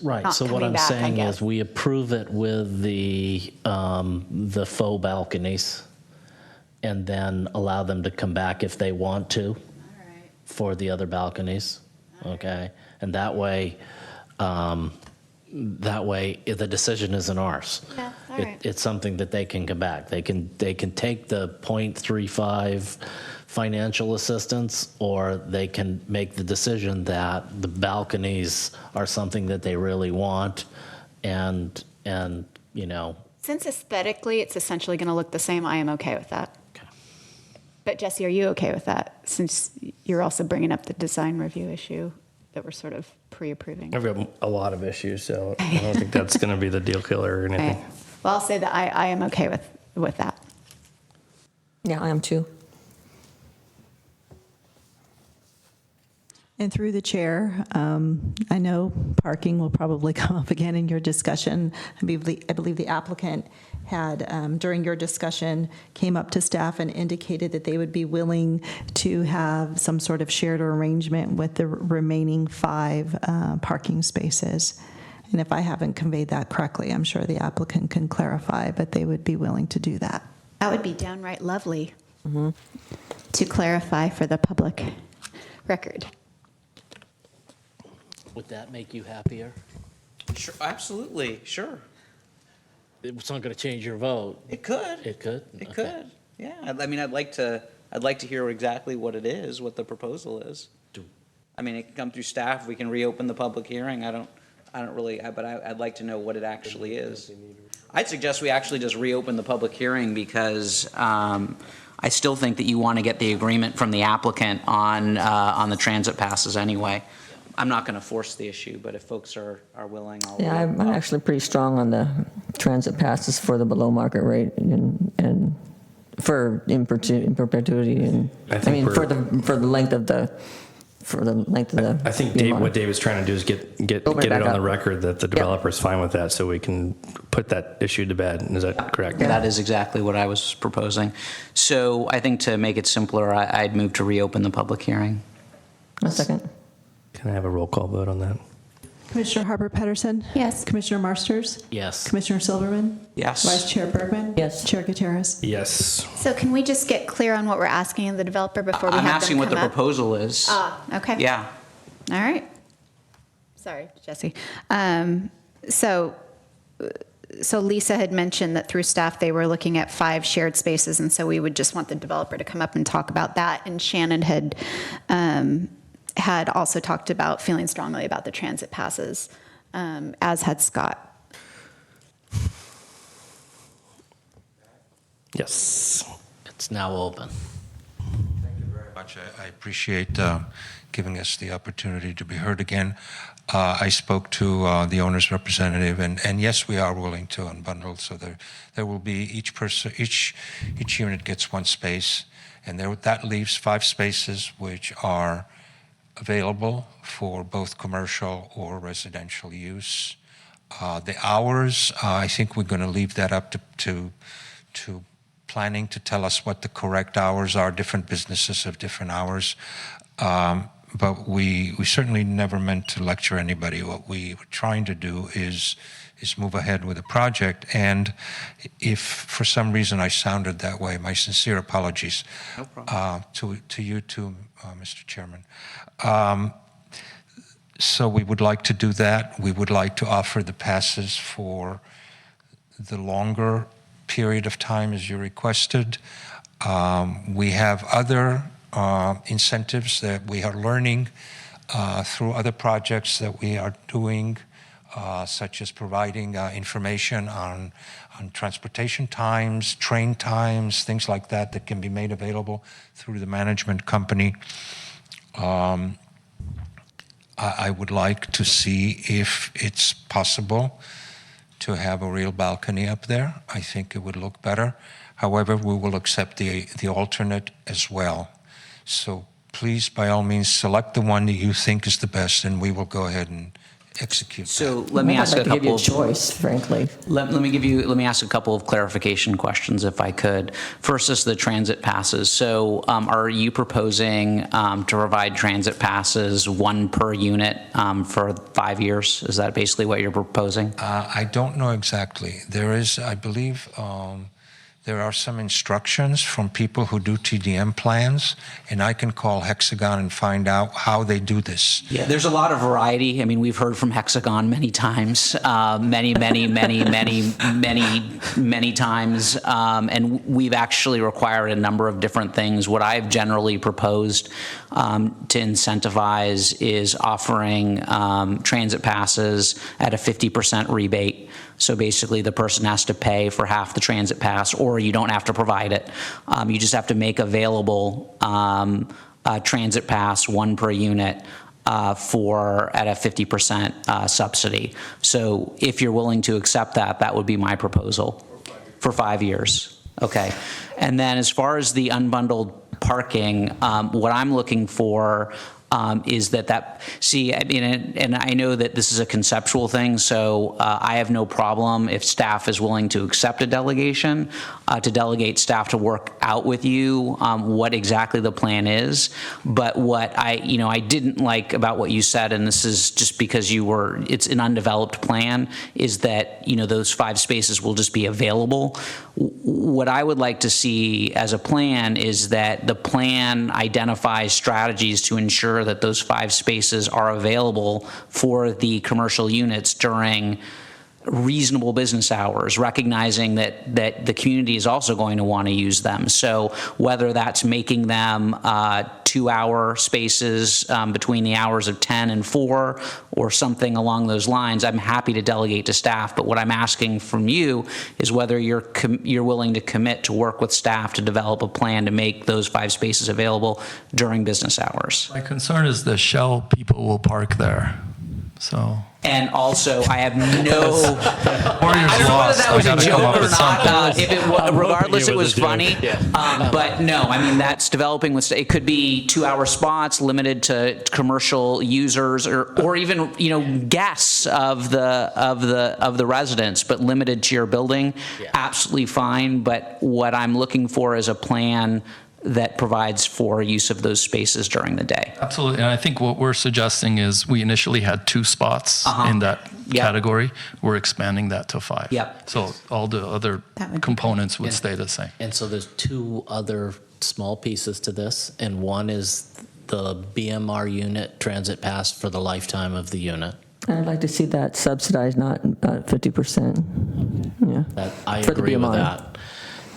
S3: Right.
S4: Not
S3: So what
S4: coming
S3: I'm
S4: back, I
S3: saying
S4: guess.
S3: is we approve it with the faux balconies and then allow them to come back if they want to for the other balconies. Okay. And that way the decision isn't ours.
S4: Yeah, all right.
S3: It's something that they can come back. They can take the 0.35 financial assistance, or they can make the decision that the balconies are something that they really want, and
S4: Since aesthetically it's essentially going to look the same, I am okay with that.
S3: Okay.
S4: But Jesse, are you okay with that? Since you're also bringing up the design review issue that we're sort of pre-approving.
S1: I've got a lot of issues, so I don't think that's going to be the deal killer or anything.
S4: Okay. Well, I'll say that I am okay with that.
S8: Yeah, I am too.
S2: And through the chair, I know parking will probably come up again in your discussion. I believe the applicant had, during your discussion, came up to staff and indicated that they would be willing to have some sort of shared arrangement with the remaining 5 parking spaces. And if I haven't conveyed that correctly, I'm sure the applicant can clarify, but they would be willing to do that.
S4: That would be downright lovely to clarify for the public record.
S3: Would that make you happier?
S5: Sure, absolutely, sure.
S3: It's not going to change your vote.
S5: It could.
S3: It could?
S5: It
S3: Okay.
S5: could. Yeah. I mean, I'd like to hear exactly what it is, what the proposal is. I mean, it can come through staff. We can reopen the public hearing. I don't really, but I'd like to know what it actually is. I'd suggest we actually just reopen the public hearing because I still think that you want to get the agreement from the applicant on the transit passes anyway. I'm not going to force the issue, but if folks are willing, I'll.
S8: Yeah, I'm actually pretty strong on the transit passes for the below market rate and for in perpetuity and I mean for the length of the
S1: I think what David's trying to do is get it on the record that the developer is fine with that, so we can put that issue to bed. Is that correct?
S5: That is exactly what I was proposing. So I think to make it simpler, I'd move to reopen the public hearing.
S8: A second.
S1: Can I have a roll call vote on that?
S15: Commissioner Harper Pedersen?
S4: Yes.
S15: Commissioner Marsters?
S3: Yes.
S15: Commissioner Silverman?
S5: Yes.
S15: Vice Chair Bergman?
S8: Yes.
S15: Chair Gutierrez?
S1: Yes.
S4: So can we just get clear on what we're asking of the developer before we
S5: I'm
S4: have
S5: asking
S4: them
S5: what the
S4: come up?
S5: proposal is.
S4: Okay.
S5: Yeah.
S4: All right. Sorry, Jesse. So Lisa had mentioned that through staff, they were looking at 5 shared spaces, and so we would just want the developer to come up and talk about that. And Shannon had also talked about feeling strongly about the transit passes, as had Scott.
S1: Yes.
S3: It's now open.
S11: Thank you very much. I appreciate giving us the opportunity to be heard again. I spoke to the owner's representative, and yes, we are willing to unbundle. So there will be each unit gets 1 space, and that leaves 5 spaces which are available for both commercial or residential use. The hours, I think we're going to leave that up to planning to tell us what the correct hours are. Different businesses have different hours. But we certainly never meant to lecture anybody. What we were trying to do is move ahead with the project. And if for some reason I sounded that way, my sincere apologies.
S5: No problem.
S11: To you too, Mr. Chairman. So we would like to do that. We would like to offer the passes for the longer period of time as you requested. We have other incentives that we are learning through other projects that we are doing, such as providing information on transportation times, train times, things like that that can be made available through the management company. I would like to see if it's possible to have a real balcony up there. I think it would look better. However, we will accept the alternate as well. So please, by all means, select the one that you think is the best, and we will go ahead and execute.
S5: So let me ask a couple
S8: I'd like to give you a
S5: of
S8: choice, frankly.
S5: Let me ask a couple of clarification questions, if I could. First is the transit passes. So are you proposing to provide transit passes 1 per unit for 5 years? Is that basically what you're proposing?
S11: I don't know exactly. There is, I believe, there are some instructions from people who do TDM plans, and I can call Hexagon and find out how they do this.
S5: Yeah, there's a lot of variety. I mean, we've heard from Hexagon many times, many times, and we've actually required a number of different things. What I've generally proposed to incentivize is offering transit passes at a 50% rebate. So basically, the person has to pay for half the transit pass, or you don't have to provide it. You just have to make available a transit pass, 1 per unit, at a 50% subsidy. So if you're willing to accept that, that would be my proposal for 5 years. Okay. And then as far as the unbundled parking, what I'm looking for is see, I mean, and I know that this is a conceptual thing, so I have no problem if staff is willing to accept a delegation, to delegate staff to work out with you what exactly the plan is. But what I didn't like about what you said, and this is just because it's an undeveloped plan, is that, those 5 spaces will just be available. What I would like to see as a plan is that the plan identifies strategies to ensure that those 5 spaces are available for the commercial units during reasonable business hours, recognizing that the community is also going to want to use them. So whether that's making them 2-hour spaces between the hours of 10 and 4 or something along those lines, I'm happy to delegate to staff. But what I'm asking from you is whether you're willing to commit to work with staff to develop a plan to make those 5 spaces available during business hours.
S12: My concern is the Shell people will park there. So.
S5: And also, I have no.
S12: Warriors
S5: I don't know whether
S12: lost.
S5: that was
S12: We
S5: a
S12: gotta come
S5: joke
S12: up
S5: or
S12: with
S5: not.
S12: something.
S5: Regardless, it was
S7: a joke.
S5: funny. But no, I mean that's developing with. It could be 2-hour spots limited to commercial users, or even guests of the residents, but limited to your building. Absolutely fine. But what I'm looking for is a plan that provides for use of those spaces during the day.
S12: Absolutely. And I think what we're suggesting is we initially had 2 spots in that category. We're expanding that to 5.
S5: Yep.
S12: So all the other components would stay the same.
S3: And so there's 2 other small pieces to this, and one is the BMR unit transit pass for the lifetime of the unit.
S8: I'd like to see that subsidized, not 50%. Yeah.
S3: That I
S8: For the
S3: agree with
S8: BMR.
S3: that.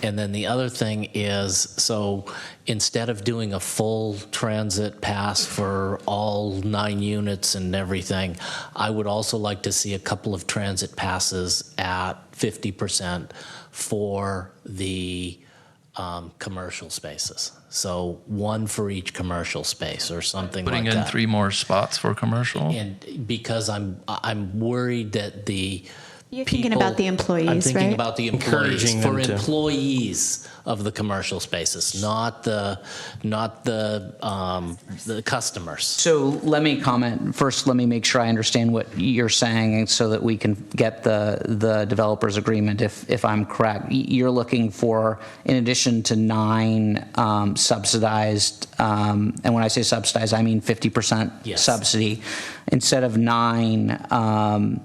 S3: And then the other thing is, so instead of doing a full transit pass for all 9 units and everything, I would also like to see a couple of transit passes at 50% for the commercial spaces. So 1 for each commercial space or something
S12: Putting
S3: like
S12: in
S3: that.
S12: 3 more spots for commercial.
S3: And because I'm worried that the
S4: You're thinking about the employees,
S3: I'm thinking
S4: right?
S3: about the employees,
S1: Encouraging
S3: for
S1: them to-
S3: employees of the commercial spaces, not the customers.
S5: So let me comment. First, let me make sure I understand what you're saying so that we can get the developer's agreement if I'm correct. You're looking for, in addition to 9 subsidized, and when I say subsidized, I mean 50%
S3: Yes.
S5: subsidy. Instead of 9,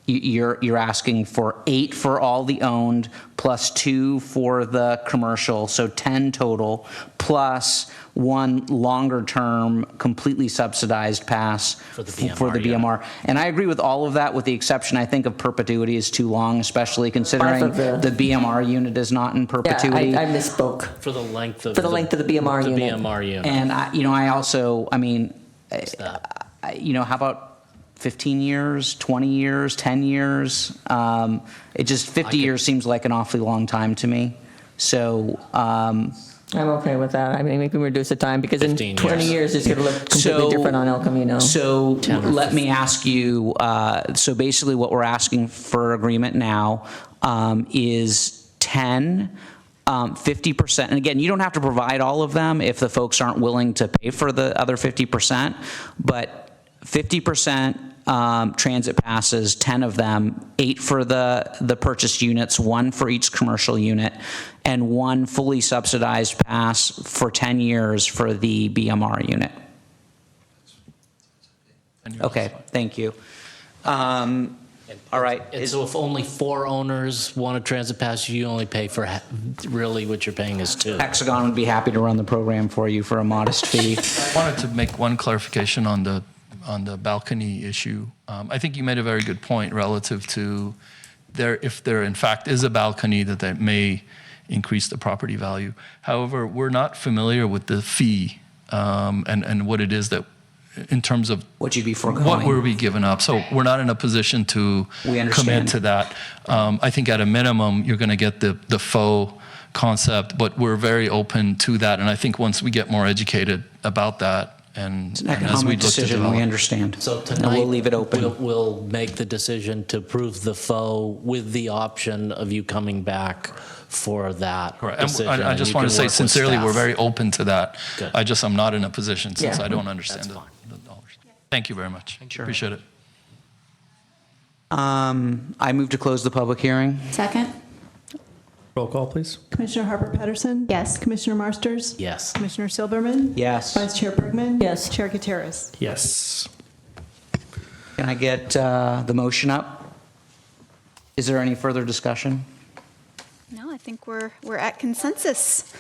S5: you're asking for 8 for all the owned, plus 2 for the commercial, so 10 total, plus 1 longer-term, completely subsidized pass
S3: For the BMR,
S5: for the BMR. And I agree with all of that, with the exception, I think, of perpetuity is too long, especially considering the BMR unit is not in perpetuity.
S8: Yeah, I misspoke.
S3: For the length of
S8: For the length of the BMR
S3: the
S8: unit.
S3: BMR unit.
S5: And I also,
S3: that?
S5: how about 15 years, 20 years, 10 years? It just 50 years seems like an awfully long time to me. So,
S8: I'm okay with that. I mean, we can reduce the time because in
S3: 15
S8: 20 years it's going to look completely different on El Camino.
S5: So
S3: 10 or
S5: let me ask you, so basically what we're asking for agreement now is 10, 50%. And again, you don't have to provide all of them if the folks aren't willing to pay for the other 50%, but 50% transit passes, 10 of them, 8 for the purchased units, 1 for each commercial unit, and 1 fully subsidized pass for 10 years for the BMR unit. Okay, thank you. All right.
S3: And so if only 4 owners want a transit pass, you only pay for, really what you're paying is 2.
S5: Hexagon would be happy to run the program for you for a modest fee.
S12: I wanted to make one clarification on the balcony issue. I think you made a very good point relative to if there in fact is a balcony that may increase the property value. However, we're not familiar with the fee and what it is that in terms of
S5: what you'd be foregoing.
S12: What will be given up. So we're not in a position to commit to that. I think at a minimum, you're going to get the faux concept, but we're very open to that. And I think once we get more educated about that,
S5: it's an economic decision, we understand.
S3: So
S5: And
S3: tonight,
S5: we'll leave it open.
S3: We'll make the decision to approve the faux with the option of you coming back for that
S12: Correct.
S3: decision.
S12: And I
S3: and
S12: just
S3: you
S12: want
S3: can
S12: to say
S3: work with
S12: sincerely, we're
S3: staff.
S12: very open to that.
S3: Good.
S12: I'm not in a position since
S8: Yeah.
S12: I don't understand the dollars. Thank you very much. Appreciate it.
S5: I move to close the public hearing.
S4: Second?
S1: Roll call, please.
S15: Commissioner Harper Pedersen?
S4: Yes.
S15: Commissioner Marsters?
S3: Yes.
S15: Commissioner Silberman?
S5: Yes.
S15: Vice Chair Bergman?
S8: Yes.
S15: Chair Gutierrez?
S1: Yes.
S5: Can I get the motion up? Is there any further discussion?
S4: No, I think we're at consensus.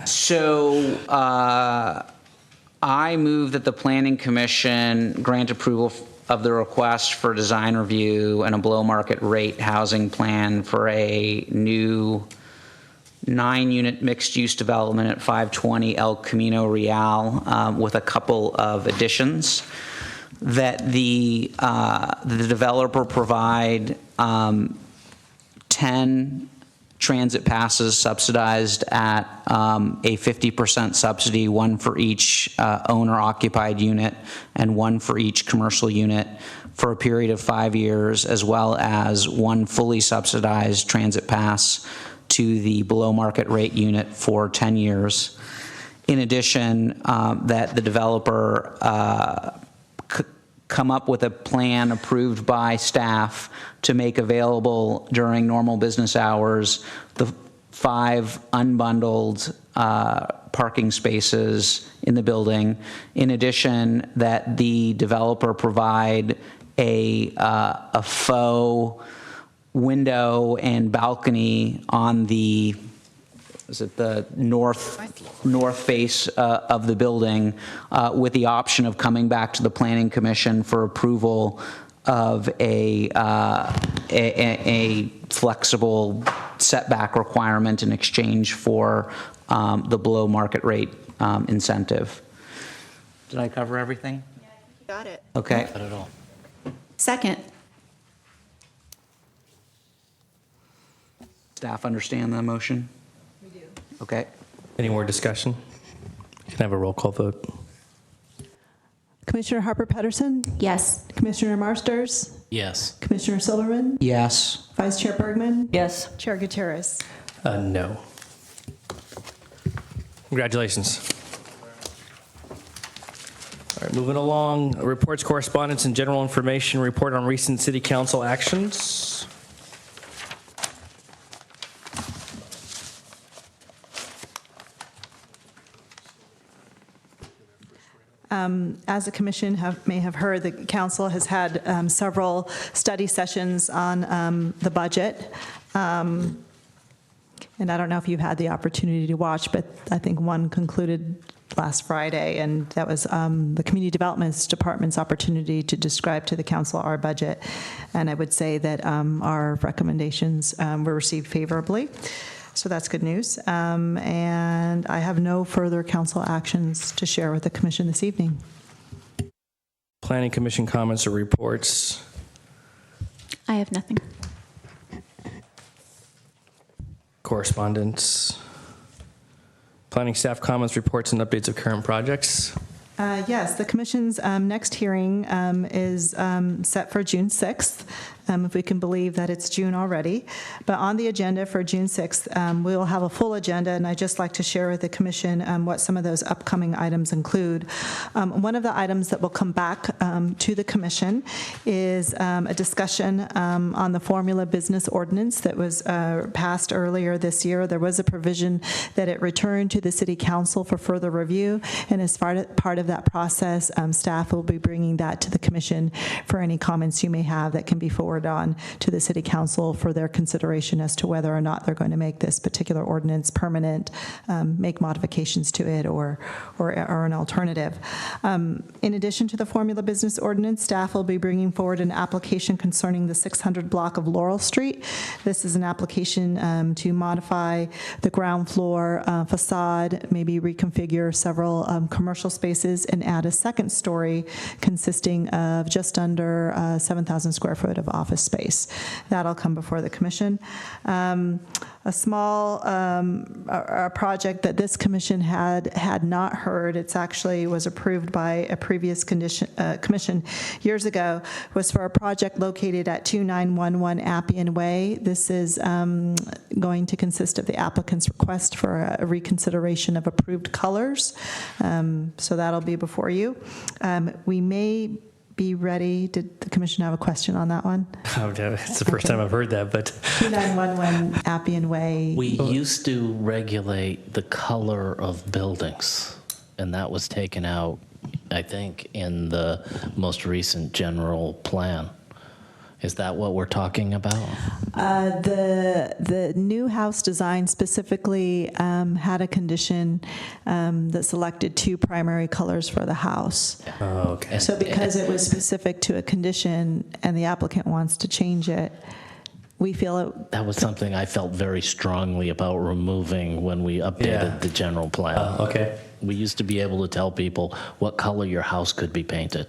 S5: So I move that the Planning Commission grant approval of the request for design review and a below-market rate housing plan for a new 9-unit mixed-use development at 520 El Camino Real with a couple of additions. That the developer provide 10 transit passes subsidized at a 50% subsidy, 1 for each owner-occupied unit and 1 for each commercial unit for a period of 5 years, as well as 1 fully subsidized transit pass to the below-market rate unit for 10 years. In addition, that the developer come up with a plan approved by staff to make available during normal business hours the 5 unbundled parking spaces in the building. In addition, that the developer provide a faux window and balcony on the north face of the building, with the option of coming back to the Planning Commission for approval of a flexible setback requirement in exchange for the below market rate incentive. Did I cover everything?
S4: Yeah, you got it.
S5: Okay.
S3: Not at all.
S4: Second.
S5: Staff understand the motion? We do. Okay.
S1: Any more discussion? Can I have a roll call vote?
S15: Commissioner Harper Pedersen,
S4: Yes.
S15: Commissioner Marsters,
S3: Yes.
S15: Commissioner Silverman,
S5: Yes.
S15: Vice Chair Bergman,
S8: Yes.
S2: Chair Gutierrez.
S1: No. Congratulations. All right, moving along. Reports, correspondence, and general information. Report on recent city council actions.
S2: As the commission may have heard, the council has had several study sessions on the budget. And I don't know if you've had the opportunity to watch, but I think one concluded last Friday, and that was the Community Development Department's opportunity to describe to the council our budget. And I would say that our recommendations were received favorably. So that's good news. And I have no further council actions to share with the commission this evening.
S1: Planning Commission comments or reports.
S4: I have nothing.
S1: Correspondence. Planning staff comments, reports, and updates of current projects.
S2: Yes, the commission's next hearing is set for June 6th, if we can believe that it's June already. But on the agenda for June 6th, we will have a full agenda, and I'd just like to share with the commission what some of those upcoming items include. One of the items that will come back to the commission is a discussion on the formula business ordinance that was passed earlier this year. There was a provision that it returned to the city council for further review, and as part of that process, staff will be bringing that to the commission for any comments you may have that can be forwarded on to the city council for their consideration as to whether or not they're going to make this particular ordinance permanent, make modifications to it, or an alternative. In addition to the formula business ordinance, staff will be bringing forward an application concerning the 600 block of Laurel Street. This is an application to modify the ground floor facade, maybe reconfigure several commercial spaces, and add a second story consisting of just under 7,000 square foot of office space. That'll come before the commission. A small a project that this commission had not heard, it's actually was approved by a previous commission years ago, was for a project located at 2911 Appian Way. This is going to consist of the applicant's request for a reconsideration of approved colors. So that'll be before you. We may be ready. Did the commission have a question on that one?
S1: Oh, it's the first time I've heard that, but
S2: 2911 Appian Way.
S3: We used to regulate the color of buildings, and that was taken out, I think, in the most recent general plan. Is that what we're talking about?
S2: The new house design specifically had a condition that selected 2 primary colors for the house.
S1: Oh, okay.
S2: So because it was specific to a condition and the applicant wants to change it, we feel it.
S3: That was something I felt very strongly about removing when we updated the general plan.
S1: Okay.
S3: We used to be able to tell people what color your house could be painted.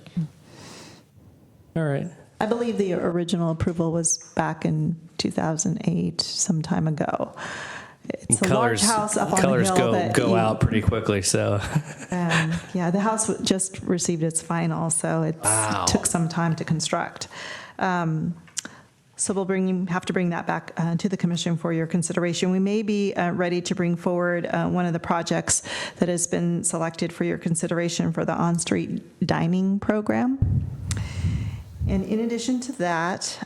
S1: All right.
S2: I believe the original approval was back in 2008, some time ago. It's a large house up on the
S1: colors
S2: hill.
S1: go out pretty quickly, so.
S2: Yeah, the house just received its final, so it took some time to construct. So we'll have to bring that back to the commission for your consideration. We may be ready to bring forward one of the projects that has been selected for your consideration for the on-street dining program. And in addition to that,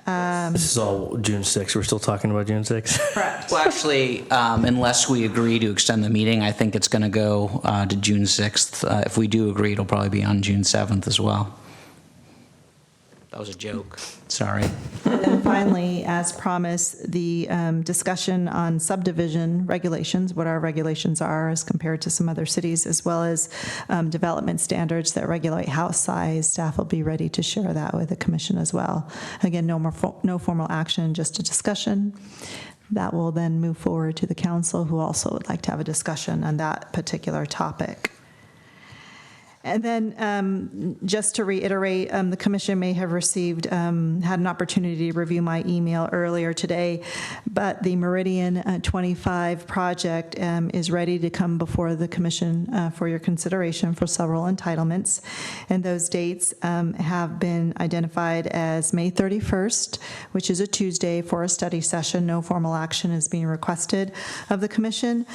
S1: This is all June 6th. We're still talking about June 6th.
S2: correct.
S5: Well, actually, unless we agree to extend the meeting, I think it's going to go to June 6th. If we do agree, it'll probably be on June 7th as well. That was a joke. Sorry.
S2: And finally, as promised, the discussion on subdivision regulations, what our regulations are as compared to some other cities, as well as development standards that regulate house size. Staff will be ready to share that with the commission as well. Again, no formal action, just a discussion. That will then move forward to the council, who also would like to have a discussion on that particular topic. And then, just to reiterate, the commission may have received, had an opportunity to review my email earlier today, but the Meridian 25 project is ready to come before the commission for your consideration for several entitlements. And those dates have been identified as May 31st, which is a Tuesday, for a study session. No formal action is being requested of the commission.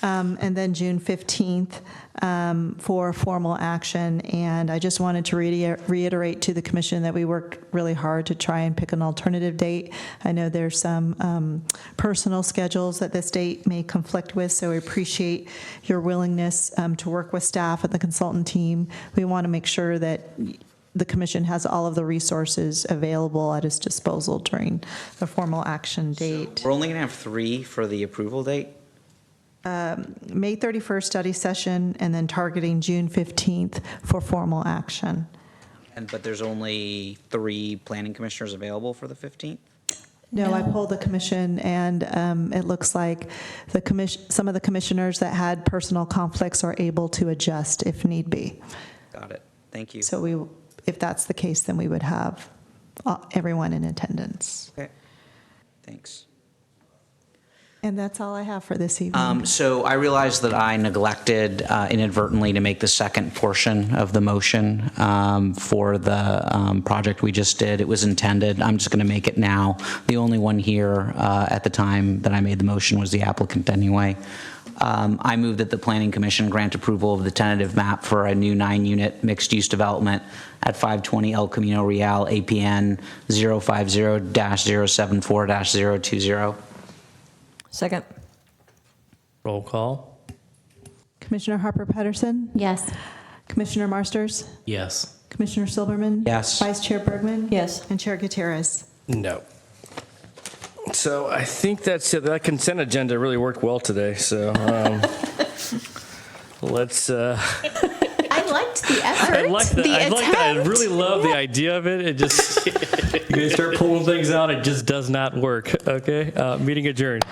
S2: And then June 15th for formal action. And I just wanted to reiterate to the commission that we worked really hard to try and pick an alternative date. I know there's some personal schedules that this date may conflict with, so we appreciate your willingness to work with staff and the consultant team. We want to make sure that the commission has all of the resources available at its disposal during the formal action date.
S5: We're only going to have 3 for the approval date?
S2: May 31st study session, and then targeting June 15th for formal action.
S5: But there's only 3 planning commissioners available for the 15th?
S2: No, I polled the commission, and it looks like some of the commissioners that had personal conflicts are able to adjust if need be.
S5: Got it. Thank you.
S2: So if that's the case, then we would have everyone in attendance.
S5: Okay. Thanks.
S2: And that's all I have for this evening.
S5: So I realized that I neglected inadvertently to make the second portion of the motion for the project we just did. It was intended. I'm just going to make it now. The only one here at the time that I made the motion was the applicant anyway. I move that the Planning Commission grant approval of the tentative map for a new 9-unit mixed-use development at 520 El Camino Real, APN 050-074-020.
S8: Second.
S1: Roll call.
S2: Commissioner Harper Pedersen?
S4: Yes.
S2: Commissioner Marsters?
S3: Yes.
S2: Commissioner Silberman?
S5: Yes.
S2: Vice Chair Bergman?
S8: Yes.
S2: And Chair Gutierrez?
S1: No. So I think that's it. That consent agenda really worked well today. So let's.
S4: I liked the effort.
S1: I like that. I really love the idea of it. It just you guys start pulling things out. It just does not work. Okay. Meeting adjourned.